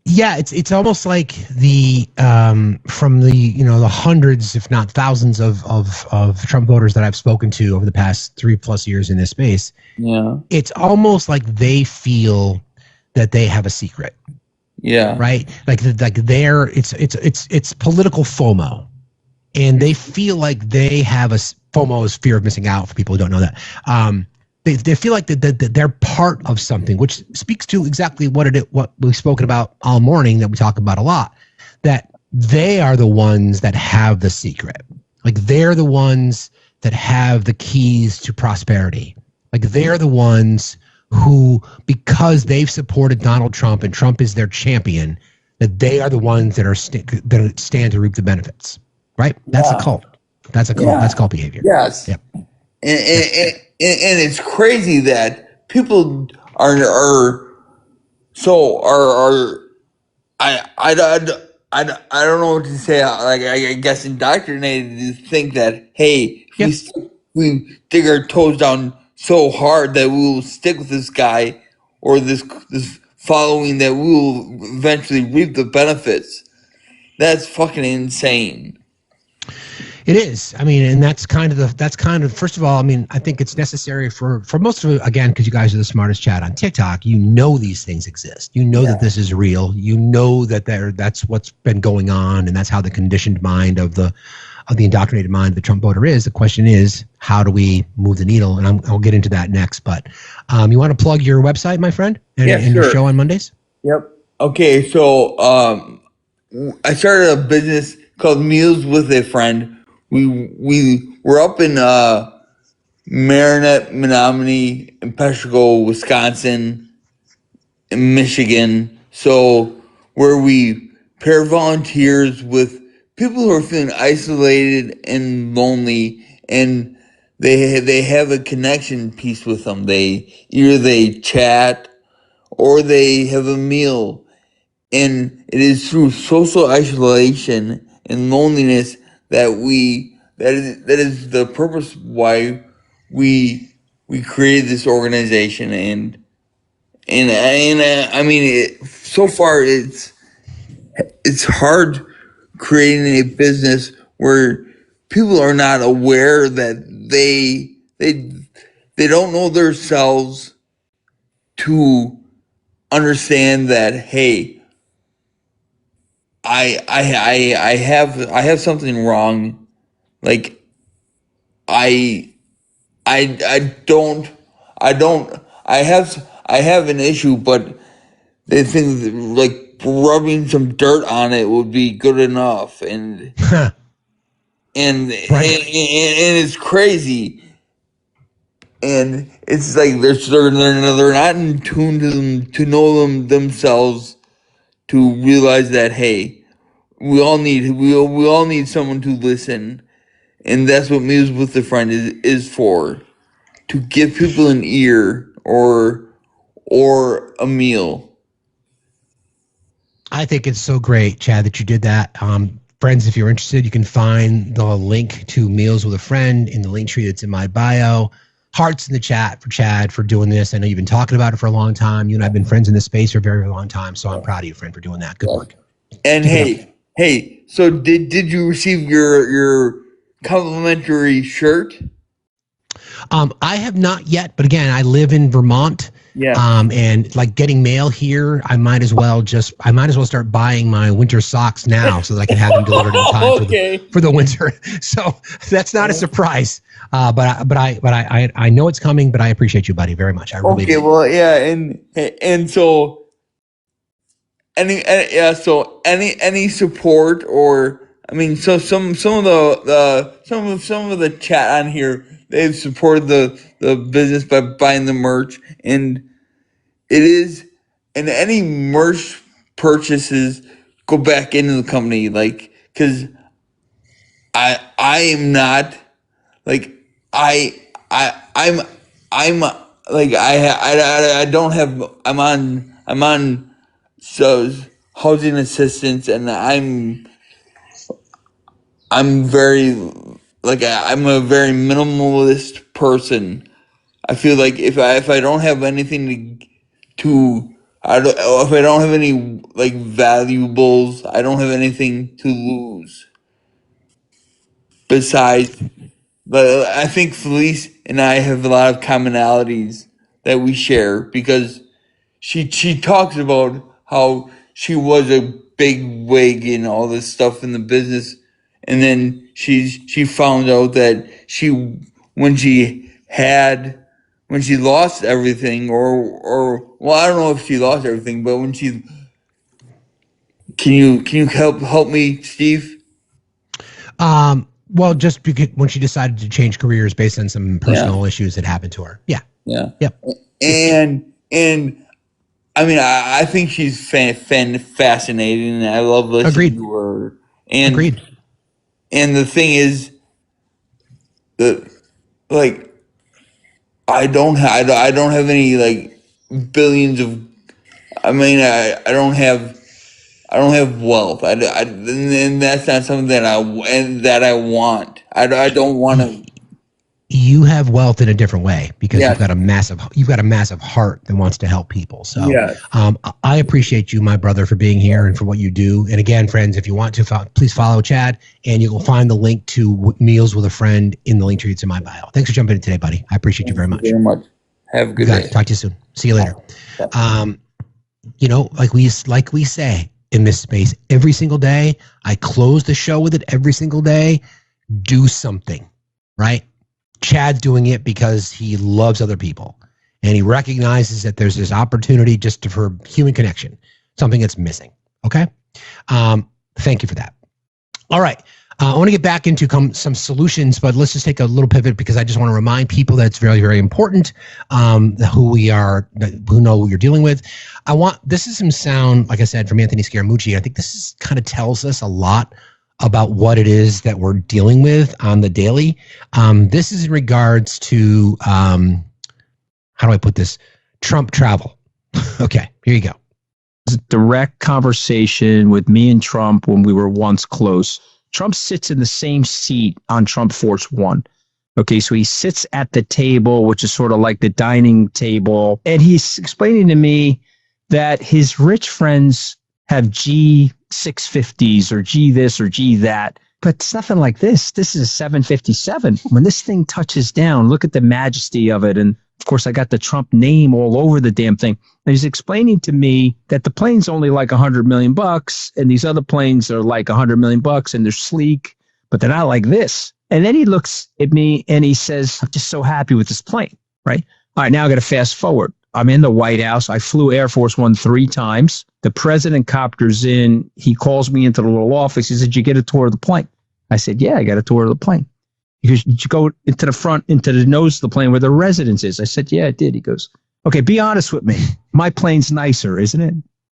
yeah, it's almost like the from the the hundreds, if not thousands of Trump voters that I've spoken to over the past 3+ years in this space. Yeah, it's almost like they feel that they have a secret. Yeah, right. Like they're it's political FOMO, and they feel like they have FOMO is fear of missing out for people who don't know that. They feel like that they're part of something, which speaks to exactly what we've spoken about all morning, that we talk about a lot, that they are the ones that have the secret. Like they're the ones that have the keys to prosperity. Like they're the ones who, because they've supported Donald Trump and Trump is their champion, that they are the ones that that stand to reap the benefits. Right? That's a cult. That's a cult. Yeah. That's cult behavior. Yes. Yep. And it's crazy that people are I don't know what to say. Like I guess indoctrinated to think that, hey, if we dig our toes down so hard that we will stick with this guy or this following, that we will eventually reap the benefits. That's fucking insane. It is. I mean, and that's kind of first of all, I mean, I think it's necessary for most of it, again, because you guys are the smartest chat on TikTok. These things exist. That this is real. That that's what's been going on, and that's how the conditioned mind of the indoctrinated mind of the Trump voter is. The question is, how do we move the needle? And I'll get into that next. But you want to plug your website, my friend, and your show on Mondays? Yep. Okay. So I started a business called Meals with a Friend. We were up in Marinette, Menominee, and Peshtigo, Wisconsin, and Michigan. So where we pair volunteers with people who are feeling isolated and lonely, and they have a connection piece with them. They chat or they have a meal, and it is through social isolation and loneliness that is the purpose why we created this organization. And I mean, so far it's hard creating a business where people are not aware that they don't know themselves to understand that, hey, I have something wrong. Like I I have an issue, but they think that, like, rubbing some dirt on it would be good enough, and it's crazy, and it's like they're not in tune to know themselves, to realize that, hey, we all need someone to listen, and that's what Meals with a Friend is for, to give people an ear or a meal. I think it's so great, Chad, that you did that. Friends, if you're interested, you can find the link to Meals with a Friend in the link tree that's in my bio. Hearts in the chat for Chad for doing this. I know you've been talking about it for a long time. You and I have been friends in this space for a very, very long time. So I'm proud of you, friend, for doing that. Good work. And hey, so did you receive your complimentary shirt? I have not yet, but again, I live in Vermont. Yeah. And like getting mail here, I might as well start buying my winter socks now so that I can have them delivered in time for the winter. So that's not a surprise. But I know it's coming, but I appreciate you, buddy, very much. I really do. Well, yeah, and so any support, or I mean, so some of the chat on here, they've supported the business by buying the merch, and any merch purchases go back into the company, like, because I am not, like, I'm like, I don't have, I'm on so housing assistance, and I'm very, like, I'm a very minimalist person. I feel like if I don't have anything if I don't have any, like, valuables, I don't have anything to lose. Besides, but I think Felice and I have a lot of commonalities that we share, because she talks about how she was a big wig and all this stuff in the business, and then she found out that when she lost everything, or well, I don't know if she lost everything, but when she can you help me, Steve? Well, just because when she decided to change careers based on some personal issues that happened to her. Yeah. Yep. And I mean, I think she's fascinating, and I love listening to her. And and the thing is that, like, I don't have any, like, billions of. I mean, I don't have wealth. And that's not something that I want. I don't want to. You have wealth in a different way, because you've got a massive heart that wants to help people. So I appreciate you, my brother, for being here and for what you do. And again, friends, if you want to, please follow Chad, and you will find the link to Meals with a Friend in the link tree in my bio. Thanks for jumping in today, buddy. I appreciate you very much. Have a good day. Talk to you soon. See you later. You know, like we say in this space, every single day, I close the show with it every single day. Do something, right? Chad's doing it because he loves other people, and he recognizes that there's this opportunity just for human connection, something that's missing. Okay. Thank you for that. All right. I want to get back into some solutions, but let's just take a little pivot because I just want to remind people that it's very, very important who we are, who know who you're dealing with. This is some sound, like I said, from Anthony Scaramucci. I think this kind of tells us a lot about what it is that we're dealing with on the daily. This is in regards to, how do I put this? Trump travel. Okay, here you go. A direct conversation with me and Trump when we were once close. Trump sits in the same seat on Trump Force One. Okay, so he sits at the table, which is sort of like the dining table, and he's explaining to me that his rich friends have G650s or G this or G that, but it's nothing like this. This is a 757. When this thing touches down, look at the majesty of it. And of course, I got the Trump name all over the damn thing. And he's explaining to me that the plane's only like $100 million, and these other planes are like $100 million, and they're sleek, but they're not like this. And then he looks at me and he says, I'm just so happy with this plane, right? All right, now I got to fast forward. I'm in the White House. I flew Air Force One 3 times. The president copters in. He calls me into the little office. He said, did you get a tour of the plane? I said, yeah, I got a tour of the plane. He goes, did you go into the front, into the nose of the plane where the residence is? I said, yeah, I did. He goes, okay, be honest with me. My plane's nicer, isn't it?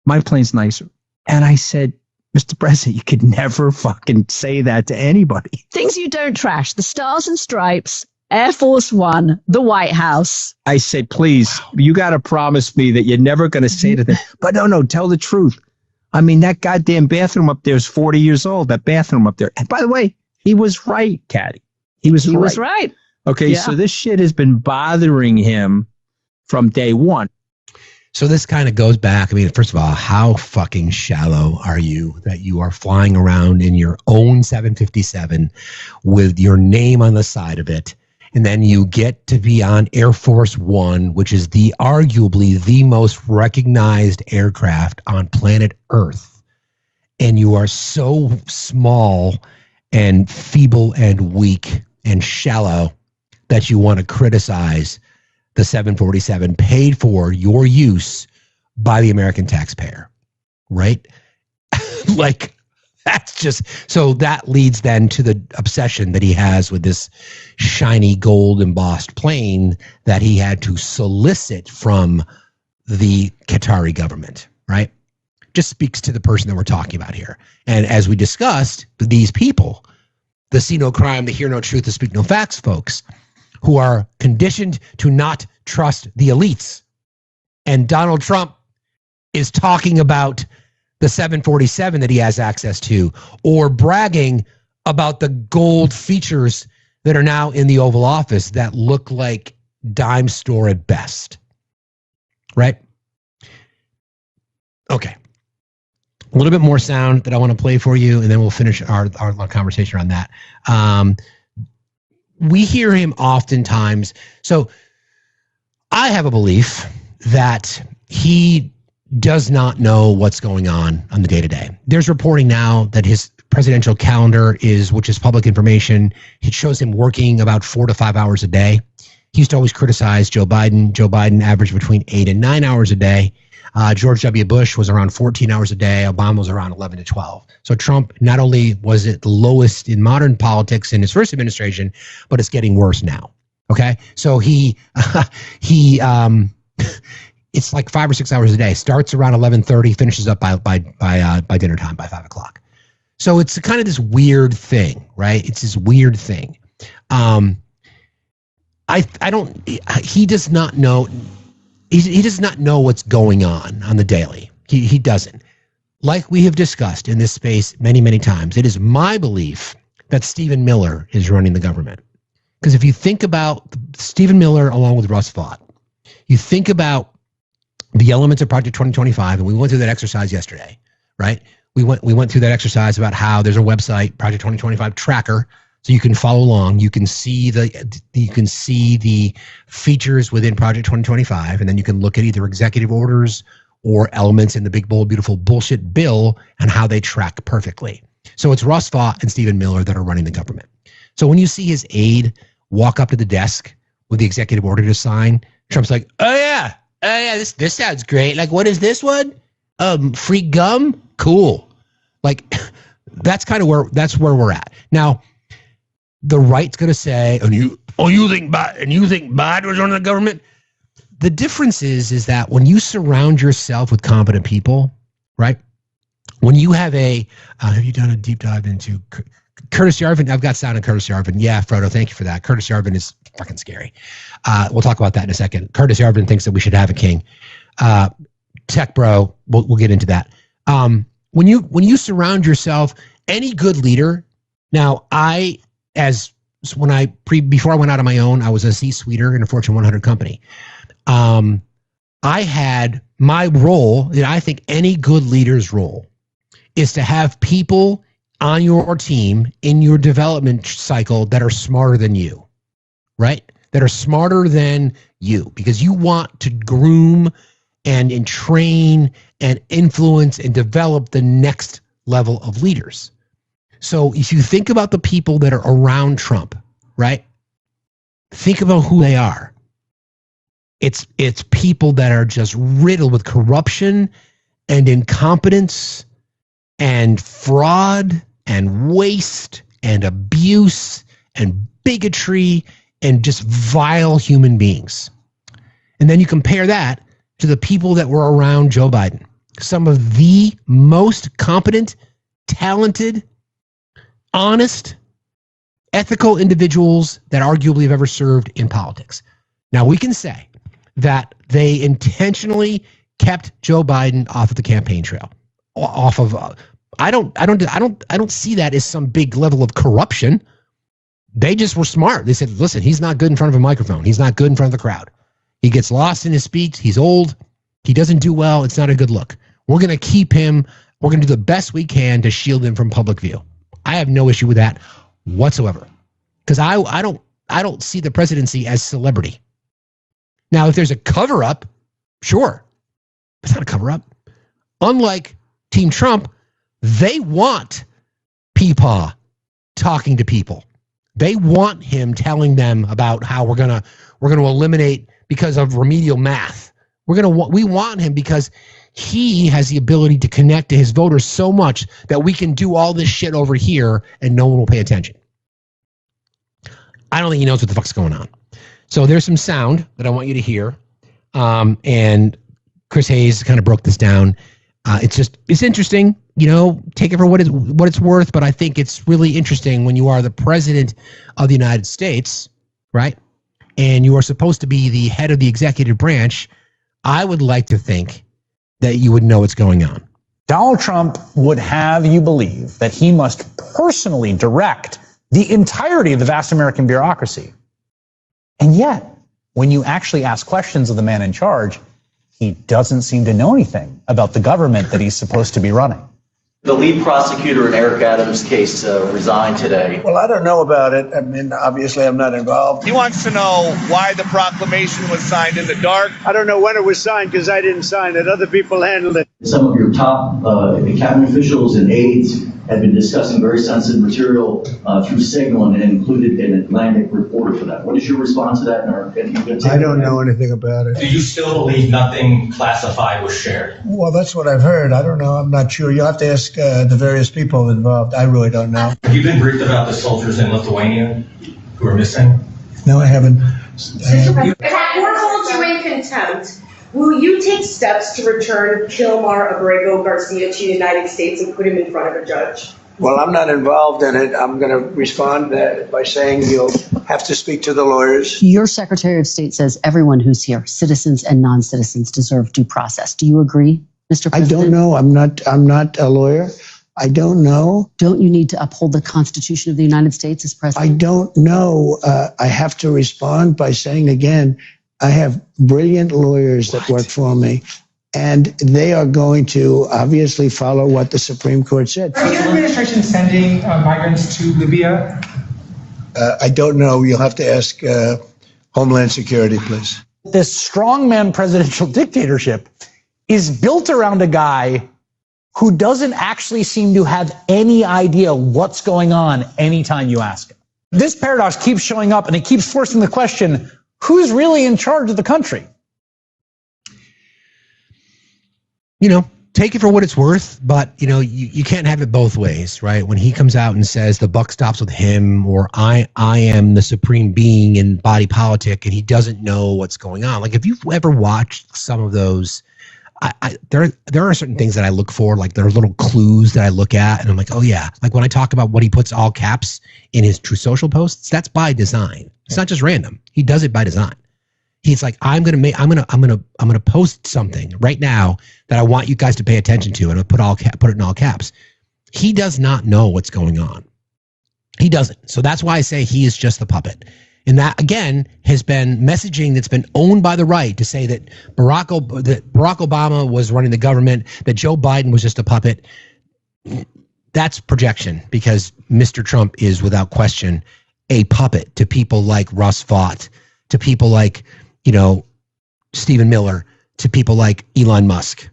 My plane's nicer. And I said, Mr. President, you could never fucking say that to anybody. Things you don't trash, the Stars and Stripes, Air Force One, the White House. I said, please, you got to promise me that you're never going to say to them. But no, tell the truth. I mean, that goddamn bathroom up there is 40 years old, that bathroom up there. And by the way, he was right, Caddy. He was right. Okay, yeah. So this shit has been bothering him from day one. So this kind of goes back. I mean, first of all, how fucking shallow are you that you are flying around in your own 757 with your name on the side of it, and then you get to be on Air Force One, which is arguably the most recognized aircraft on planet Earth, and you are so small and feeble and weak and shallow that you want to criticize the 747 paid for your use by the American taxpayer, right? Like, that's just, so that leads then to the obsession that he has with this shiny gold embossed plane that he had to solicit from the Qatari government, right? Just speaks to the person that we're talking about here. And as we discussed, these people, the see no crime, the hear no truth, the speak no facts folks, who are conditioned to not trust the elites. And Donald Trump is talking about the 747 that he has access to, or bragging about the gold features that are now in the Oval Office that look like dime store at best. Right? Okay. A little bit more sound that I want to play for you, and then we'll finish our conversation on that. We hear him oftentimes. So I have a belief that he does not know what's going on the day-to-day. There's reporting now that his presidential calendar which is public information, it shows him working about 4 to 5 hours a day. He used to always criticize Joe Biden. Joe Biden averaged between 8 and 9 hours a day. George W. Bush was around 14 hours a day. Obama was around 11 to 12. So Trump, not only was it the lowest in modern politics in his first administration, but it's getting worse now. Okay. So it's like 5 or 6 hours a day. Starts around 11:30, finishes up by dinner time, by 5 o'clock. So it's kind of this weird thing, right? It's this weird thing. He does not know. He does not know what's going on the daily. He doesn't. Like we have discussed in this space many, many times, it is my belief that Stephen Miller is running the government. Because if you think about Stephen Miller along with Russ Vought, you think about the elements of Project 2025, and we went through that exercise yesterday, right? We went through that exercise about how there's a website, Project 2025 tracker, so you can follow along. You can see the features within Project 2025, and then you can look at either executive orders or elements in the big, bold, beautiful bullshit bill and how they track perfectly. So it's Russ Vought and Stephen Miller that are running the government. So when you see his aide walk up to the desk with the executive order to sign, Trump's like, oh yeah, this sounds great. Like, what is this one? Free gum? Cool. Like, that's kind of where we're at now. The right's going to say, and you think Biden was running the government. The difference is that when you surround yourself with competent people, right? When you have have you done a deep dive into Curtis Yarvin? I've got sound on Curtis Yarvin. Yeah, Frodo, thank you for that. Curtis Yarvin is fucking scary. We'll talk about that in a second. Curtis Yarvin thinks that we should have a king. Tech bro, we'll get into that. When you surround yourself, any good leader. Now, before I went out on my own, I was a C-suiter in a Fortune 100 company. I had my role, and I think any good leader's role is to have people on your team in your development cycle that are smarter than you, right? That are smarter than you, because you want to groom and train and influence and develop the next level of leaders. So if you think about the people that are around Trump, right? Think about who they are. It's people that are just riddled with corruption and incompetence and fraud and waste and abuse and bigotry and just vile human beings. And then you compare that to the people that were around Joe Biden, some of the most competent, talented, honest, ethical individuals that arguably have ever served in politics. Now, we can say that they intentionally kept Joe Biden off of the campaign trail. I don't see that as some big level of corruption. They just were smart. They said, listen, he's not good in front of a microphone. He's not good in front of the crowd. He gets lost in his speech. He's old. He doesn't do well. It's not a good look. We're going to keep him. We're going to do the best we can to shield him from public view. I have no issue with that whatsoever, because I don't see the presidency as celebrity. Now, if there's a cover-up, sure. It's not a cover-up. Unlike Team Trump, they want Peepaw talking to people. They want him telling them about how we're gonna eliminate because of remedial math. We want him because he has the ability to connect to his voters so much that we can do all this shit over here and no one will pay attention. I don't think he knows what the fuck's going on. So there's some sound that I want you to hear. And Chris Hayes kind of broke this down. It's interesting, take it for what it's worth. But I think it's really interesting when you are the president of the United States, right? And you are supposed to be the head of the executive branch. I would like to think that you would know what's going on. Donald Trump would have you believe that he must personally direct the entirety of the vast American bureaucracy. And yet, when you actually ask questions of the man in charge, he doesn't seem to know anything about the government that he's supposed to be running. The lead prosecutor in Eric Adams' case resigned today. Well, I don't know about it. I mean, obviously, I'm not involved. He wants to know why the proclamation was signed in the dark. I don't know when it was signed because I didn't sign it. Other people handled it. Some of your top cabinet officials and aides have been discussing very sensitive material through Signal and included an Atlantic reporter for that. What is your response to that? I don't know anything about it. Do you still believe nothing classified was shared? Well, that's what I've heard. I don't know. I'm not sure. You'll have to ask the various people involved. I really don't know. Have you been briefed about the soldiers in Lithuania who are missing? No, I haven't. If we're holds you in contempt, will you take steps to return Kilmar Abrego Garcia to the United States and put him in front of a judge? Well, I'm not involved in it. I'm going to respond by saying you'll have to speak to the lawyers. Your Secretary of State says everyone who's here, citizens and non-citizens, deserve due process. Do you agree, Mr. President? I don't know. I'm not a lawyer. I don't know. Don't you need to uphold the Constitution of the United States as president? I don't know. I have to respond by saying again, I have brilliant lawyers that work for me, and they are going to obviously follow what the Supreme Court said. Is your administration sending migrants to Libya? I don't know. You'll have to ask Homeland Security, please. This strongman presidential dictatorship is built around a guy who doesn't actually seem to have any idea what's going on anytime you ask him. This paradox keeps showing up, and it keeps forcing the question, who's really in charge of the country? take it for what it's worth, but you can't have it both ways, right? When he comes out and says the buck stops with him, or I am the supreme being in body politic, and he doesn't know what's going on. Like, if you've ever watched some of those, there are certain things that I look for, like there are little clues that I look at, and I'm like, oh yeah. Like when I talk about what he puts all caps in his True Social posts, that's by design. It's not just random. He does it by design. He's like, I'm gonna post something right now that I want you guys to pay attention to, and I'll put it in all caps. He does not know what's going on. He doesn't. So that's why I say he is just the puppet. And that, again, has been messaging that's been owned by the right to say that Barack Obama was running the government, that Joe Biden was just a puppet. That's projection, because Mr. Trump is, without question, a puppet to people like Russ Vought, to people like, Stephen Miller, to people like Elon Musk,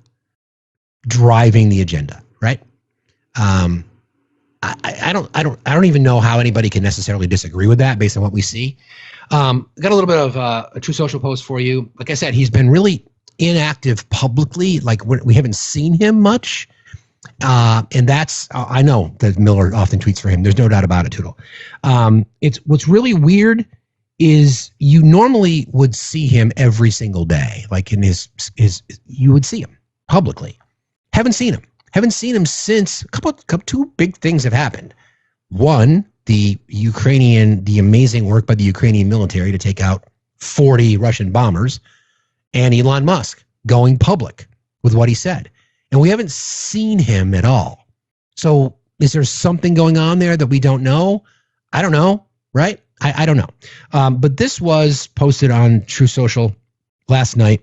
driving the agenda, right? I don't even know how anybody can necessarily disagree with that based on what we see. Got a little bit of a True Social post for you. Like I said, he's been really inactive publicly. Like we haven't seen him much. And that's, I know that Miller often tweets for him. There's no doubt about it, Toodle. It's what's really weird is you normally would see him every single day. Like in his you would see him publicly. Haven't seen him since two big things have happened. One, the amazing work by the Ukrainian military to take out 40 Russian bombers, and Elon Musk going public with what he said. And we haven't seen him at all. So is there something going on there that we don't know? I don't know, right? I don't know. But this was posted on True Social last night.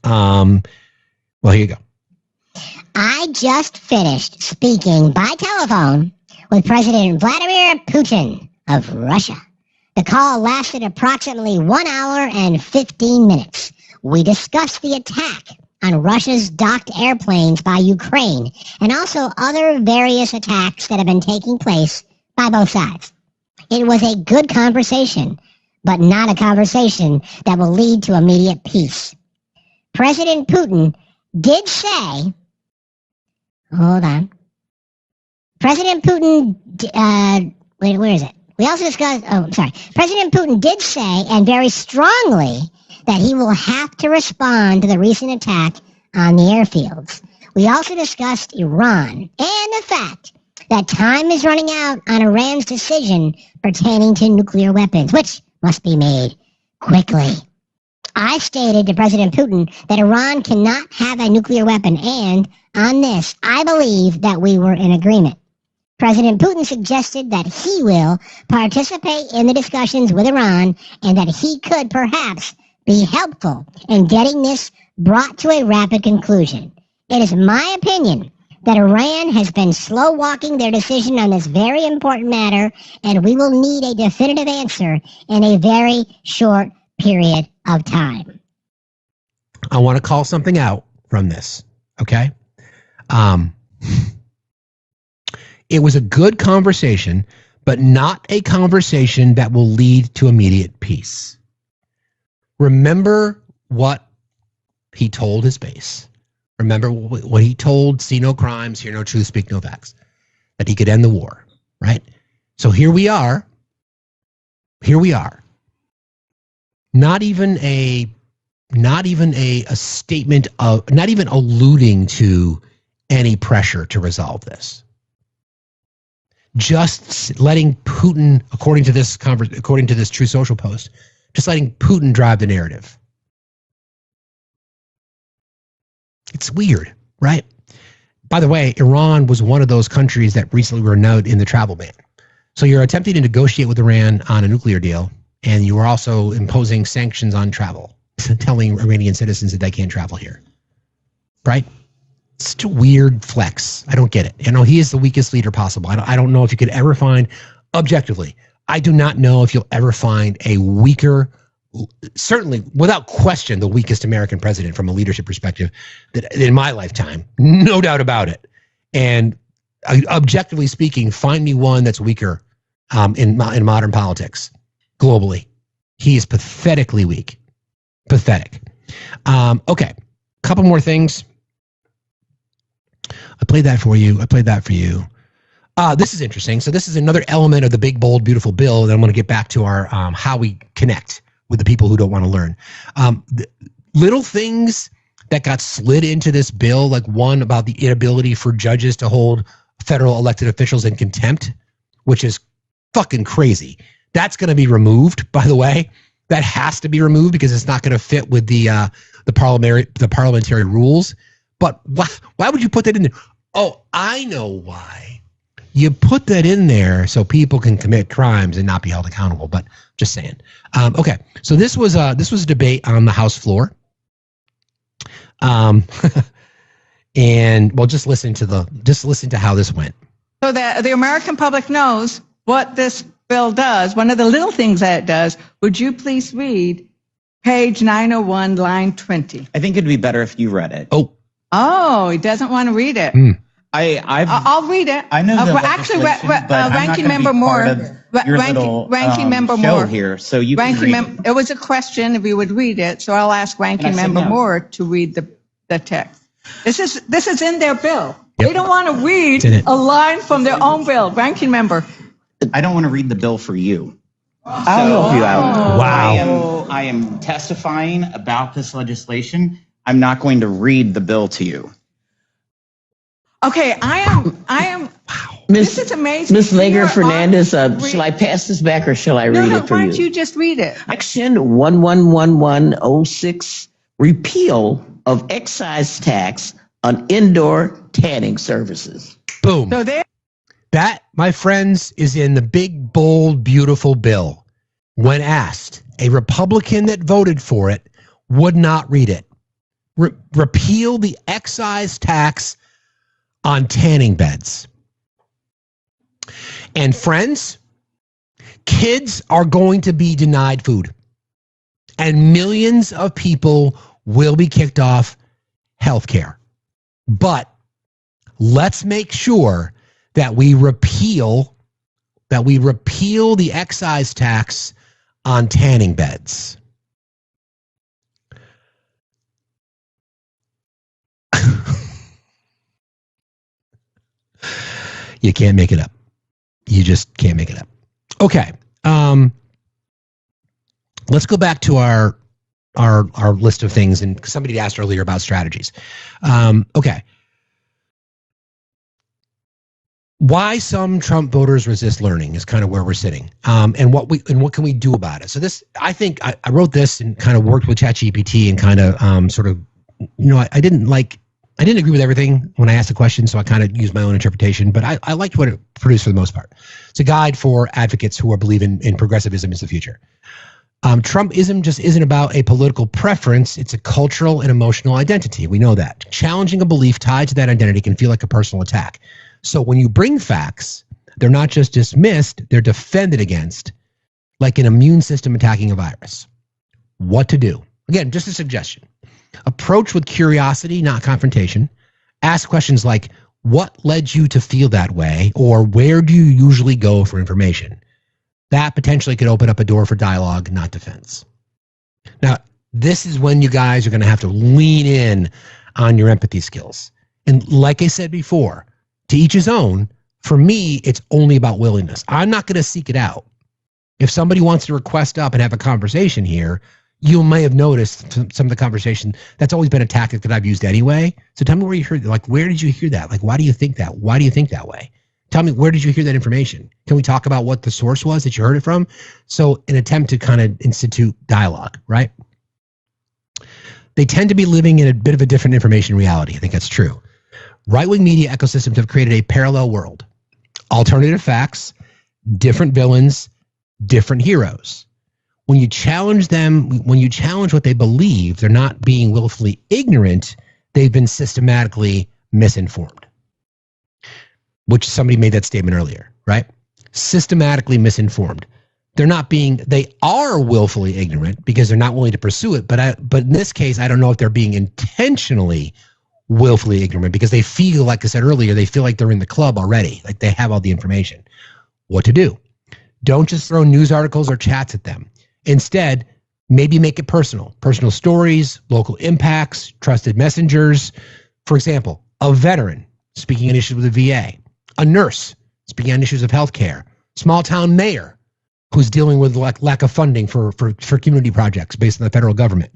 Well, here you go. I just finished speaking by telephone with President Vladimir Putin of Russia. The call lasted approximately 1 hour and 15 minutes. We discussed the attack on Russia's docked airplanes by Ukraine and also other various attacks that have been taking place by both sides. It was a good conversation, but not a conversation that will lead to immediate peace. President Putin did say, hold on. President Putin, where is it? We also discussed, President Putin did say, and very strongly, that he will have to respond to the recent attack on the airfields. We also discussed Iran and the fact that time is running out on Iran's decision pertaining to nuclear weapons, which must be made quickly. I stated to President Putin that Iran cannot have a nuclear weapon, and on this, I believe that we were in agreement. President Putin suggested that he will participate in the discussions with Iran and that he could perhaps be helpful in getting this brought to a rapid conclusion. It is my opinion that Iran has been slow walking their decision on this very important matter, and we will need a definitive answer in a very short period of time. I want to call something out from this, okay? It was a good conversation, but not a conversation that will lead to immediate peace. Remember what he told his base. Remember what he told: see no crimes, hear no truth, speak no facts. That he could end the war, right? So here we are. Not even a statement of, not even alluding to any pressure to resolve this. Just letting Putin, according to this True Social post, just letting Putin drive the narrative. It's weird, right? By the way, Iran was one of those countries that recently were noted in the travel ban. So you're attempting to negotiate with Iran on a nuclear deal, and you are also imposing sanctions on travel, telling Iranian citizens that they can't travel here, right? It's such a weird flex. I don't get it. You know, he is the weakest leader possible. I don't know if you could ever find, objectively, I do not know if you'll ever find a weaker, certainly without question, the weakest American president from a leadership perspective that in my lifetime, no doubt about it. And objectively speaking, find me one that's weaker in modern politics globally. He is pathetically weak. Pathetic. Okay, couple more things. I played that for you. I played that for you. This is interesting. So this is another element of the big, bold, beautiful bill that I'm going to get back to our how we connect with the people who don't want to learn. Little things that got slid into this bill, like one about the inability for judges to hold federal elected officials in contempt, which is fucking crazy. That's going to be removed, by the way. That has to be removed because it's not going to fit with the parliamentary rules. But why would you put that in there? Oh, I know why. You put that in there so people can commit crimes and not be held accountable. But just saying. Okay, so this was a debate on the House floor. And well, just listen to how this went. So that the American public knows what this bill does. One of the little things that it does. Would you please read page 901, line 20? I think it'd be better if you read it. Oh, he doesn't want to read it. I'll read it. I know the actually, Ranking Member Moore. Ranking Member Moore here, so you it was a question if you would read it, so I'll ask Ranking Member Moore to read the text. This is in their bill. Yep. They don't want to read a line from their own bill. Ranking Member. I don't want to read the bill for you. I'll help you out. Wow. I am testifying about this legislation. I'm not going to read the bill to you. Okay, I am. Wow. This is amazing. Ms. Lager Fernandez, shall I pass this back or shall I read it for you? Why don't you just read it? Section 111106, repeal of excise tax on indoor tanning services. Boom. So that, my friends, is in the big, bold, beautiful bill. When asked, a Republican that voted for it would not read it. Repeal the excise tax on tanning beds. And friends, kids are going to be denied food. And millions of people will be kicked off health care. But let's make sure that we repeal the excise tax on tanning beds. You can't make it up. You just can't make it up. Okay. Let's go back to our list of things, and somebody asked earlier about strategies. Okay. Why some Trump voters resist learning is kind of where we're sitting, and what can we do about it? So this, I think, I wrote this and kind of worked with ChatGPT and kind of sort of, I didn't agree with everything when I asked the question, so I kind of used my own interpretation, but I liked what it produced for the most part. It's a guide for advocates who are believing in progressivism as the future. Trumpism just isn't about a political preference. It's a cultural and emotional identity. We know that. Challenging a belief tied to that identity can feel like a personal attack. So when you bring facts, they're not just dismissed, they're defended against, like an immune system attacking a virus. What to do? Again, just a suggestion. Approach with curiosity, not confrontation. Ask questions like, what led you to feel that way? Or where do you usually go for information? That potentially could open up a door for dialogue, not defense. Now, this is when you guys are going to have to lean in on your empathy skills. And like I said before, to each his own, for me, it's only about willingness. I'm not going to seek it out. If somebody wants to request up and have a conversation here, you may have noticed some of the conversation. That's always been a tactic that I've used anyway. So tell me where you heard, like, where did you hear that? Like, why do you think that? Why do you think that way? Tell me, where did you hear that information? Can we talk about what the source was that you heard it from? So an attempt to kind of institute dialogue, right? They tend to be living in a bit of a different information reality. I think that's true. Right-wing media ecosystems have created a parallel world. Alternative facts, different villains, different heroes. When you challenge them, when you challenge what they believe, they're not being willfully ignorant. They've been systematically misinformed. Which somebody made that statement earlier, right? Systematically misinformed. They are willfully ignorant because they're not willing to pursue it. But in this case, I don't know if they're being intentionally willfully ignorant because they feel, like I said earlier, they feel like they're in the club already. Like they have all the information. What to do? Don't just throw news articles or chats at them. Instead, maybe make it personal. Personal stories, local impacts, trusted messengers. For example, a veteran speaking on issues with the VA, a nurse speaking on issues of healthcare, small town mayor who's dealing with lack of funding for community projects based on the federal government.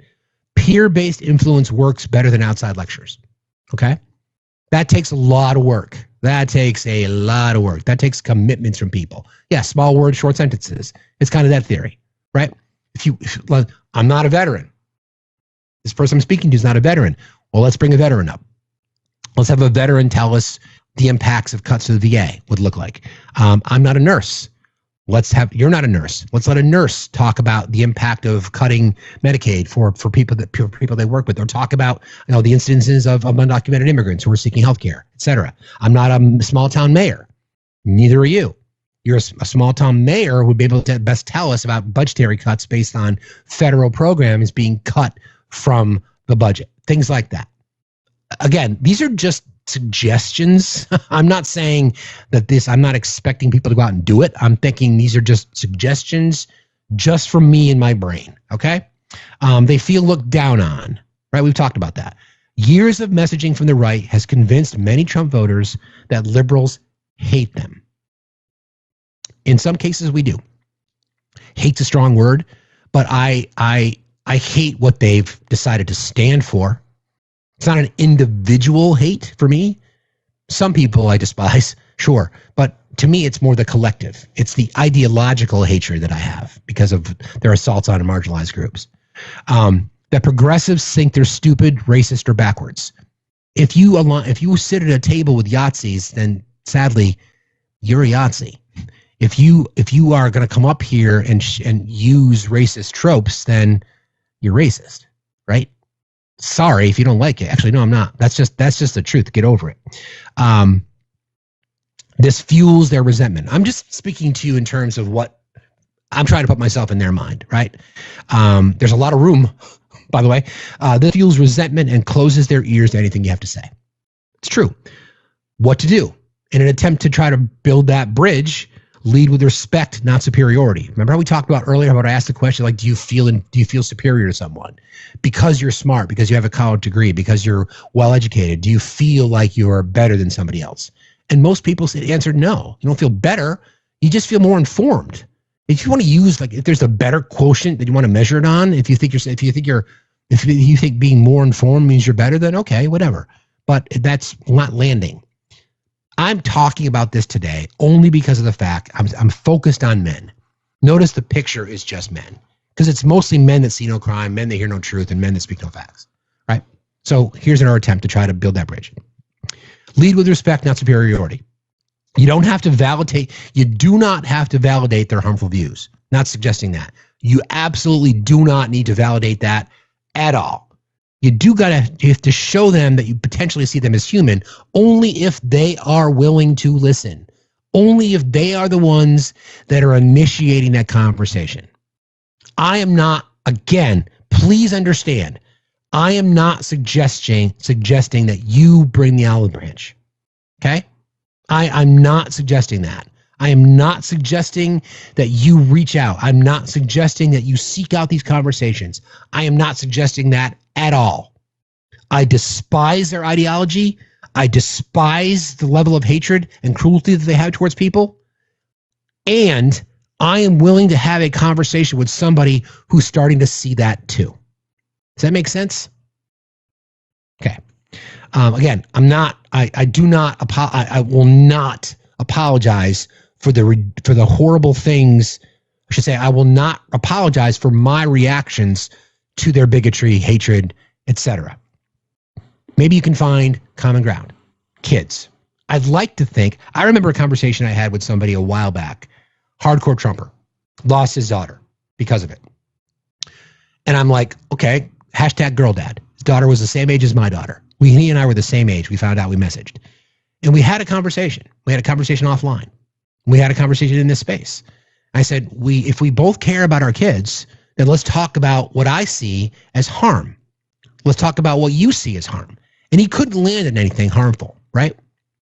Peer-based influence works better than outside lectures. Okay? That takes a lot of work. That takes commitments from people. Yeah, small words, short sentences. It's kind of that theory, right? I'm not a veteran. This person I'm speaking to is not a veteran. Well, let's bring a veteran up. Let's have a veteran tell us the impacts of cuts to the VA would look like. I'm not a nurse. You're not a nurse. Let's let a nurse talk about the impact of cutting Medicaid for people they work with, or talk about the incidences of undocumented immigrants who are seeking health care, et cetera. I'm not a small town mayor. Neither are you. You're a small town mayor who would be able to best tell us about budgetary cuts based on federal programs being cut from the budget. Things like that. Again, these are just suggestions. I'm not saying that I'm not expecting people to go out and do it. I'm thinking these are just suggestions just from me in my brain. Okay. They feel looked down on, right? We've talked about that. Years of messaging from the right has convinced many Trump voters that liberals hate them. In some cases we do. Hate's a strong word, but I hate what they've decided to stand for. It's not an individual hate for me. Some people I despise, sure. But to me, it's more the collective. It's the ideological hatred that I have because of their assaults on marginalized groups. That progressives think they're stupid, racist, or backwards. If you sit at a table with Yahtzees, then sadly, you're a Yahtzee. If you are going to come up here and use racist tropes, then you're racist, right? Sorry if you don't like it. Actually, no, I'm not. That's just the truth. Get over it. This fuels their resentment. I'm just speaking to you in terms of what I'm trying to put myself in their mind, right? There's a lot of room, by the way. This fuels resentment and closes their ears to anything you have to say. It's true. What to do? In an attempt to try to build that bridge, lead with respect, not superiority. Remember how we talked about earlier about I asked the question, like, do you feel superior to someone? Because you're smart, because you have a college degree, because you're well-educated, do you feel like you're better than somebody else? And most people answered no. You don't feel better. You just feel more informed. If you want to use, like, if there's a better quotient that you want to measure it on, if you think being more informed means you're better, then okay, whatever. But that's not landing. I'm talking about this today only because of the fact I'm focused on men. Notice the picture is just men, because it's mostly men that see no crime, men that hear no truth, and men that speak no facts, right? So here's our attempt to try to build that bridge. Lead with respect, not superiority. You do not have to validate their harmful views. Not suggesting that. You absolutely do not need to validate that at all. You have to show them that you potentially see them as human only if they are willing to listen. Only if they are the ones that are initiating that conversation. I am not, again, please understand, I am not suggesting that you bring the olive branch. Okay? I'm not suggesting that. I am not suggesting that you reach out. I'm not suggesting that you seek out these conversations. I am not suggesting that at all. I despise their ideology. I despise the level of hatred and cruelty that they have towards people. And I am willing to have a conversation with somebody who's starting to see that too. Does that make sense? Okay. Again, I will not apologize for the horrible things. I should say, I will not apologize for my reactions to their bigotry, hatred, etc. Maybe you can find common ground. Kids. I'd like to think, I remember a conversation I had with somebody a while back, hardcore Trumper, lost his daughter because of it. And I'm like, okay, #girldad. His daughter was the same age as my daughter. He and I were the same age. We found out, we messaged. And we had a conversation. We had a conversation offline. We had a conversation in this space. I said, if we both care about our kids, then let's talk about what I see as harm. Let's talk about what you see as harm. And he couldn't land on anything harmful, right?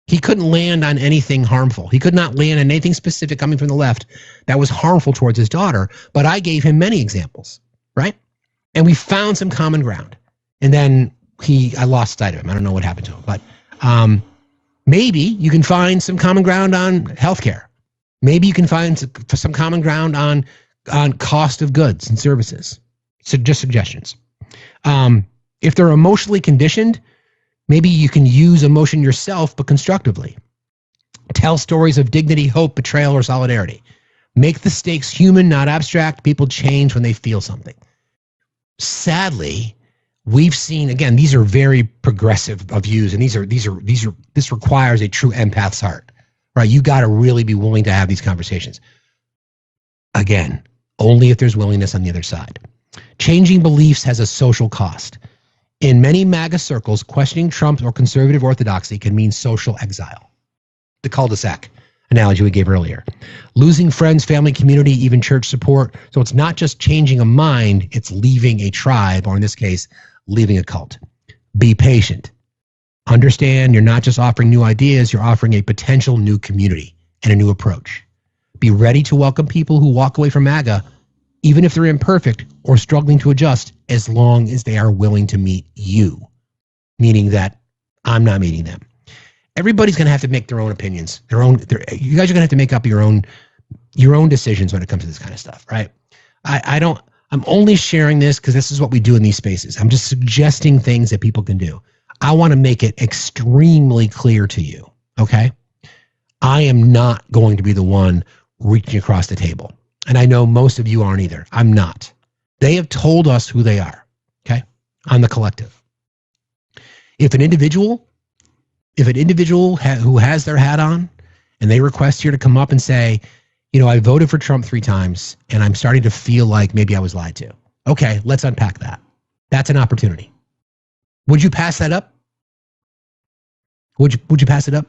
He couldn't land on anything harmful. He could not land on anything specific coming from the left that was harmful towards his daughter. But I gave him many examples, right? And we found some common ground. And then I lost sight of him. I don't know what happened to him. But Maybe you can find some common ground on healthcare. Maybe you can find some common ground on cost of goods and services. So just suggestions. If they're emotionally conditioned, maybe you can use emotion yourself, but constructively. Tell stories of dignity, hope, betrayal, or solidarity. Make the stakes human, not abstract. People change when they feel something. Sadly, we've seen, again, these are very progressive views, and this requires a true empath's heart, right? You got to really be willing to have these conversations. Again, only if there's willingness on the other side. Changing beliefs has a social cost. In many MAGA circles, questioning Trump or conservative orthodoxy can mean social exile. The cul-de-sac analogy we gave earlier. Losing friends, family, community, even church support. So it's not just changing a mind, it's leaving a tribe, or in this case, leaving a cult. Be patient. Understand you're not just offering new ideas, you're offering a potential new community and a new approach. Be ready to welcome people who walk away from MAGA, even if they're imperfect or struggling to adjust, as long as they are willing to meet you. Meaning that I'm not meeting them. Everybody's going to have to make their own opinions, you guys are going to have to make up your own decisions when it comes to this kind of stuff, right? I'm only sharing this because this is what we do in these spaces. I'm just suggesting things that people can do. I want to make it extremely clear to you, okay? I am not going to be the one reaching across the table. And I know most of you aren't either. I'm not. They have told us who they are, okay? On the collective. If an individual who has their hat on and they request here to come up and say, I voted for Trump 3 times and I'm starting to feel like maybe I was lied to. Okay, let's unpack that. That's an opportunity. Would you pass that up? Would you pass it up?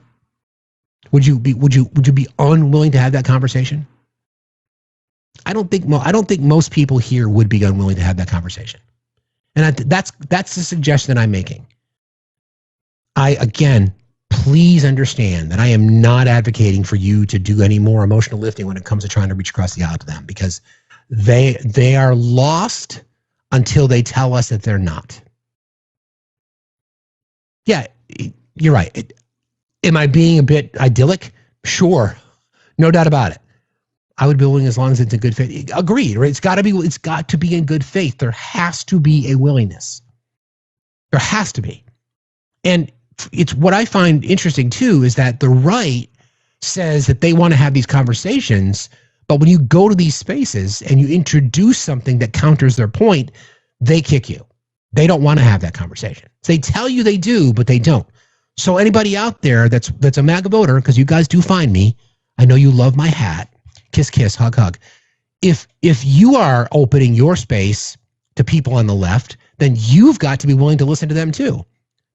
Would you be unwilling to have that conversation? I don't think most people here would be unwilling to have that conversation. And that's the suggestion that I'm making. Again, please understand that I am not advocating for you to do any more emotional lifting when it comes to trying to reach across the aisle to them, because they are lost until they tell us that they're not. Yeah, you're right. Am I being a bit idyllic? Sure. No doubt about it. I would be willing as long as it's in good faith. Agreed, right? It's got to be in good faith. There has to be a willingness. There has to be. And it's what I find interesting too is that the right says that they want to have these conversations, but when you go to these spaces and you introduce something that counters their point, they kick you. They don't want to have that conversation. They tell you they do, but they don't. So anybody out there that's a MAGA voter, because you guys do find me, I know you love my hat. Kiss, kiss, hug, hug. If you are opening your space to people on the left, then you've got to be willing to listen to them too.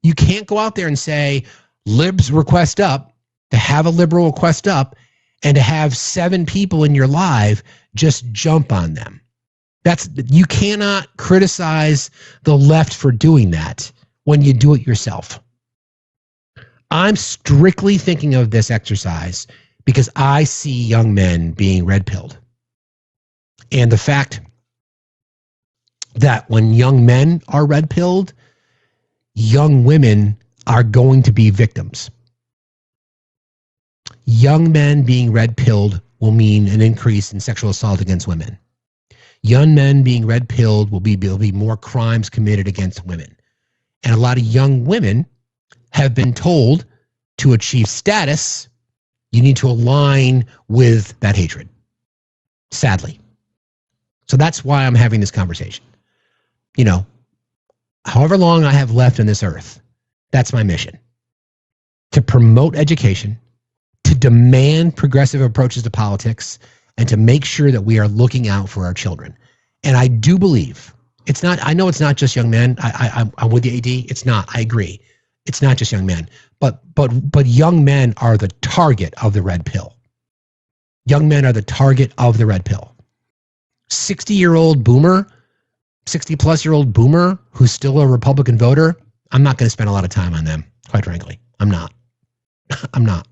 You can't go out there and say, libs request up, to have a liberal request up, and to have 7 people in your live just jump on them. You cannot criticize the left for doing that when you do it yourself. I'm strictly thinking of this exercise because I see young men being red-pilled. And the fact that when young men are red-pilled, young women are going to be victims. Young men being red-pilled will mean an increase in sexual assault against women. Young men being red-pilled will be more crimes committed against women. And a lot of young women have been told to achieve status, you need to align with that hatred. Sadly. So that's why I'm having this conversation. However long I have left on this earth, that's my mission. To promote education, to demand progressive approaches to politics, and to make sure that we are looking out for our children. And I do believe, I know it's not just young men. I'm with you, AD. It's not, I agree. It's not just young men. But young men are the target of the red pill. Young men are the target of the red pill. 60-year-old boomer, 60-plus-year-old boomer who's still a Republican voter, I'm not going to spend a lot of time on them, quite frankly. I'm not. I'm not.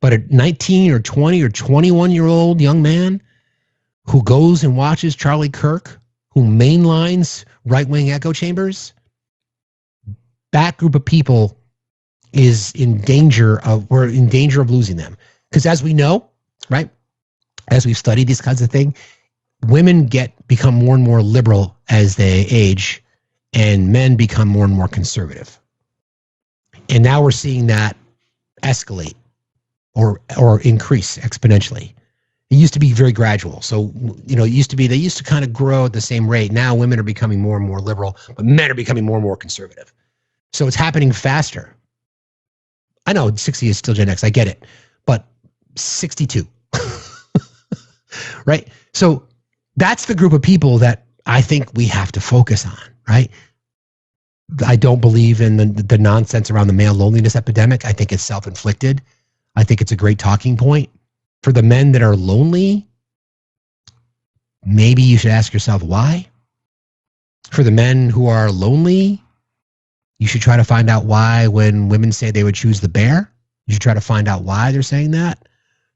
But a 19 or 20 or 21-year-old young man who goes and watches Charlie Kirk, who mainlines right-wing echo chambers, that group of people is in danger of, we're in danger of losing them. Because as we know, right, as we've studied these kinds of things, women become more and more liberal as they age, and men become more and more conservative. And now we're seeing that escalate or increase exponentially. It used to be very gradual. So, they used to kind of grow at the same rate. Now women are becoming more and more liberal, but men are becoming more and more conservative. So it's happening faster. I know 60 is still Gen X. I get it. But 62. Right? So that's the group of people that I think we have to focus on, right? I don't believe in the nonsense around the male loneliness epidemic. I think it's self-inflicted. I think it's a great talking point. For the men that are lonely, maybe you should ask yourself why. For the men who are lonely, you should try to find out why when women say they would choose the bear. You should try to find out why they're saying that.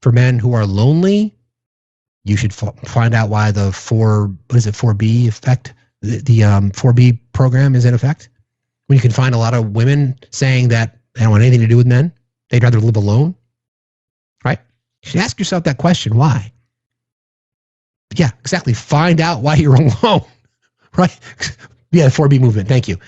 For men who are lonely, you should find out why the 4B effect, the 4B program is in effect. When you can find a lot of women saying that they don't want anything to do with men, they'd rather live alone, right? You should ask yourself that question, why? Yeah, exactly. Find out why you're alone, right? Yeah, the 4B movement, thank you.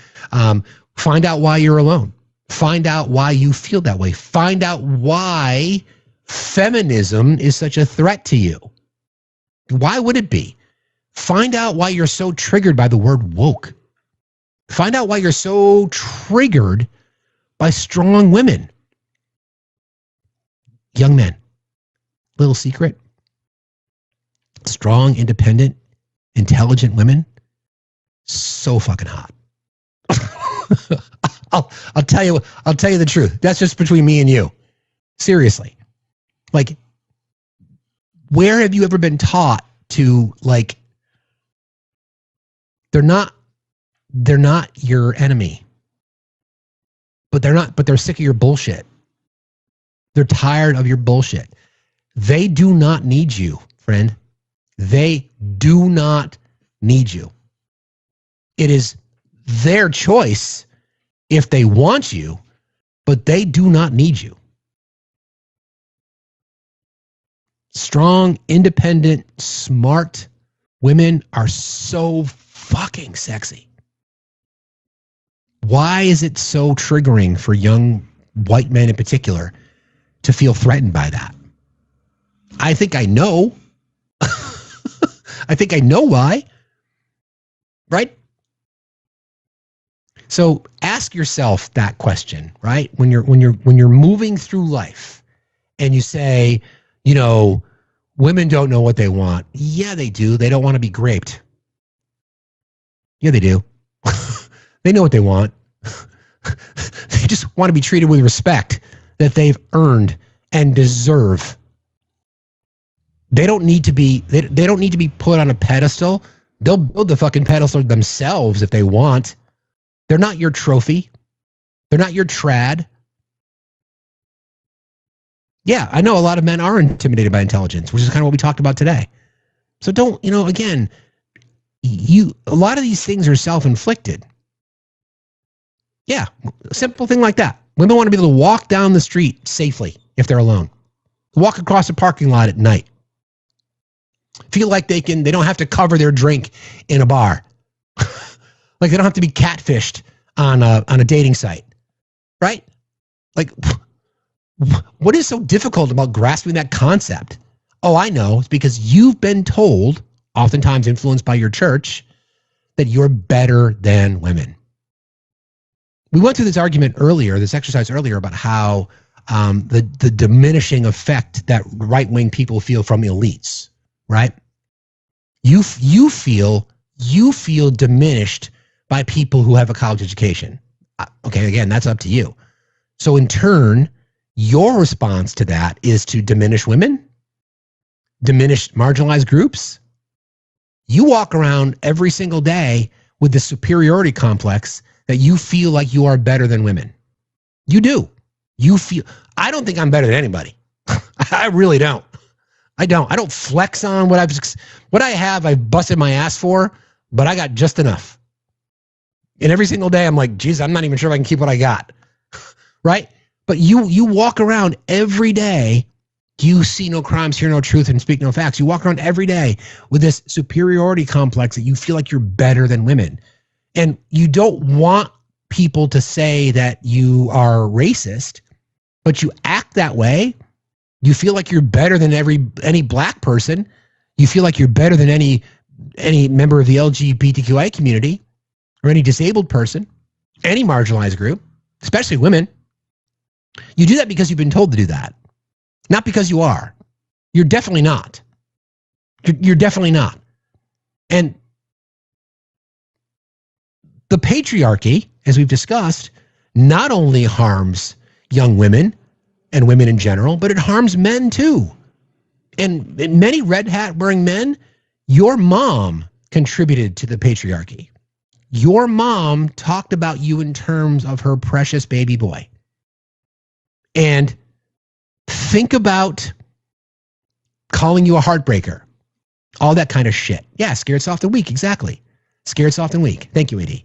Find out why you're alone. Find out why you feel that way. Find out why feminism is such a threat to you. Why would it be? Find out why you're so triggered by the word woke. Find out why you're so triggered by strong women. Young men, little secret. Strong, independent, intelligent women, so fucking hot. I'll tell you the truth. That's just between me and you. Seriously. Like, where have you ever been taught to, like, they're not your enemy, but they're sick of your bullshit. They're tired of your bullshit. They do not need you, friend. They do not need you. It is their choice if they want you, but they do not need you. Strong, independent, smart women are so fucking sexy. Why is it so triggering for young white men in particular to feel threatened by that? I think I know. I think I know why. Right? So ask yourself that question, right? When you're moving through life and you say, women don't know what they want. Yeah, they do. They don't want to be raped. Yeah, they do. They know what they want. They just want to be treated with respect that they've earned and deserve. They don't need to be put on a pedestal. They'll build the fucking pedestal themselves if they want. They're not your trophy. They're not your trad. Yeah, I know a lot of men are intimidated by intelligence, which is kind of what we talked about today. So don't, again, a lot of these things are self-inflicted. Yeah, a simple thing like that. Women want to be able to walk down the street safely if they're alone. Walk across a parking lot at night. Feel like they don't have to cover their drink in a bar. Like they don't have to be catfished on a dating site. Right? Like, what is so difficult about grasping that concept? Oh, I know. It's because you've been told, oftentimes influenced by your church, that you're better than women. We went through this exercise earlier about how the diminishing effect that right-wing people feel from elites, right? You feel diminished by people who have a college education. Okay, again, that's up to you. So in turn, your response to that is to diminish women, diminish marginalized groups. You walk around every single day with this superiority complex that you feel like you are better than women. You do. I don't think I'm better than anybody. I really don't. I don't flex on what I have. I've busted my ass for, but I got just enough. And every single day I'm like, geez, I'm not even sure if I can keep what I got. Right? But you walk around every day. You see no crimes, hear no truth, and speak no facts. You walk around every day with this superiority complex that you feel like you're better than women. And you don't want people to say that you are racist, but you act that way. You feel like you're better than any black person. You feel like you're better than any member of the LGBTQI community or any disabled person, any marginalized group, especially women. You do that because you've been told to do that. Not because you are. You're definitely not. You're definitely not. And the patriarchy, as we've discussed, not only harms young women and women in general, but it harms men too. And many red hat wearing men, your mom contributed to the patriarchy. Your mom talked about you in terms of her precious baby boy. And think about calling you a heartbreaker. All that kind of shit. Yeah, scared, soft, and weak. Exactly. Scared, soft, and weak. Thank you, AD.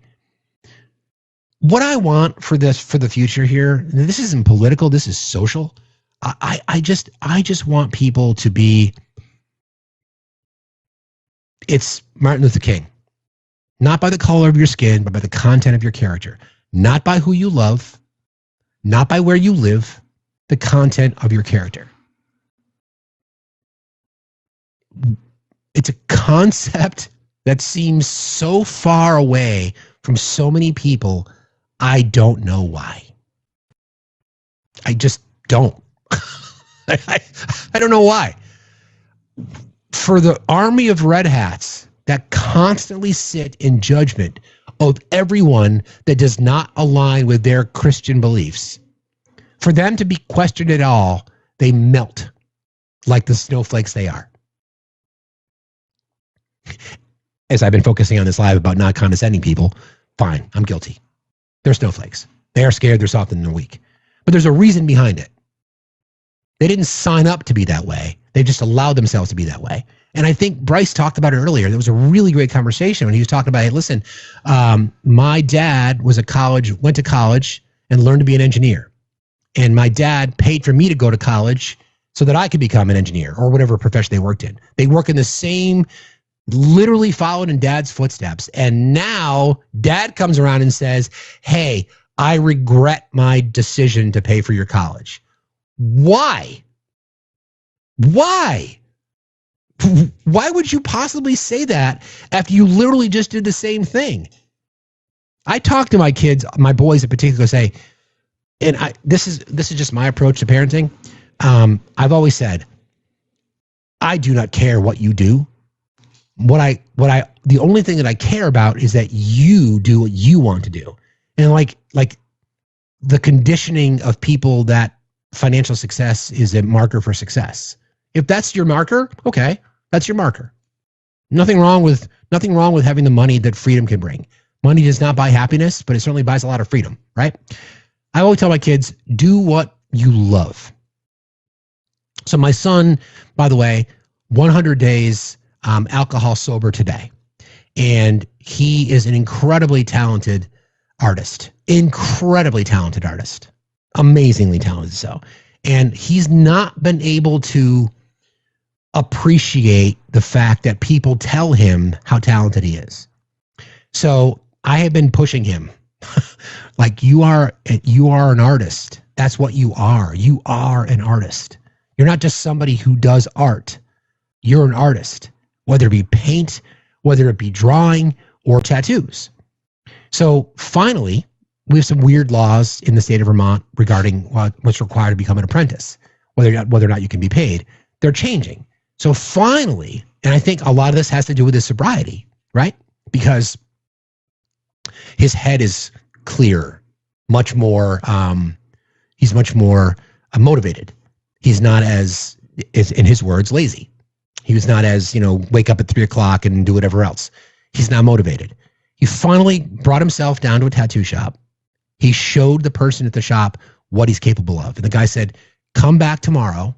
What I want for the future here, this isn't political, this is social. I just want people to be, it's Martin Luther King. Not by the color of your skin, but by the content of your character. Not by who you love, not by where you live, the content of your character. It's a concept that seems so far away from so many people. I don't know why. I just don't. I don't know why. For the army of red hats that constantly sit in judgment of everyone that does not align with their Christian beliefs, for them to be questioned at all, they melt like the snowflakes they are. As I've been focusing on this live about not condescending people, fine, I'm guilty. They're snowflakes. They are scared, they're soft, and they're weak. But there's a reason behind it. They didn't sign up to be that way. They just allowed themselves to be that way. And I think Bryce talked about it earlier. There was a really great conversation when he was talking about, hey, listen, my dad went to college and learned to be an engineer. And my dad paid for me to go to college so that I could become an engineer or whatever profession they worked in. They work in the same, literally followed in dad's footsteps. And now dad comes around and says, hey, I regret my decision to pay for your college. Why? Why? Why would you possibly say that after you literally just did the same thing? I talk to my kids, my boys in particular, say, and this is just my approach to parenting. I've always said, I do not care what you do. The only thing that I care about is that you do what you want to do. And like the conditioning of people that financial success is a marker for success. If that's your marker, okay, that's your marker. Nothing wrong with having the money that freedom can bring. Money does not buy happiness, but it certainly buys a lot of freedom, right? I always tell my kids, do what you love. So my son, by the way, 100 days alcohol sober today. And he is an incredibly talented artist. Incredibly talented artist. Amazingly talented so. And he's not been able to appreciate the fact that people tell him how talented he is. So I have been pushing him. Like, you are an artist. That's what you are. You are an artist. You're not just somebody who does art. You're an artist, whether it be paint, whether it be drawing or tattoos. So finally, we have some weird laws in the state of Vermont regarding what's required to become an apprentice, whether or not you can be paid. They're changing. So finally, and I think a lot of this has to do with his sobriety, right? Because his head is clear, much more. He's much more motivated. He's not as, in his words, lazy. He was not as, wake up at 3 o'clock and do whatever else. He's now motivated. He finally brought himself down to a tattoo shop. He showed the person at the shop what he's capable of. And the guy said, come back tomorrow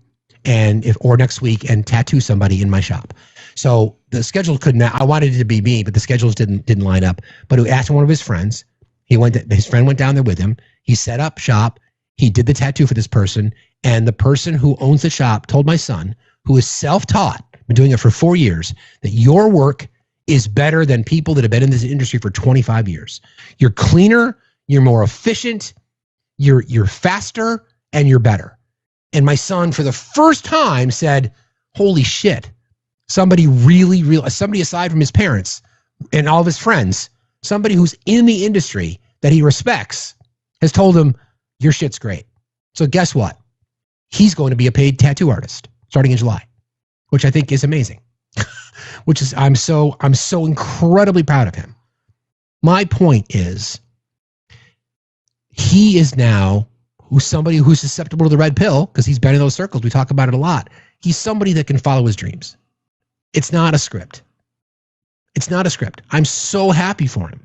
or next week and tattoo somebody in my shop. So the schedule I wanted it to be me, but the schedules didn't line up. But he asked one of his friends. His friend went down there with him. He set up shop. He did the tattoo for this person, and the person who owns the shop told my son, who is self-taught, been doing it for 4 years, that your work is better than people that have been in this industry for 25 years. You're cleaner, you're more efficient, you're faster, and you're better. And my son, for the first time, said, holy shit, somebody aside from his parents and all of his friends, somebody who's in the industry that he respects, has told him, your shit's great. So guess what? He's going to be a paid tattoo artist starting in July, which I think is amazing. I'm so incredibly proud of him. My point is, he is now somebody who's susceptible to the red pill because he's been in those circles. We talk about it a lot. He's somebody that can follow his dreams. It's not a script. It's not a script. I'm so happy for him.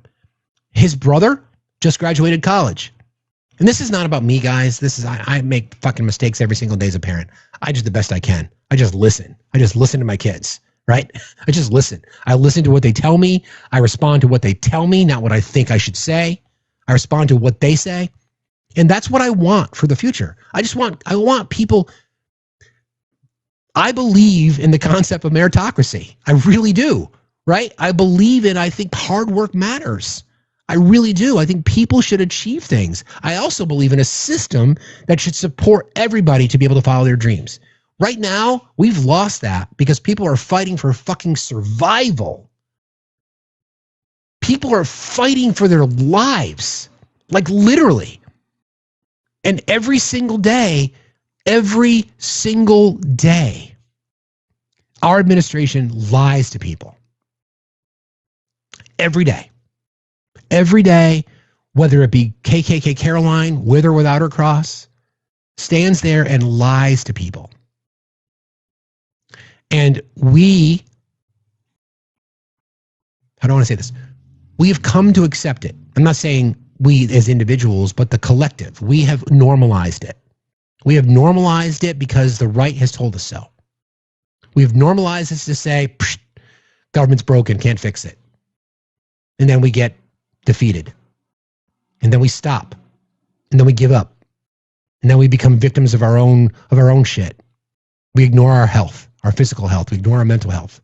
His brother just graduated college. And this is not about me, guys. I make fucking mistakes every single day as a parent. I just the best I can. I just listen. I just listen to my kids, right? I just listen. I listen to what they tell me. I respond to what they tell me, not what I think I should say. I respond to what they say. And that's what I want for the future. I want people. I believe in the concept of meritocracy. I really do, right? I think hard work matters. I really do. I think people should achieve things. I also believe in a system that should support everybody to be able to follow their dreams. Right now, we've lost that because people are fighting for fucking survival. People are fighting for their lives, like literally. And every single day, our administration lies to people. Every day. Every day, whether it be KKK Caroline, with or without her cross, stands there and lies to people. And how do I want to say this? We have come to accept it. I'm not saying we as individuals, but the collective. We have normalized it. We have normalized it because the right has told us so. We've normalized this to say, government's broken, can't fix it. And then we get defeated. And then we stop. And then we give up. And then we become victims of our own shit. We ignore our health, our physical health. We ignore our mental health.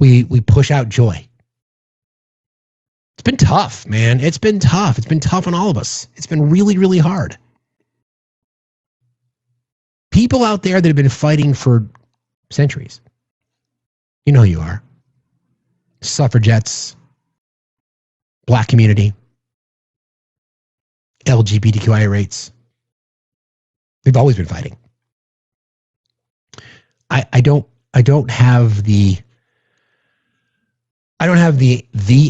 We push out joy. It's been tough, man. It's been tough. It's been tough on all of us. It's been really, really hard. People out there that have been fighting for centuries. You know who you are. Suffragettes, Black community, LGBTQI rights. They've always been fighting. I don't have the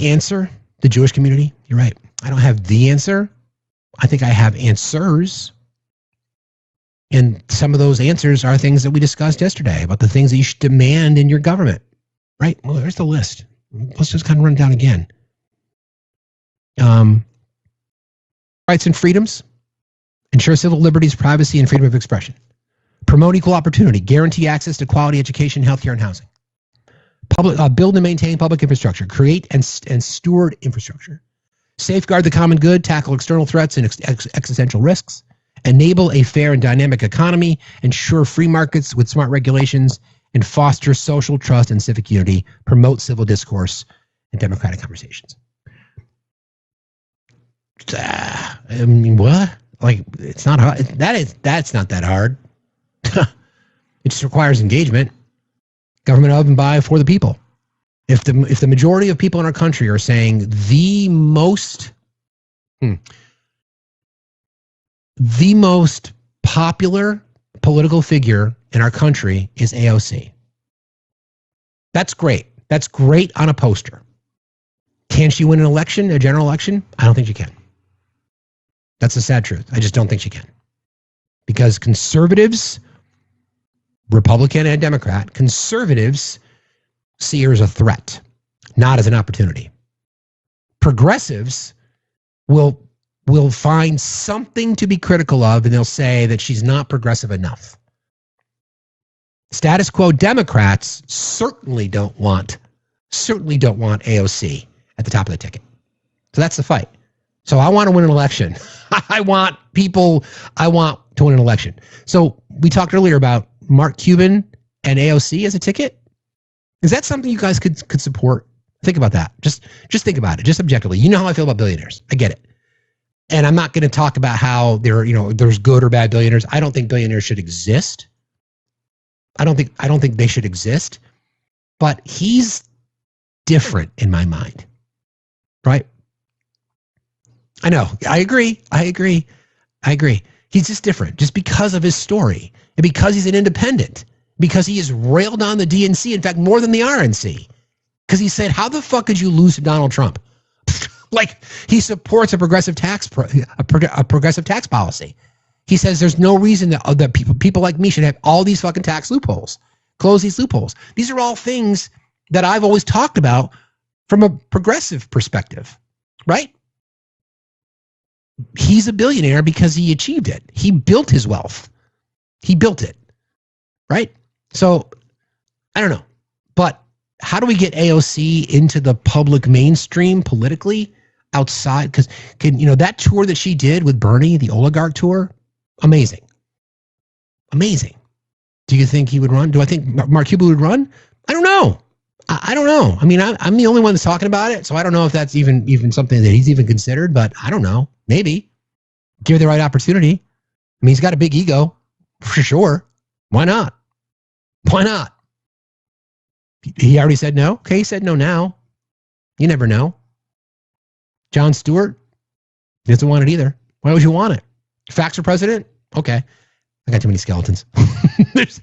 answer. The Jewish community, you're right. I don't have the answer. I think I have answers. And some of those answers are things that we discussed yesterday about the things that you should demand in your government, right? Well, there's the list. Let's just kind of run it down again. Rights and freedoms, ensure civil liberties, privacy, and freedom of expression. Promote equal opportunity, guarantee access to quality education, healthcare, and housing. Build and maintain public infrastructure, create and steward infrastructure. Safeguard the common good, tackle external threats and existential risks. Enable a fair and dynamic economy, ensure free markets with smart regulations, and foster social trust and civic unity, promote civil discourse and democratic conversations. I mean, what? Like, it's not hard. That's not that hard. It just requires engagement. Government of and by for the people. If the majority of people in our country are saying the most popular political figure in our country is AOC. That's great. That's great on a poster. Can she win an election, a general election? I don't think she can. That's the sad truth. I just don't think she can. Because conservatives, Republican and Democrat, conservatives see her as a threat, not as an opportunity. Progressives will find something to be critical of, and they'll say that she's not progressive enough. Status quo Democrats certainly don't want AOC at the top of the ticket. So that's the fight. So I want to win an election. I want to win an election. So we talked earlier about Mark Cuban and AOC as a ticket. Is that something you guys could support? Think about that. Just think about it. Just objectively. You know how I feel about billionaires. I get it. And I'm not going to talk about how there's good or bad billionaires. I don't think billionaires should exist. I don't think they should exist. But he's different in my mind. Right? I know. I agree. He's just different just because of his story and because he's an independent, because he has railed on the DNC, in fact, more than the RNC, because he said, how the fuck could you lose to Donald Trump? Like, he supports a progressive tax policy. He says there's no reason that people like me should have all these fucking tax loopholes. Close these loopholes. These are all things that I've always talked about from a progressive perspective, right? He's a billionaire because he achieved it. He built his wealth. He built it, right? So, I don't know. But how do we get AOC into the public mainstream politically outside? Because, that tour that she did with Bernie, the oligarch tour, amazing. Amazing. Do you think he would run? Do I think Mark Cuban would run? I don't know. I don't know. I mean, I'm the only one that's talking about it, so I don't know if that's even something that he's even considered, but I don't know. Maybe. Give it the right opportunity. I mean, he's got a big ego, for sure. Why not? Why not? He already said no? Okay, he said no now. You never know. Jon Stewart doesn't want it either. Why would you want it? Facts for president? Okay. I got too many skeletons. There's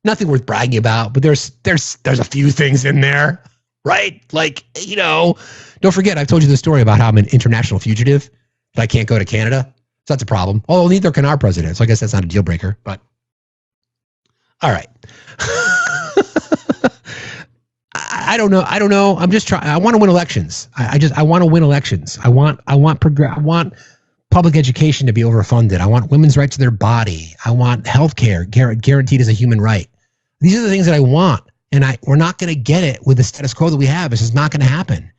nothing worth bragging about, but there's a few things in there, right? Like, don't forget, I've told you the story about how I'm an international fugitive, that I can't go to Canada. So that's a problem. Oh, neither can our president. So I guess that's not a deal breaker, but all right. I don't know. I'm just trying. I want to win elections. I want to win elections. I want public education to be overfunded. I want women's right to their body. I want healthcare guaranteed as a human right. These are the things that I want, and we're not going to get it with the status quo that we have. It's just not going to happen.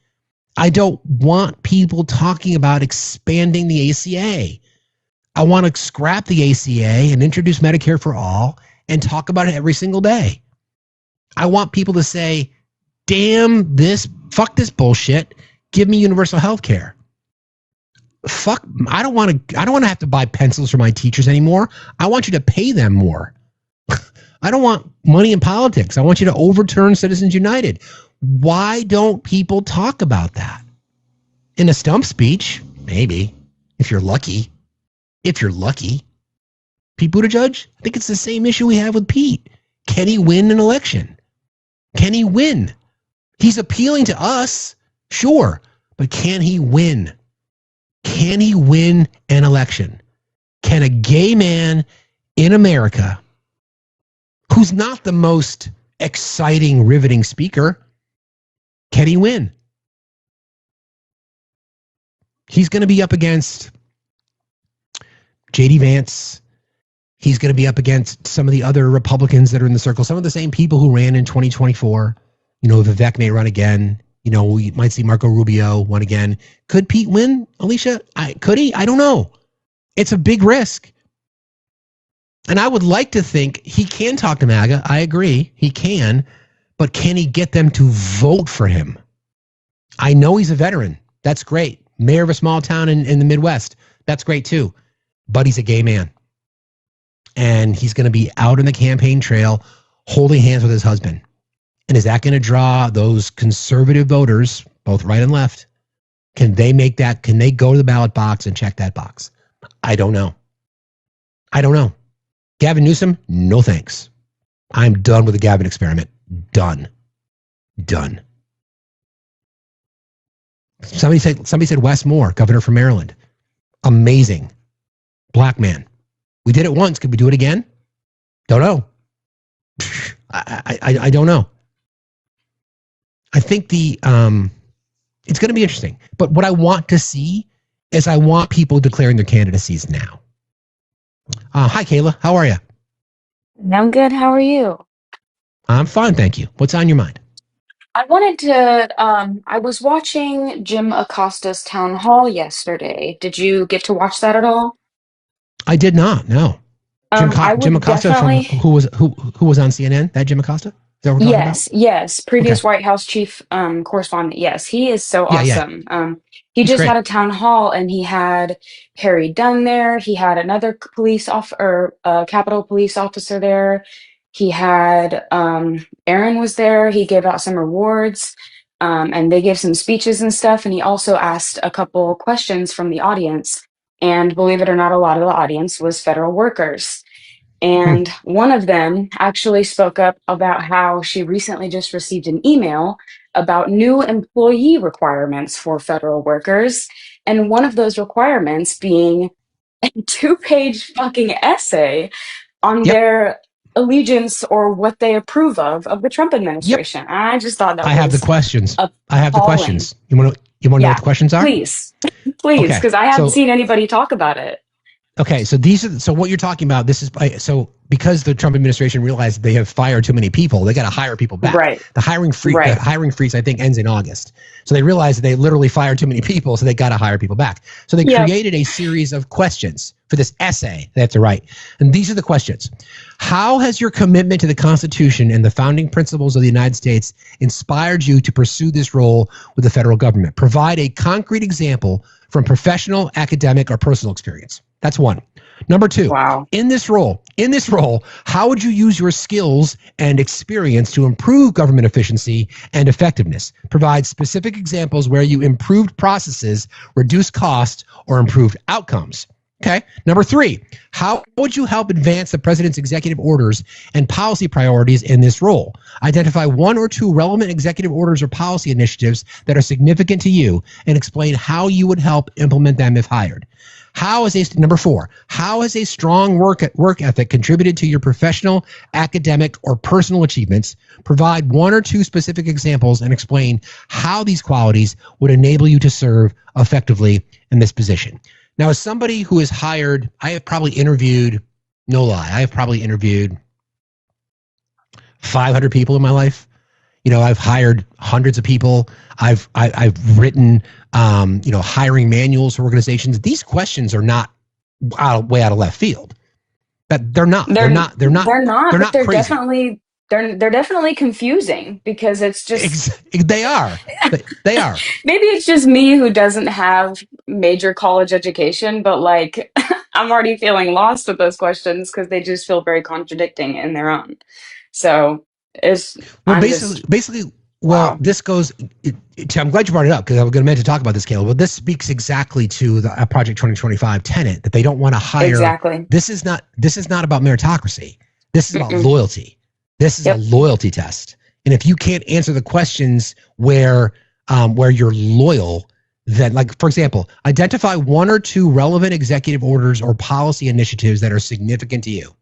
I don't want people talking about expanding the ACA. I want to scrap the ACA and introduce Medicare for all and talk about it every single day. I want people to say, damn this, fuck this bullshit. Give me universal health care. Fuck, I don't want to have to buy pencils for my teachers anymore. I want you to pay them more. I don't want money in politics. I want you to overturn Citizens United. Why don't people talk about that? In a stump speech, maybe, if you're lucky. If you're lucky. Pete Buttigieg, I think it's the same issue we have with Pete. Can he win an election? Can he win? He's appealing to us, sure, but can he win? Can he win an election? Can a gay man in America, who's not the most exciting, riveting speaker, can he win? He's going to be up against J.D. Vance. He's going to be up against some of the other Republicans that are in the circle, some of the same people who ran in 2024. Vivek may run again. We might see Marco Rubio run again. Could Pete win, Alicia? Could he? I don't know. It's a big risk. And I would like to think he can talk to MAGA. I agree. He can. But can he get them to vote for him? I know he's a veteran. That's great. Mayor of a small town in the Midwest. That's great too. But he's a gay man. And he's going to be out on the campaign trail holding hands with his husband. And is that going to draw those conservative voters, both right and left? Can they make that? Can they go to the ballot box and check that box? I don't know. Gavin Newsom, no thanks. I'm done with the Gavin experiment. Done. Somebody said Wes Moore, governor from Maryland. Amazing. Black man. We did it once. Could we do it again? Don't know. I don't know. I think it's going to be interesting. But what I want to see is I want people declaring their candidacies now. Hi, Kayla. How are you? I'm good. How are you? I'm fine, thank you. What's on your mind? I wanted to, I was watching Jim Acosta's town hall yesterday. Did you get to watch that at all? I did not. No. I Jim would Acosta from definitely. who was on CNN? That Jim Acosta? Is that what we're talking about? Yes. Okay. Previous White House chief correspondent. Yes, he is so Yeah. awesome. He He's just had great. a town hall and he had Harry Dunn there. He had another police off or Capitol police officer there. He had Aaron was there. He gave out some rewards, and they gave some speeches and stuff. And he also asked a couple questions from the audience. And believe it or not, a lot of the audience was federal workers. And one of them actually spoke up about how she recently just received an email about new employee requirements for federal workers. And one of those requirements being a 2-page fucking essay on Yep. their allegiance or what they approve of the Trump Yep. administration. I just thought that I have the was questions. appalling. I have the questions. You want to know Yeah, what the questions are? please, please, Okay. because I haven't seen anybody talk about it. Okay, so what you're talking about. This is so because the Trump administration realized they have fired too many people, they got to hire people back. Right. The hiring freeze, I think, ends in August. So they realized that they literally fired too many people, so they got to hire people back. So they created a series of questions for this essay they have to write, and these are the questions: how has your commitment to the Constitution and the founding principles of the United States inspired you to pursue this role with the federal government? Provide a concrete example from professional, academic, or personal experience. That's one. Number two, in this role, how would you use your skills and experience to improve government efficiency and effectiveness? Provide specific examples where you improved processes, reduced costs, or improved outcomes. Okay. Number three, how would you help advance the president's executive orders and policy priorities in this role? Identify one or two relevant executive orders or policy initiatives that are significant to you and explain how you would help implement them if hired. Number four, how has a strong work ethic contributed to your professional, academic, or personal achievements? Provide one or two specific examples and explain how these qualities would enable you to serve effectively in this position. Now, as somebody who is hired, I have probably interviewed 500 people in my life. You know, I've hired hundreds of people. I've written, hiring manuals for organizations. These questions are not way out of left field. But they're not crazy. They're definitely confusing because it's just they are. Maybe it's just me who doesn't have major college education, but like I'm already feeling lost with those questions because they just feel very contradicting in their own. So this goes. I'm glad you brought it up because I was going to talk about this, Caleb. But this speaks exactly to the Project 2025 tenet that they don't want to hire. Exactly. This is not about meritocracy. This is about loyalty. This is a loyalty test. And if you can't answer the questions where you're loyal, then, like, for example, identify one or two relevant executive orders or policy initiatives that are significant to you.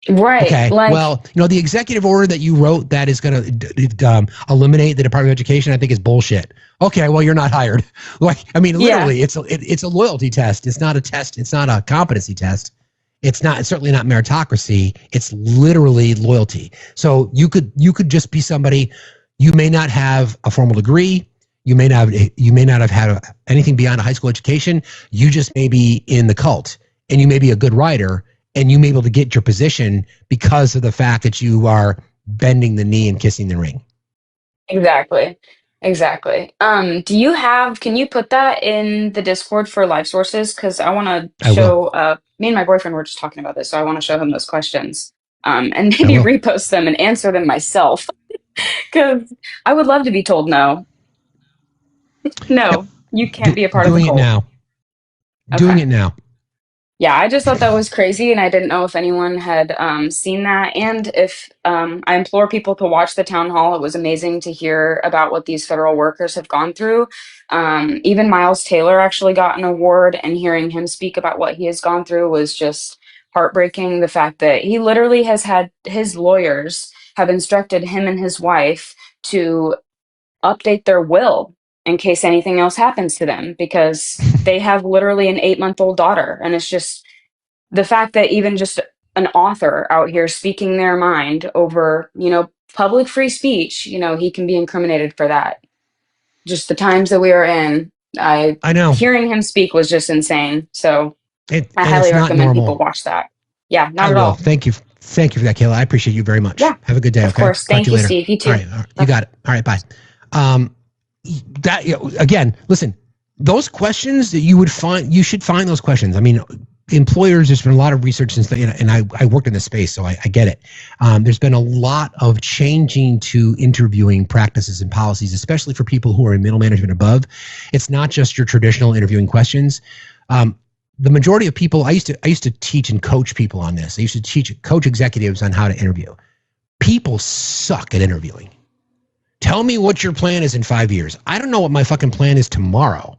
Right. Okay. Well, the executive order that you wrote that is going to eliminate the Department of Education, I think is bullshit. Okay. Well, you're not hired. Literally, it's a loyalty test. It's not a test. It's not a competency test. It's certainly not meritocracy. It's literally loyalty. So you could just be somebody. You may not have a formal degree. You may not have had anything beyond a high school education. You just may be in the cult, and you may be a good writer. And you may be able to get your position because of the fact that you are bending the knee and kissing the ring. Exactly. Can you put that in the Discord for live sources? Because I want to show, me and my boyfriend were just talking about this, so I want to show him those questions and maybe repost them and answer them myself. Because I would love to be told no. You can't be a part of the cult. Doing it now. Yeah, I just thought that was crazy, and I didn't know if anyone had seen that. And if I implore people to watch the town hall, it was amazing to hear about what these federal workers have gone through. Even Miles Taylor actually got an award, and hearing him speak about what he has gone through was just heartbreaking. The fact that he literally has had his lawyers have instructed him and his wife to update their will in case anything else happens to them, because they have literally an 8-month-old daughter. And it's just the fact that even just an author out here speaking their mind over, public free speech, he can be incriminated for that. Just the times that we are in, I know. hearing him speak was just insane. So I and highly it's not recommend people normal. watch that. Yeah, not I at will. all. Thank you for that, Kayla. I appreciate you very much. Yeah, Have a good day. of Okay. course. Talk Thank to you you, later. Steve. You too. All right. You got it. All right. Bye. Again, listen, those questions that you should find those questions. I mean, employers, there's been a lot of research since, and I worked in this space, so I get it. There's been a lot of changing to interviewing practices and policies, especially for people who are in middle management above. It's not just your traditional interviewing questions. The majority of people, I used to teach and coach people on this. I used to coach executives on how to interview. People suck at interviewing. Tell me what your plan is in 5 years. I don't know what my fucking plan is tomorrow.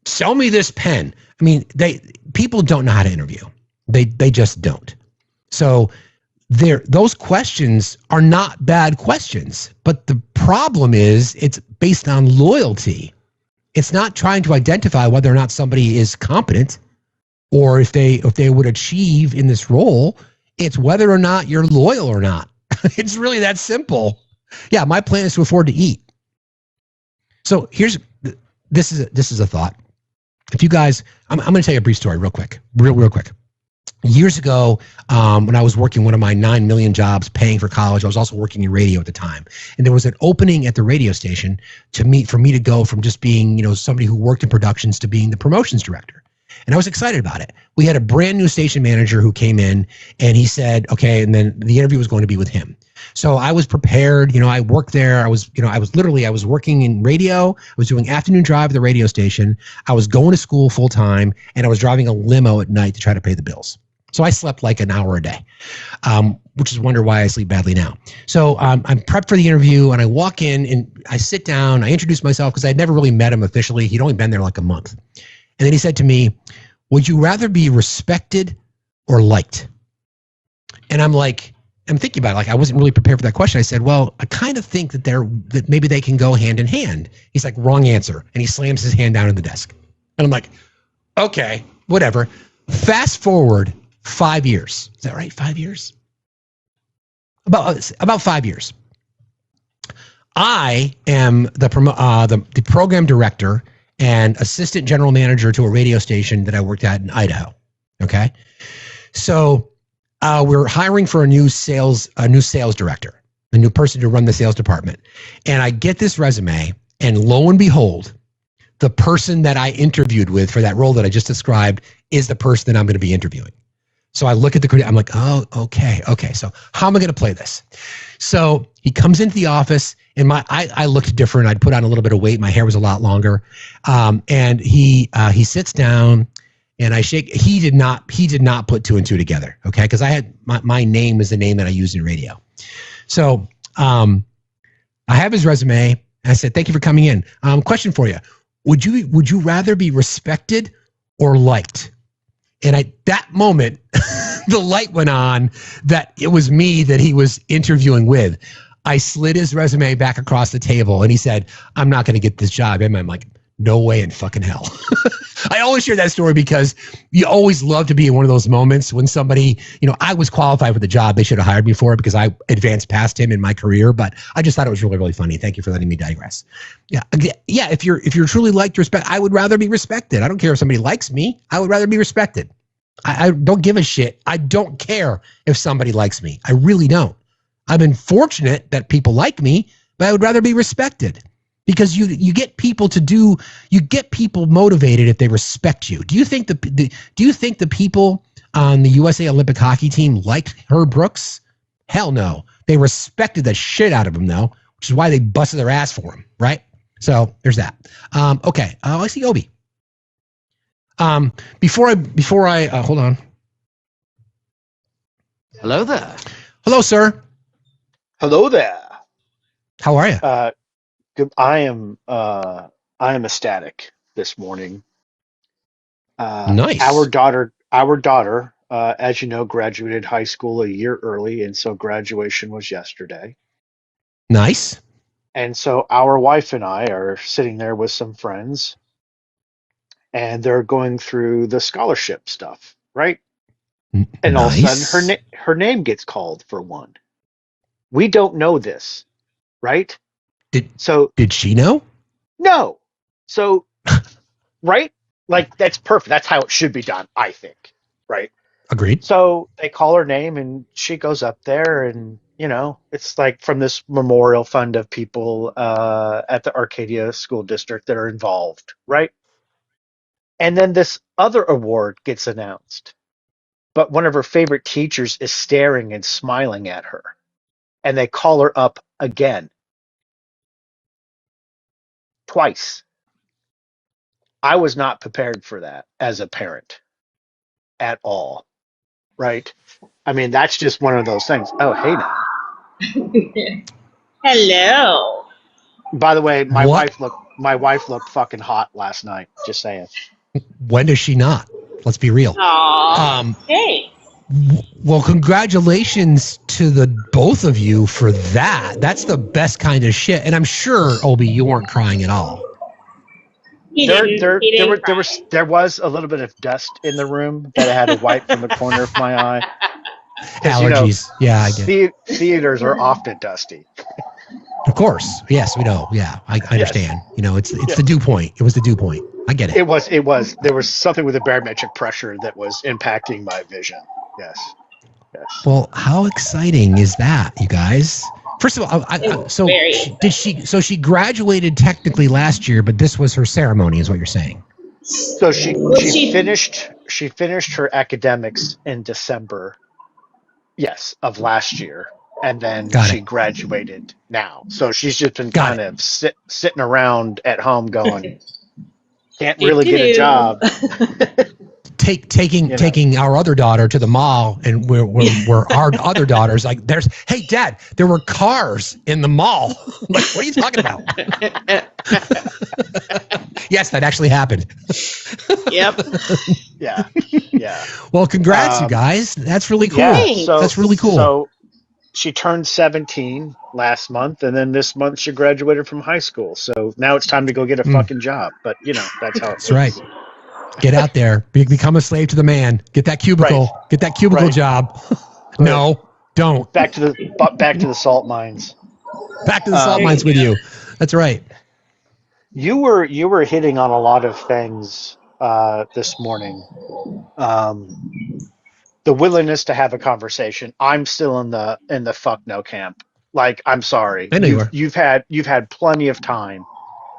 Sell me this pen. I mean, people don't know how to interview. They just don't. So those questions are not bad questions, but the problem is it's based on loyalty. It's not trying to identify whether or not somebody is competent or if they would achieve in this role. It's whether or not you're loyal or not. It's really that simple. Yeah, my plan is to afford to eat. So this is a thought. If you guys, I'm going to tell you a brief story real quick. Real quick. Years ago, when I was working one of my 9 million jobs paying for college, I was also working in radio at the time. And there was an opening at the radio station for me to go from just being, somebody who worked in productions to being the promotions director. And I was excited about it. We had a brand new station manager who came in and he said, okay, and then the interview was going to be with him. So I was prepared. I worked there. I was working in radio. I was doing afternoon drive at the radio station. I was going to school full time and I was driving a limo at night to try to pay the bills. So I slept like an hour a day, which is wonder why I sleep badly now. So I'm prepped for the interview and I walk in and I sit down. I introduce myself because I'd never really met him officially. He'd only been there like a month. And then he said to me, would you rather be respected or liked? And I'm thinking about it. Like, I wasn't really prepared for that question. I said, well, I kind of think that maybe they can go hand in hand. He's like, wrong answer. And he slams his hand down on the desk. And I'm like, okay, whatever. Fast forward 5 years. Is that right? 5 years? About 5 years. I am the program director and assistant general manager to a radio station that I worked at in Idaho. Okay. So we're hiring for a new sales director, a new person to run the sales department. And I get this resume and lo and behold, the person that I interviewed with for that role that I just described is the person that I'm going to be interviewing. So I look at I'm like, oh, okay. So how am I going to play this? So he comes into the office and I looked different. I'd put on a little bit of weight. My hair was a lot longer. And he sits down and I shake. He did not put two and two together. Okay. Cause I had my name is the name that I used in radio. So, I have his resume and I said, thank you for coming in. Question for you. Would you rather be respected or liked? And at that moment, the light went on that it was me that he was interviewing with. I slid his resume back across the table and he said, I'm not going to get this job. And I'm like, no way in fucking hell. I always share that story because you always love to be in one of those moments when somebody, I was qualified for the job. They should have hired me for it because I advanced past him in my career, but I just thought it was really, really funny. Thank you for letting me digress. Yeah. If you're truly liked, respect, I would rather be respected. I don't care if somebody likes me. I would rather be respected. I don't give a shit. I don't care if somebody likes me. I really don't. I've been fortunate that people like me, but I would rather be respected. Because you get people motivated if they respect you. Do you think the people on the USA Olympic hockey team liked Herb Brooks? Hell no. They respected the shit out of him though, which is why they busted their ass for him, right? So there's that. Okay. I see Obi. Before I hold on. Hello there. Hello, sir. Hello there. How are you? Good. I am ecstatic this morning. Nice. Our daughter, as you know, graduated high school a year early, and so graduation was yesterday. Nice. And so our wife and I are sitting there with some friends, and they're going through the scholarship stuff, right? And all of a sudden, her name gets called for one. We don't know this, right? Did she know? No. So, right? Like, that's perfect. That's how it should be done, I think. Right? Agreed. So they call her name and she goes up there and, it's like from this memorial fund of people at the Arcadia School District that are involved, right? And then this other award gets announced. But one of her favorite teachers is staring and smiling at her. And they call her up again. Twice. I was not prepared for that as a parent at all. Right? I mean, that's just one of those things. Oh, hey now. Hello. By the way, my wife looked fucking hot last night. Just saying. When does she not? Let's be real. Aww. Hey. Well, congratulations to the both of you for that. That's the best kind of shit. And I'm sure, Obi, you weren't crying at all. There was a little bit of dust in the room that I had to wipe from the corner of my eye. Allergies. Yeah, I get it. Theaters are often dusty. Of course. Yes, we know. Yeah, I understand. Yes. It's the dew point. It was the dew point. I get it. It was. There was something with the barometric pressure that was impacting my vision. Yes. Well, how exciting is that, you guys? First of all, she graduated technically last year, but this was her ceremony, is what you're saying. So she finished her academics in December, yes, of last year, and then she graduated now. So she's just been kind of sitting around at home going, can't really get a job. Taking our other daughter to the mall, and where our other daughter's like, hey Dad, there were cars in the mall. Like, what are you talking about? Yes, that actually happened. Yep. Yeah. Well, congrats, you guys. That's really cool. Yeah, that's really cool. So she turned 17 last month, and then this month she graduated from high school. So now it's time to go get a fucking job. But that's how it That's right. Get out there. Become a slave to the man. Get that cubicle. Right. Get that cubicle job. No, don't. Back to the salt mines. Back to the salt mines with you. That's right. You were hitting on a lot of things this morning. The willingness to have a conversation. I'm still in the fuck no camp. Like, I'm sorry. I know you are. You've had plenty of time,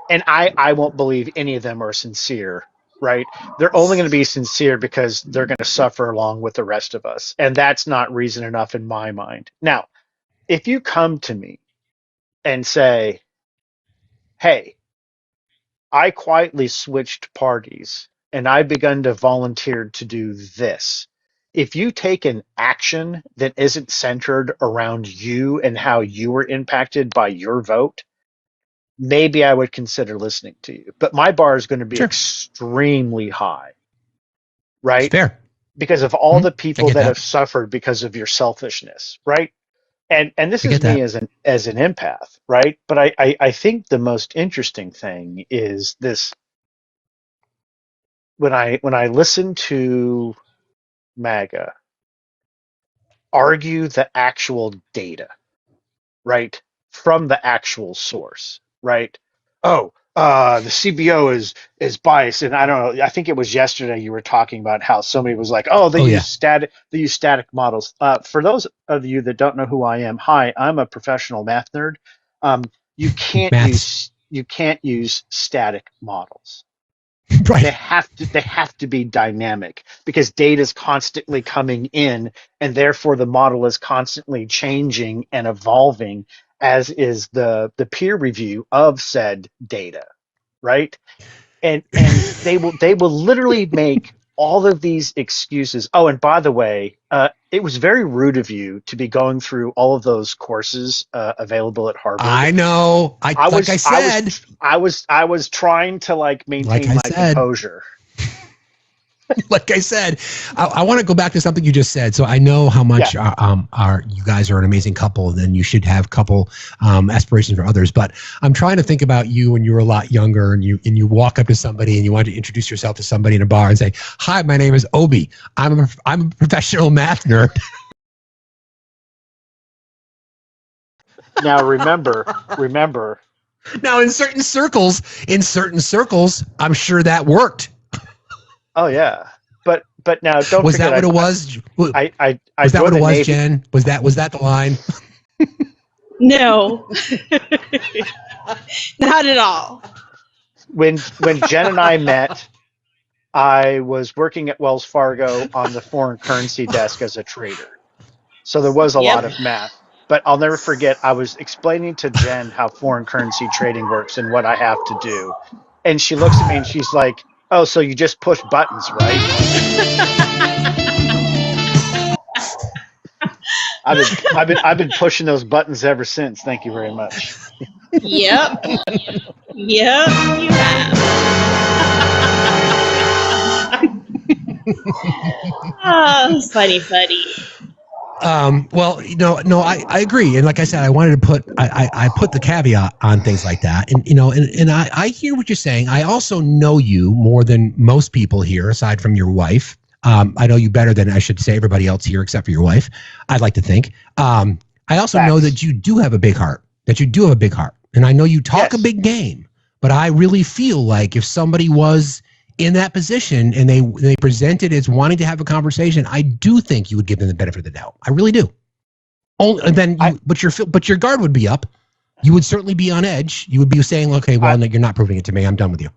and I won't believe any of them are sincere. Right? They're only going to be sincere because they're going to suffer along with the rest of us. And that's not reason enough in my mind. Now, if you come to me and say, hey, I quietly switched parties and I begun to volunteer to do this. If you take an action that isn't centered around you and how you were impacted by your vote, maybe I would consider listening to you. But my bar is going to be extremely high, right? It's fair. Because of all the people that have suffered because of your selfishness, right? And this is me as an empath, right? But I think the most interesting thing is this: when I listen to MAGA argue the actual data, right, from the actual source, right? Oh, the CBO is biased, and I don't know. I think it was yesterday you were talking about how somebody was like, "Oh, they use static models." For those of you that don't know who I am, hi, I'm a professional math nerd. You can't use static models. Right. They have to be dynamic because data is constantly coming in, and therefore the model is constantly changing and evolving, as is the peer review of said data, right? And they will literally make all of these excuses. Oh, and by the way, it was very rude of you to be going through all of those courses available at Harvard. I know. I was trying to maintain my composure. Like I said, I want to go back to something you just said. So I know how much you guys are an amazing couple, and you should have couple aspirations for others. But I'm trying to think about you when you were a lot younger, and you walk up to somebody and you want to introduce yourself to somebody in a bar and say, "Hi, my name is Obi. I'm a professional math nerd." Now remember. Now, in certain circles, I'm sure that worked. Oh yeah, but now don't was forget. That what it was? I was that what it was, Navy. Jen? Was that the line? No, not at all. When Jen and I met, I was working at Wells Fargo on the foreign currency desk as a trader. So there was a lot of math. But I'll never forget, I was explaining to Jen how foreign currency trading works and what I have to do. And she looks at me and she's like, "Oh, so you just push buttons, right?" I've been pushing those buttons ever since. Thank you very much. Yep. Yep, you have. Oh, funny. Well, no, I agree, and like I said, I wanted to put I put the caveat on things like that, and and I hear what you're saying. I also know you more than most people here, aside from your wife. I know you better than I should say everybody else here, except for your wife. I'd like to think. I also know that you do have a big heart. And I know you talk a big game, but I really feel like if somebody was in that position and they presented as wanting to have a conversation, I do think you would give them the benefit of the doubt. I really do. But your guard would be up. You would certainly be on edge. You would be saying, "Okay, well, you're not proving it to me. I'm done with you."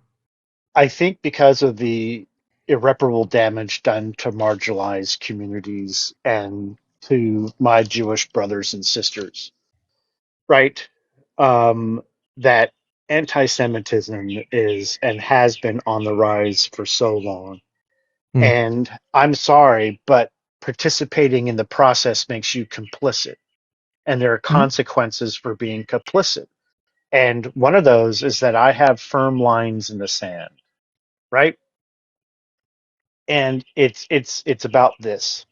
I think because of the irreparable damage done to marginalized communities and to my Jewish brothers and sisters, right? That anti-Semitism is and has been on the rise for so long. And I'm sorry, but participating in the process makes you complicit. And there are consequences for being complicit. And one of those is that I have firm lines in the sand, right? And it's about this.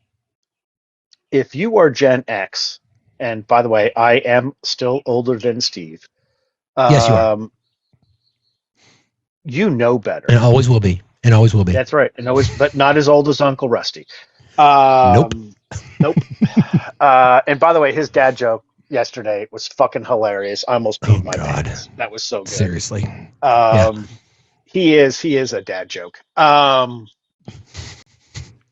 If you are Gen X, and by the way, I am still older than Steve. Yes, you are. You know better. And always will be. That's right. And always, but not as old as Uncle Rusty. Nope. And by the way, his dad joke yesterday was fucking hilarious. I almost peed my pants. That was so good. Seriously. He is a dad joke.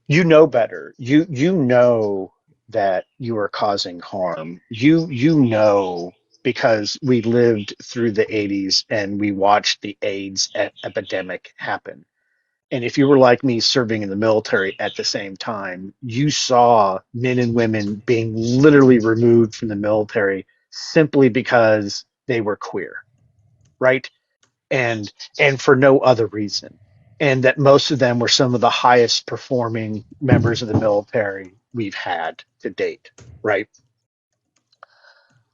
You know better. You know that you are causing harm. You know, because we lived through the 80s and we watched the AIDS epidemic happen. And if you were like me serving in the military at the same time, you saw men and women being literally removed from the military simply because they were queer, right? And for no other reason. And that most of them were some of the highest performing members of the military we've had to date, right?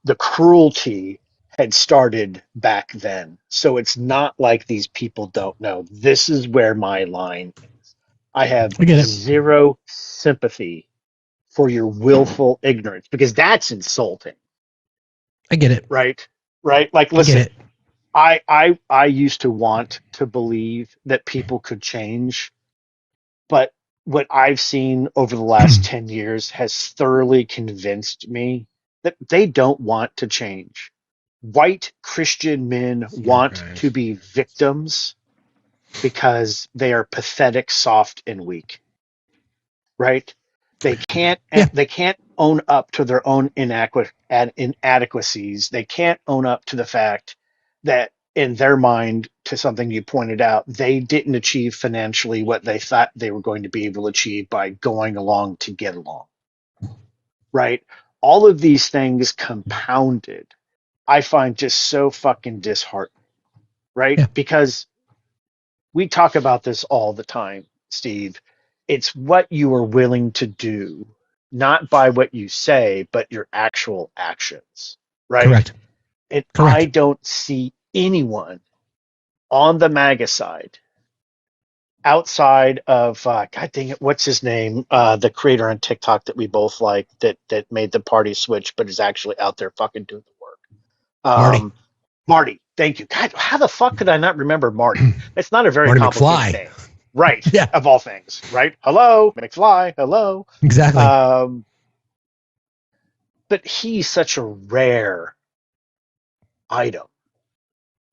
The cruelty had started back then. So it's not like these people don't know. This is where my line is. I have zero sympathy for your willful ignorance because that's insulting. I get it. Right? Like, listen, I used to want to believe that people could change, but what I've seen over the last 10 years has thoroughly convinced me that they don't want to change. White Christian men want to be victims because they are pathetic, soft, and weak. Right? They can't own up to their own inadequacies. They can't own up to the fact that in their mind, to something you pointed out, they didn't achieve financially what they thought they were going to be able to achieve by going along to get along. Right? All of these things compounded, I find just so fucking disheartening. Right? Yeah. Because we talk about this all the time, Steve. It's what you are willing to do, not by what you say, but your actual actions. Right? Correct. And I don't see anyone on the MAGA side outside of God dang it, what's his name? The creator on TikTok that we both like that made the party switch, but is actually out there fucking doing the work. Marty, thank you. God, how the fuck could I not remember Marty? It's not a very Marty complicated McFly. name. Right. Yeah. Of all things. Right. Hello, McFly. Hello. Exactly. but he's such a rare item.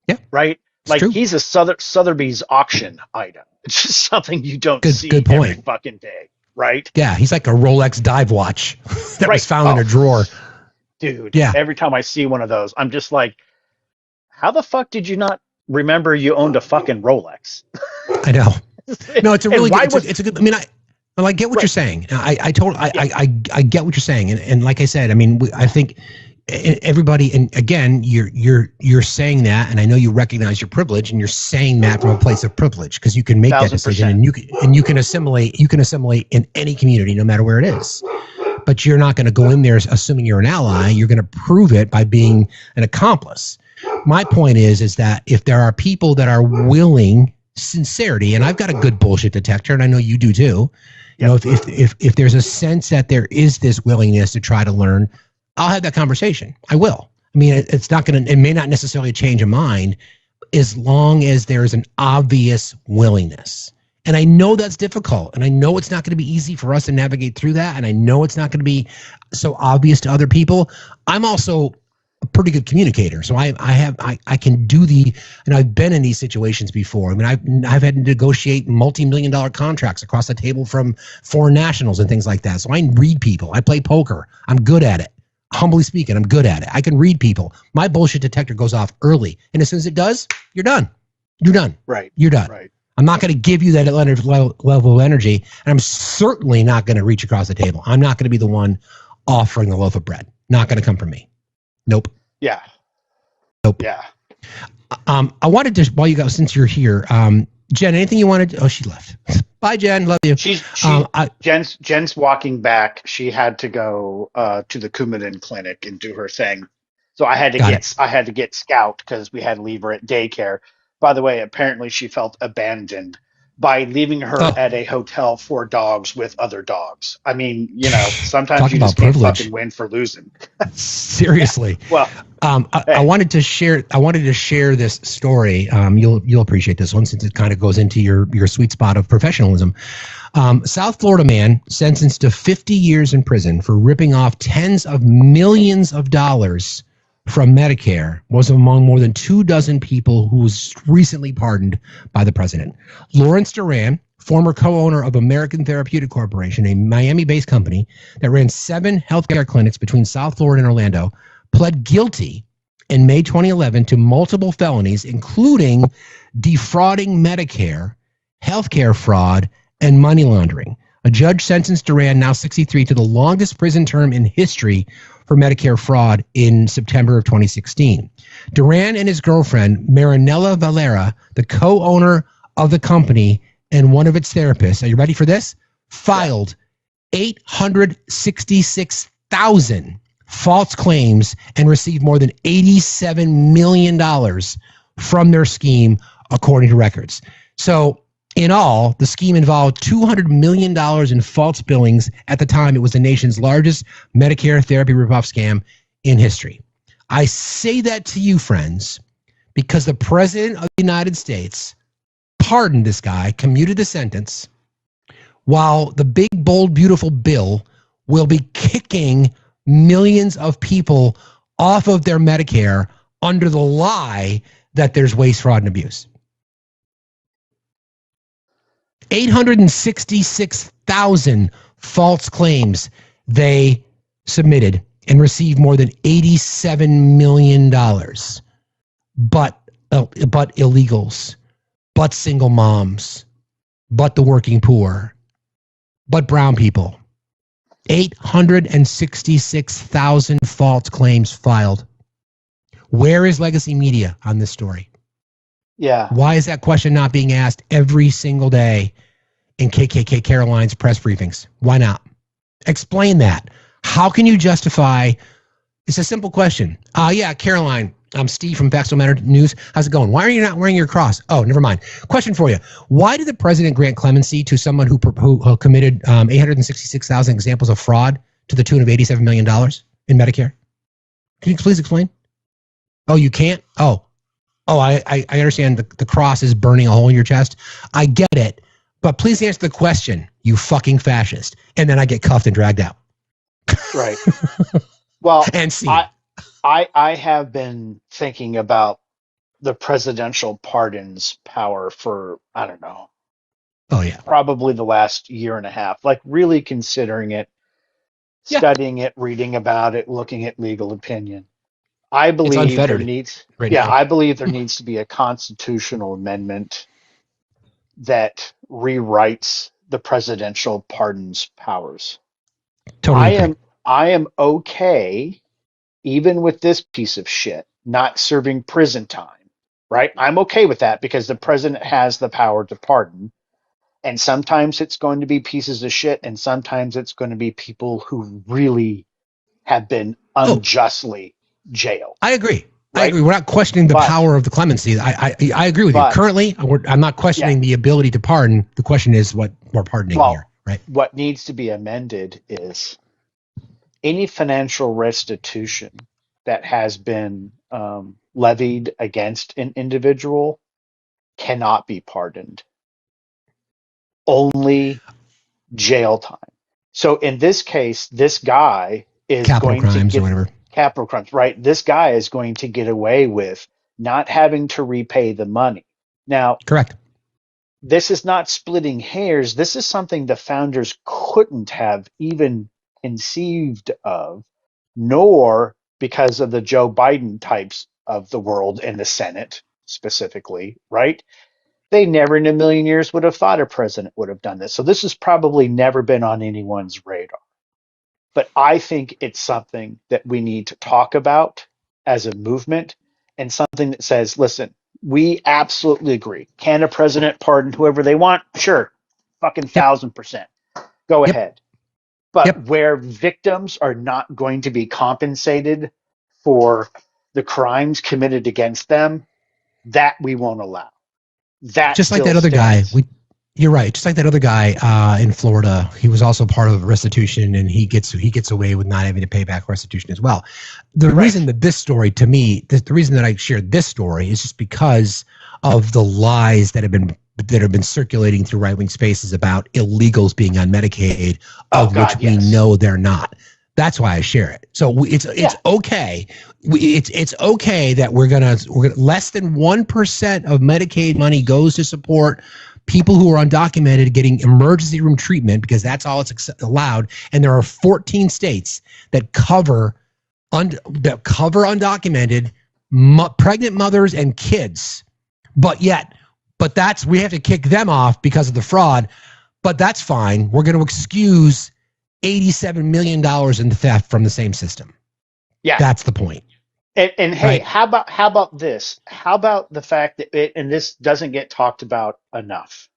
Yeah. Right? It's Like true. he's a Sotheby's auction item. It's just something you don't see good point. every fucking day. Right? Yeah, he's like a Rolex dive watch that was found in a drawer. Dude, Yeah. every time I see one of those, I'm just like, how the fuck did you not remember you owned a fucking Rolex? I know. No, it's a really why good, it's a good, I mean, I get what you're saying. I get what you're saying. And like I said, I mean, I think everybody, and again, you're saying that, and I know you recognize your privilege, and you're saying that from a place of privilege because you can make that decision, and you can assimilate in any community, no matter where it is. But you're not going to go in there assuming you're an ally. You're going to prove it by being an accomplice. My point is that if there are people that are willing, sincerity, and I've got a good bullshit detector, and I know you do too. You know, if there's a sense that there is this willingness to try to learn, I'll have that conversation. I will. I mean, it may not necessarily change a mind as long as there is an obvious willingness. And I know that's difficult, and I know it's not going to be easy for us to navigate through that, and I know it's not going to be so obvious to other people. I'm also a pretty good communicator, so I can do and I've been in these situations before. I mean, I've had to negotiate multi-million-dollar contracts across the table from foreign nationals and things like that. So I read people. I play poker. I'm good at it. Humbly speaking, I'm good at it. I can read people. My bullshit detector goes off early, and as soon as it does, you're done. You're done. Right. You're done. Right. I'm not going to give you that level of energy, and I'm certainly not going to reach across the table. I'm not going to be the one offering the loaf of bread. Not going to come from me. Nope. Yeah. Nope. Yeah. I wanted to, while you go, since you're here, Jen, anything you wanted? Oh, she left. Bye, Jen. Love you. Jen's walking back. She had to go to the Coumadin clinic and do her thing. So I had to get Scout because we had to leave her at daycare. By the way, apparently she felt abandoned by leaving her at a hotel for dogs with other dogs. I mean, you know, sometimes you just can't fucking win for losing. Seriously. Well, I wanted to share this story. You'll appreciate this one since it kind of goes into your sweet spot of professionalism. South Florida man sentenced to 50 years in prison for ripping off tens of millions of dollars from Medicare was among more than 24 people who was recently pardoned by the president. Lawrence Duran, former co-owner of American Therapeutic Corporation, a Miami-based company that ran 7 healthcare clinics between South Florida and Orlando, pled guilty in May 2011 to multiple felonies, including defrauding Medicare, healthcare fraud, and money laundering. A judge sentenced Duran, now 63, to the longest prison term in history for Medicare fraud in September of 2016. Duran and his girlfriend, Marinella Valera, the co-owner of the company and one of its therapists, are you ready for this? Filed 866,000 false claims and received more than $87 million from their scheme, according to records. So in all, the scheme involved $200 million in false billings. At the time, it was the nation's largest Medicare therapy ripoff scam in history. I say that to you, friends, because the president of the United States pardoned this guy, commuted the sentence, while the big, bold, beautiful bill will be kicking millions of people off of their Medicare under the lie that there's waste, fraud, and abuse. 866,000 false claims they submitted and received more than $87 million. But illegals, but single moms, but the working poor, but brown people. 866,000 false claims filed. Where is legacy media on this story? Yeah. Why is that question not being asked every single day in KKK Caroline's press briefings? Why not? Explain that. How can you justify? It's a simple question. Yeah, Caroline, I'm Steve from FactsStillMatter News. How's it going? Why are you not wearing your cross? Oh, never mind. Question for you. Why did the president grant clemency to someone who committed 866,000 examples of fraud to the tune of $87 million in Medicare? Can you please explain? Oh, you can't? Oh, I understand the cross is burning a hole in your chest. I get it. But please answer the question, you fucking fascist. And then I get cuffed and dragged out. Right. Well, and seen. I have been thinking about the presidential pardons power for, I don't know, Oh yeah, probably the last year and a half, like really considering it, studying it, reading about it, looking at legal opinion. I it's believe there unfettered needs, right yeah, now. I believe there needs to be a constitutional amendment that rewrites the presidential pardons powers. Totally I agree. am I am okay even with this piece of shit not serving prison time, right? I'm okay with that because the president has the power to pardon. And sometimes it's going to be pieces of shit, and sometimes it's going to be people who really have been unjustly jailed. I agree. I Right? agree. We're not questioning the But power of the clemency. I agree with you. but Currently, I'm not questioning the ability to pardon. The question is what we're pardoning well, here, right? what needs to be amended is any financial restitution that has been levied against an individual cannot be pardoned. Only jail time. So in this case, this guy is Capital going to crimes or get whatever. capital crimes, right? This guy is going to get away with not having to repay the money. Now, Correct. this is not splitting hairs. This is something the founders couldn't have even conceived of, nor because of the Joe Biden types of the world in the Senate specifically, right? They never in a million years would have thought a president would have done this. So this has probably never been on anyone's radar. But I think it's something that we need to talk about as a movement and something that says, listen, we absolutely agree. Can a president pardon whoever they want? Sure. Fucking 1,000%. Go ahead. But where victims are not going to be compensated for the crimes committed against them, that we won't allow. That Just like still that other guy. stands. You're right. Just like that other guy in Florida, he was also part of restitution, and he gets away with not having to pay back restitution as well. The reason that this story, to me, the reason that I shared this story is just because of the lies that have been circulating through right wing spaces about illegals being on Medicaid, of which we know they're not. That's why I share it. So it's okay. It's okay that we're gonna less than 1% of Medicaid money goes to support people who are undocumented getting emergency room treatment because that's all it's allowed. And there are 14 states that cover undocumented pregnant mothers and kids. But we have to kick them off because of the fraud. But that's fine. We're going to excuse $87 million in theft from the same system. Yeah, that's the point. And hey, how about this? How about the fact that and this doesn't get talked about enough.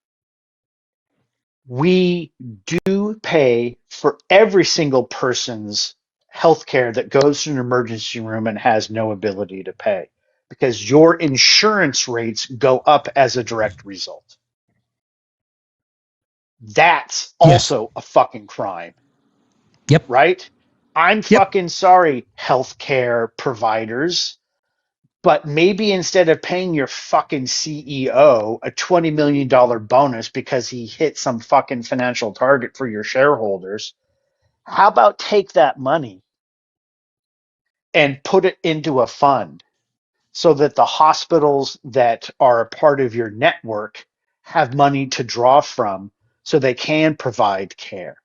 We do pay for every single person's health care that goes to an emergency room and has no ability to pay because your insurance rates go up as a direct result. That's also a fucking crime. Yep. Right? I'm fucking sorry, healthcare providers, but maybe instead of paying your fucking CEO a $20 million bonus because he hit some fucking financial target for your shareholders, how about take that money and put it into a fund so that the hospitals that are a part of your network have money to draw from so they can provide care.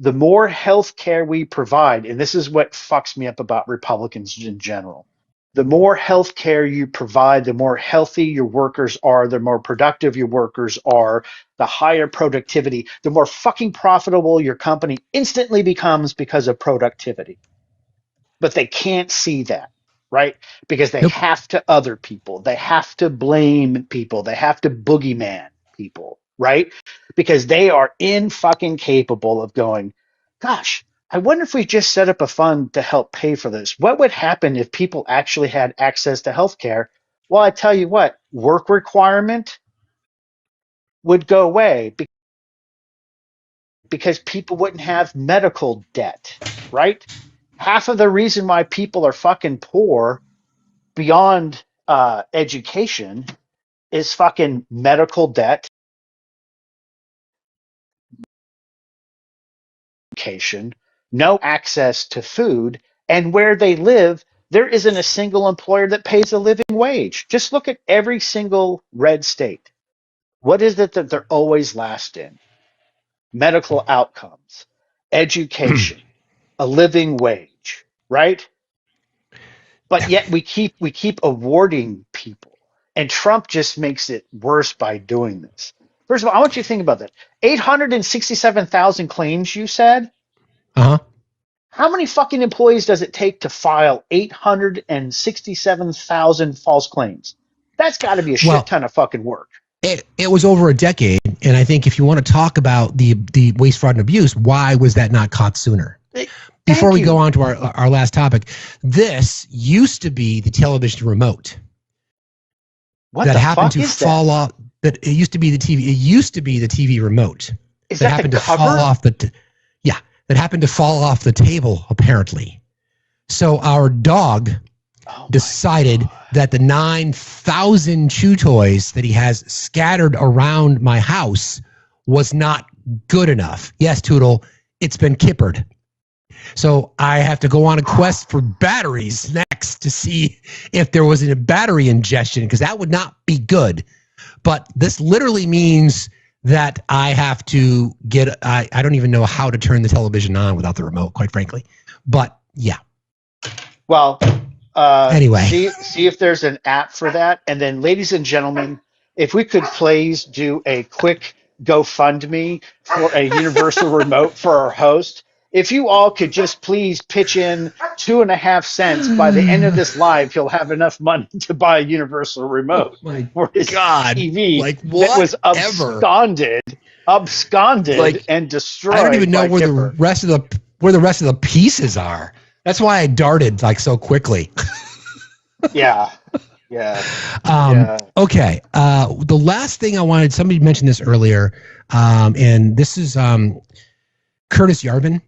The more health care we provide, and this is what fucks me up about Republicans in general, the more health care you provide, the more healthy your workers are, the more productive your workers are, the higher productivity, the more fucking profitable your company instantly becomes because of productivity. But they can't see that, right? Because they have to other people. They have to blame people. They have to boogeyman people, right? Because they are in fucking capable of going, gosh, I wonder if we just set up a fund to help pay for this. What would happen if people actually had access to healthcare? Well, I tell you what, work requirement would go away because people wouldn't have medical debt, right? Half of the reason why people are fucking poor beyond education is fucking medical debt, education, no access to food, And where they live, there isn't a single employer that pays a living wage. Just look at every single red state. What is it that they're always last in? Medical outcomes, education, a living wage, right? But yet we keep awarding people. And Trump just makes it worse by doing this. First of all, I want you to think about that. 867,000 claims, you said? Uh-huh. How many fucking employees does it take to file 867,000 false claims? That's got to be a shit ton of fucking work. It was over a decade, and I think if you want to talk about the waste, fraud, and abuse, why was that not caught sooner? Before we go on to our last topic, this used to be the television remote. What that the happened fuck to is fall that? off. That it used to be the TV. It used to be the TV remote. Is that happened the to fall cover? off the? Yeah, that happened to fall off the table apparently. So our dog decided that the 9,000 chew toys that he has scattered around my house was not good enough. Yes, Toodle, it's been kippered. So I have to go on a quest for batteries next to see if there was a battery ingestion, because that would not be good. But this literally means that I have to get, I don't even know how to turn the television on without the remote, quite frankly. But yeah. Well, anyway, see if there's an app for that. And then, ladies and gentlemen, if we could please do a quick GoFundMe for a universal remote for our host. If you all could just please pitch in 2.5 cents, by the end of this live, he'll have enough money to buy a universal remote for his TV that was absconded and destroyed. I don't even know by where Kipper. the rest of the pieces are. That's why I darted like so quickly. Yeah. Okay. The last thing I wanted, somebody mentioned this earlier, and this is Curtis Yarvin.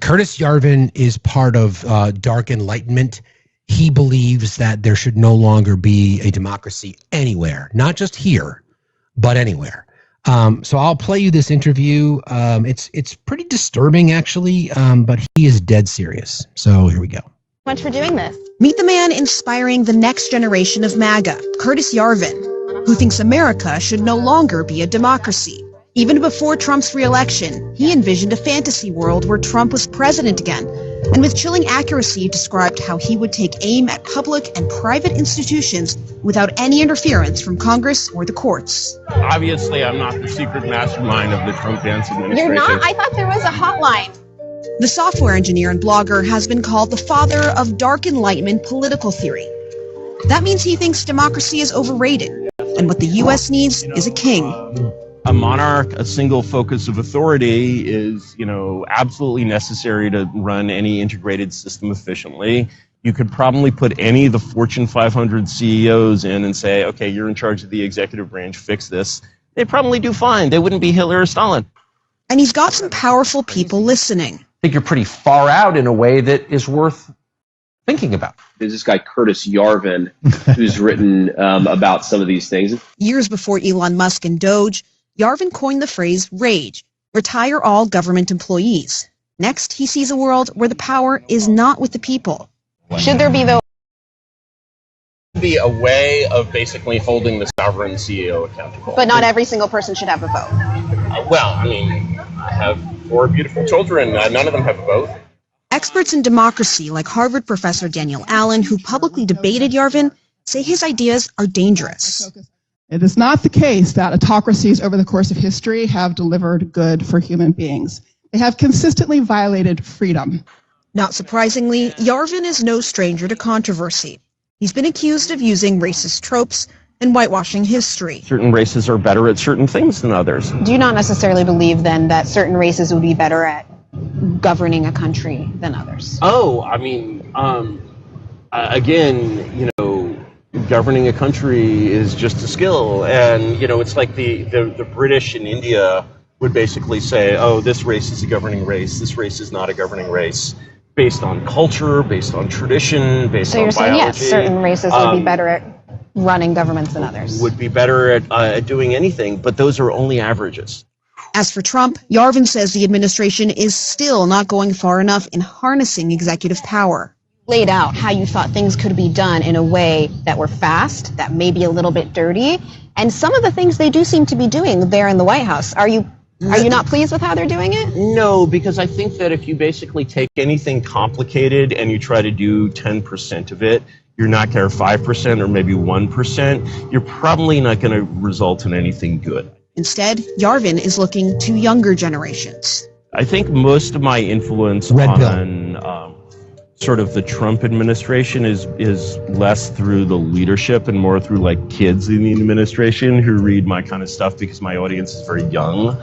Curtis Yarvin is part of Dark Enlightenment. He believes that there should no longer be a democracy anywhere, not just here, but anywhere. So I'll play you this interview. It's pretty disturbing, actually, but he is dead serious. So here we go. Much for doing this. Meet the man inspiring the next generation of MAGA, Curtis Yarvin, who thinks America should no longer be a democracy. Even before Trump's re-election, he envisioned a fantasy world where Trump was president again, and with chilling accuracy described how he would take aim at public and private institutions without any interference from Congress or the courts. Obviously, I'm not the secret mastermind of the Trump dance administration. You're not? I thought there was a hotline. The software engineer and blogger has been called the father of Dark Enlightenment political theory. That means he thinks democracy is overrated, and what the U.S. needs is a king. A monarch, a single focus of authority is, absolutely necessary to run any integrated system efficiently. You could probably put any of the Fortune 500 CEOs in and say, okay, you're in charge of the executive branch, fix this. They'd probably do fine. They wouldn't be Hitler or Stalin. And he's got some powerful people listening. I think you're pretty far out in a way that is worth thinking about. There's this guy, Curtis Yarvin, who's written about some of these things. Years before Elon Musk and Doge, Yarvin coined the phrase RAGE, retire all government employees. Next, he sees a world where the power is not with the people. Should there be, though, Be a way of basically holding the sovereign CEO accountable. but not every single person should have a vote? I have 4 beautiful children. None of them have a vote. Experts in democracy like Harvard professor Daniel Allen, who publicly debated Yarvin, say his ideas are dangerous. It is not the case that autocracies over the course of history have delivered good for human beings. They have consistently violated freedom. Not surprisingly, Yarvin is no stranger to controversy. He's been accused of using racist tropes and whitewashing history. Certain races are better at certain things than others. Do you not necessarily believe, then, that certain races would be better at governing a country than others? Again, governing a country is just a skill. And, it's like the British in India would basically say, oh, this race is a governing race, this race is not a governing race, based on culture, based on tradition, based on biology. So you're saying, yes, certain races would be better at running governments than others? Would be better at doing anything, but those are only averages. As for Trump, Yarvin says the administration is still not going far enough in harnessing executive power. Laid out how you thought things could be done in a way that were fast, that may be a little bit dirty, and some of the things they do seem to be doing there in the White House. Are you not pleased with how they're doing it? No, because I think that if you basically take anything complicated and you try to do 10% of it, you're not going to 5% or maybe 1%, you're probably not going to result in anything good. Instead, Yarvin is looking to younger generations. I think most of my influence on sort of the Trump administration is less through the leadership and more through like kids in the administration who read my kind of stuff because my audience is very young.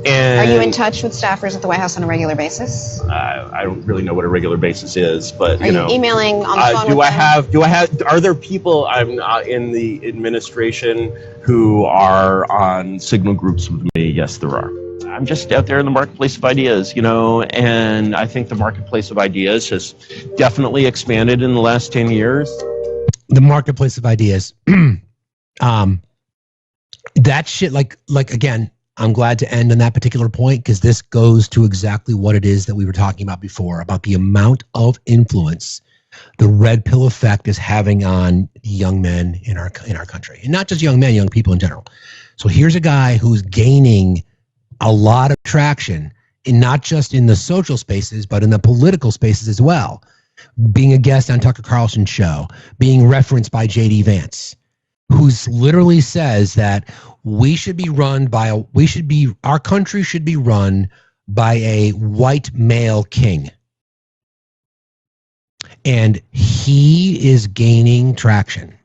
And Are you in touch with staffers at the White House on a regular basis? I don't really know what a regular basis is, but Are you emailing on the phone with them? Are there people in the administration who are on signal groups with me? Yes, there are. I'm just out there in the marketplace of ideas, and I think the marketplace of ideas has definitely expanded in the last 10 years. The marketplace of ideas. That shit, like again, I'm glad to end on that particular point because this goes to exactly what it is that we were talking about before, about the amount of influence the red pill effect is having on young men in our country. And not just young men, young people in general. So here's a guy who's gaining a lot of traction, and not just in the social spaces, but in the political spaces as well. Being a guest on Tucker Carlson's show, being referenced by J.D. Vance, who's literally says that our country should be run by a white male king. And he is gaining traction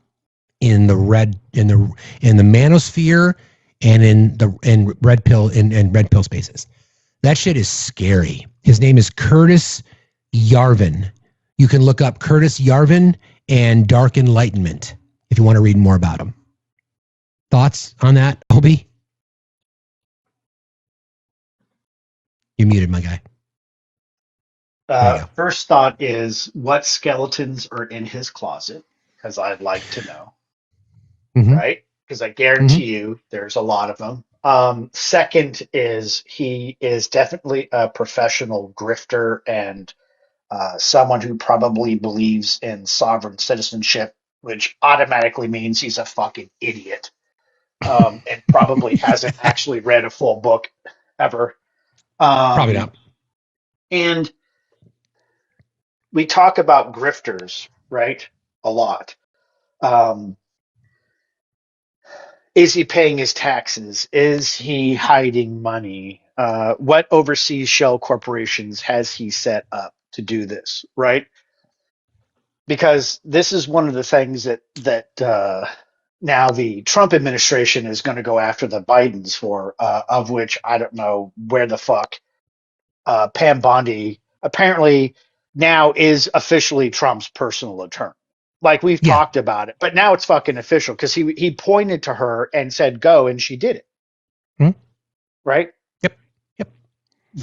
in the manosphere and in red pill spaces. That shit is scary. His name is Curtis Yarvin. You can look up Curtis Yarvin and Dark Enlightenment if you want to read more about him. Thoughts on that, Obi? You're muted, my guy. First thought is, what skeletons are in his closet? Because I'd like to know. Mm-hmm. Right? Because I guarantee you there's a lot of them. Second is, he is definitely a professional grifter and someone who probably believes in sovereign citizenship, which automatically means he's a fucking idiot. And probably hasn't actually read a full book ever. Probably not. And we talk about grifters, right? A lot. Is he paying his taxes? Is he hiding money? What overseas shell corporations has he set up to do this, right? Because this is one of the things that now the Trump administration is going to go after the Bidens for, of which I don't know where the fuck Pam Bondi apparently now is officially Trump's personal attorney. Like we've talked about it, but now it's fucking official because he pointed to her and said, go, and she did it. Right? Yep.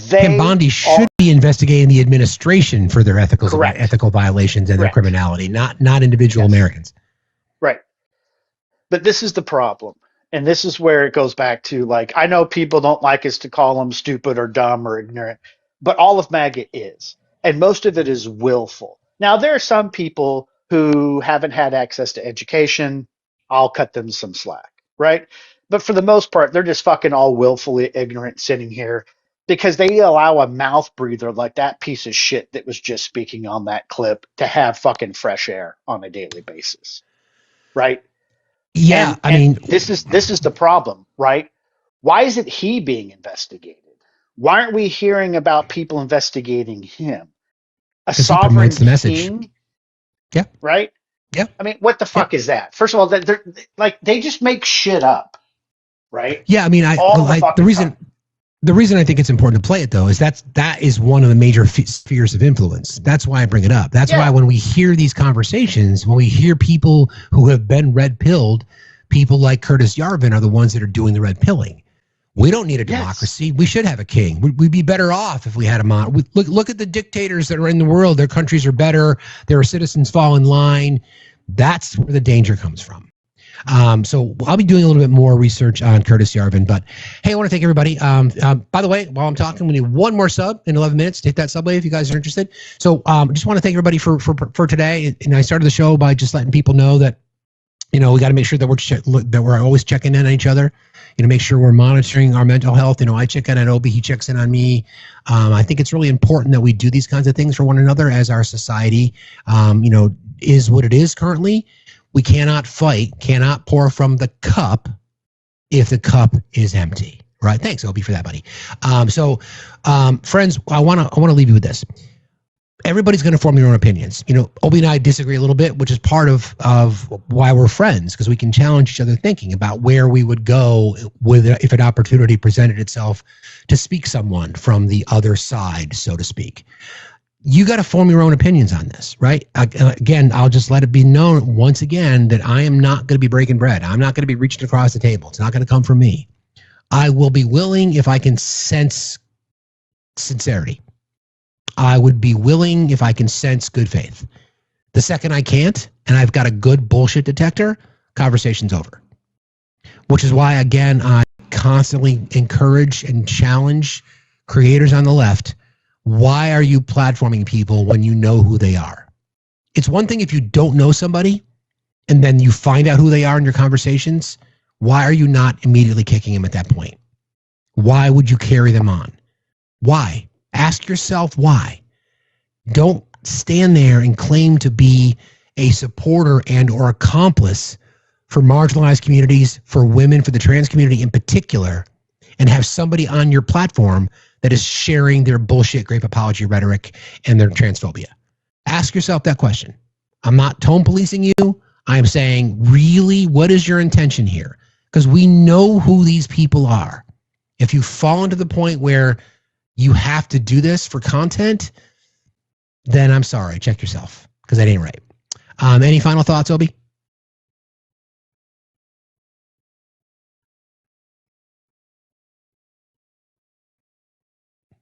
Pam Bondi should be investigating the administration for their ethical violations and their criminality, not individual Americans. Right. But this is the problem. And this is where it goes back to, like, I know people don't like us to call them stupid or dumb or ignorant, but all of MAGA is. And most of it is willful. Now, there are some people who haven't had access to education. I'll cut them some slack, right? But for the most part, they're just fucking all willfully ignorant sitting here because they allow a mouth breather like that piece of shit that was just speaking on that clip to have fucking fresh air on a daily basis, right? Yeah, and this is the problem, right? Why isn't he being investigated? Why aren't we hearing about people investigating him? A sovereign king? Yeah. Right? Yeah. I mean, what the fuck is that? First of all, they just make shit up, right? Yeah, I mean, the reason I think it's important to play it though is that is one of the major spheres of influence. That's why I bring it up. That's why when we hear these conversations, when we hear people who have been red pilled, people like Curtis Yarvin are the ones that are doing the red pilling. We don't need a democracy. We should have a king. We'd be better off if we had a look at the dictators that are in the world. Their countries are better. Their citizens fall in line. That's where the danger comes from. So I'll be doing a little bit more research on Curtis Yarvin. But hey, I want to thank everybody. By the way, while I'm talking, we need one more sub in 11 minutes to hit that subway if you guys are interested. So just want to thank everybody for today. And I started the show by just letting people know that, we got to make sure that we're always checking in on each other. Make sure we're monitoring our mental health. I check in on Obi, he checks in on me. I think it's really important that we do these kinds of things for one another as our society, is what it is currently. We cannot pour from the cup if the cup is empty. Right? Thanks, Obi, for that, buddy. Friends, I want to leave you with this. Everybody's going to form their own opinions. Obi and I disagree a little bit, which is part of why we're friends, because we can challenge each other thinking about where we would go if an opportunity presented itself to speak someone from the other side, so to speak. You got to form your own opinions on this, right? Again, I'll just let it be known once again that I am not going to be breaking bread. I'm not going to be reaching across the table. It's not going to come from me. I will be willing if I can sense sincerity. I would be willing if I can sense good faith. The second I can't, and I've got a good bullshit detector, conversation's over. Which is why, again, I constantly encourage and challenge creators on the left. Why are you platforming people when you know who they are? It's one thing if you don't know somebody and then you find out who they are in your conversations. Why are you not immediately kicking them at that point? Why would you carry them on? Why? Ask yourself why. Don't stand there and claim to be a supporter and or accomplice for marginalized communities, for women, for the trans community in particular, and have somebody on your platform that is sharing their bullshit grape apology rhetoric and their transphobia. Ask yourself that question. I'm not tone policing you. I'm saying, really, what is your intention here? Because we know who these people are. If you fall into the point where you have to do this for content, then I'm sorry, check yourself, because that ain't right. Any final thoughts, Obi?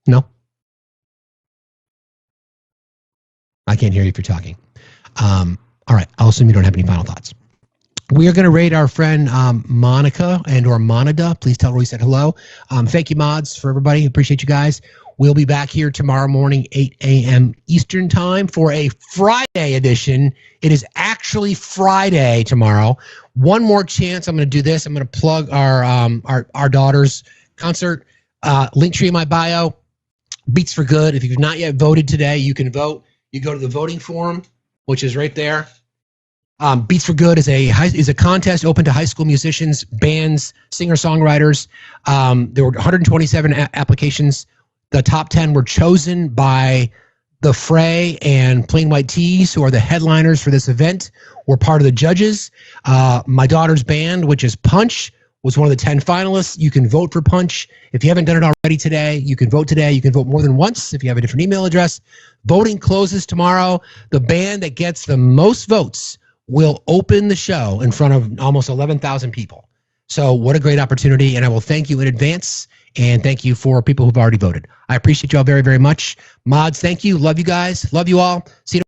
No? I can't hear you if you're talking. All right, I'll assume you don't have any final thoughts. We are going to rate our friend Monica and or Monida. Please tell her we said hello. Thank you, mods, for everybody. Appreciate you guys. We'll be back here tomorrow morning, 8 a.m. Eastern time for a Friday edition. It is actually Friday tomorrow. One more chance. I'm going to do this. I'm going to plug our daughter's concert. Link tree in my bio. Beats for Good. If you've not yet voted today, you can vote. You go to the voting form, which is right there. Beats for Good is a contest open to high school musicians, bands, singer-songwriters. There were 127 applications. The top 10 were chosen by The Fray and Plain White Tees, who are the headliners for this event, were part of the judges. My daughter's band, which is Punch, was one of the 10 finalists. You can vote for Punch. If you haven't done it already today, you can vote today. You can vote more than once if you have a different email address. Voting closes tomorrow. The band that gets the most votes will open the show in front of almost 11,000 people. So what a great opportunity, and I will thank you in advance, and thank you for people who've already voted. I appreciate you all very, very much. Mods, thank you. Love you guys. Love you all. See you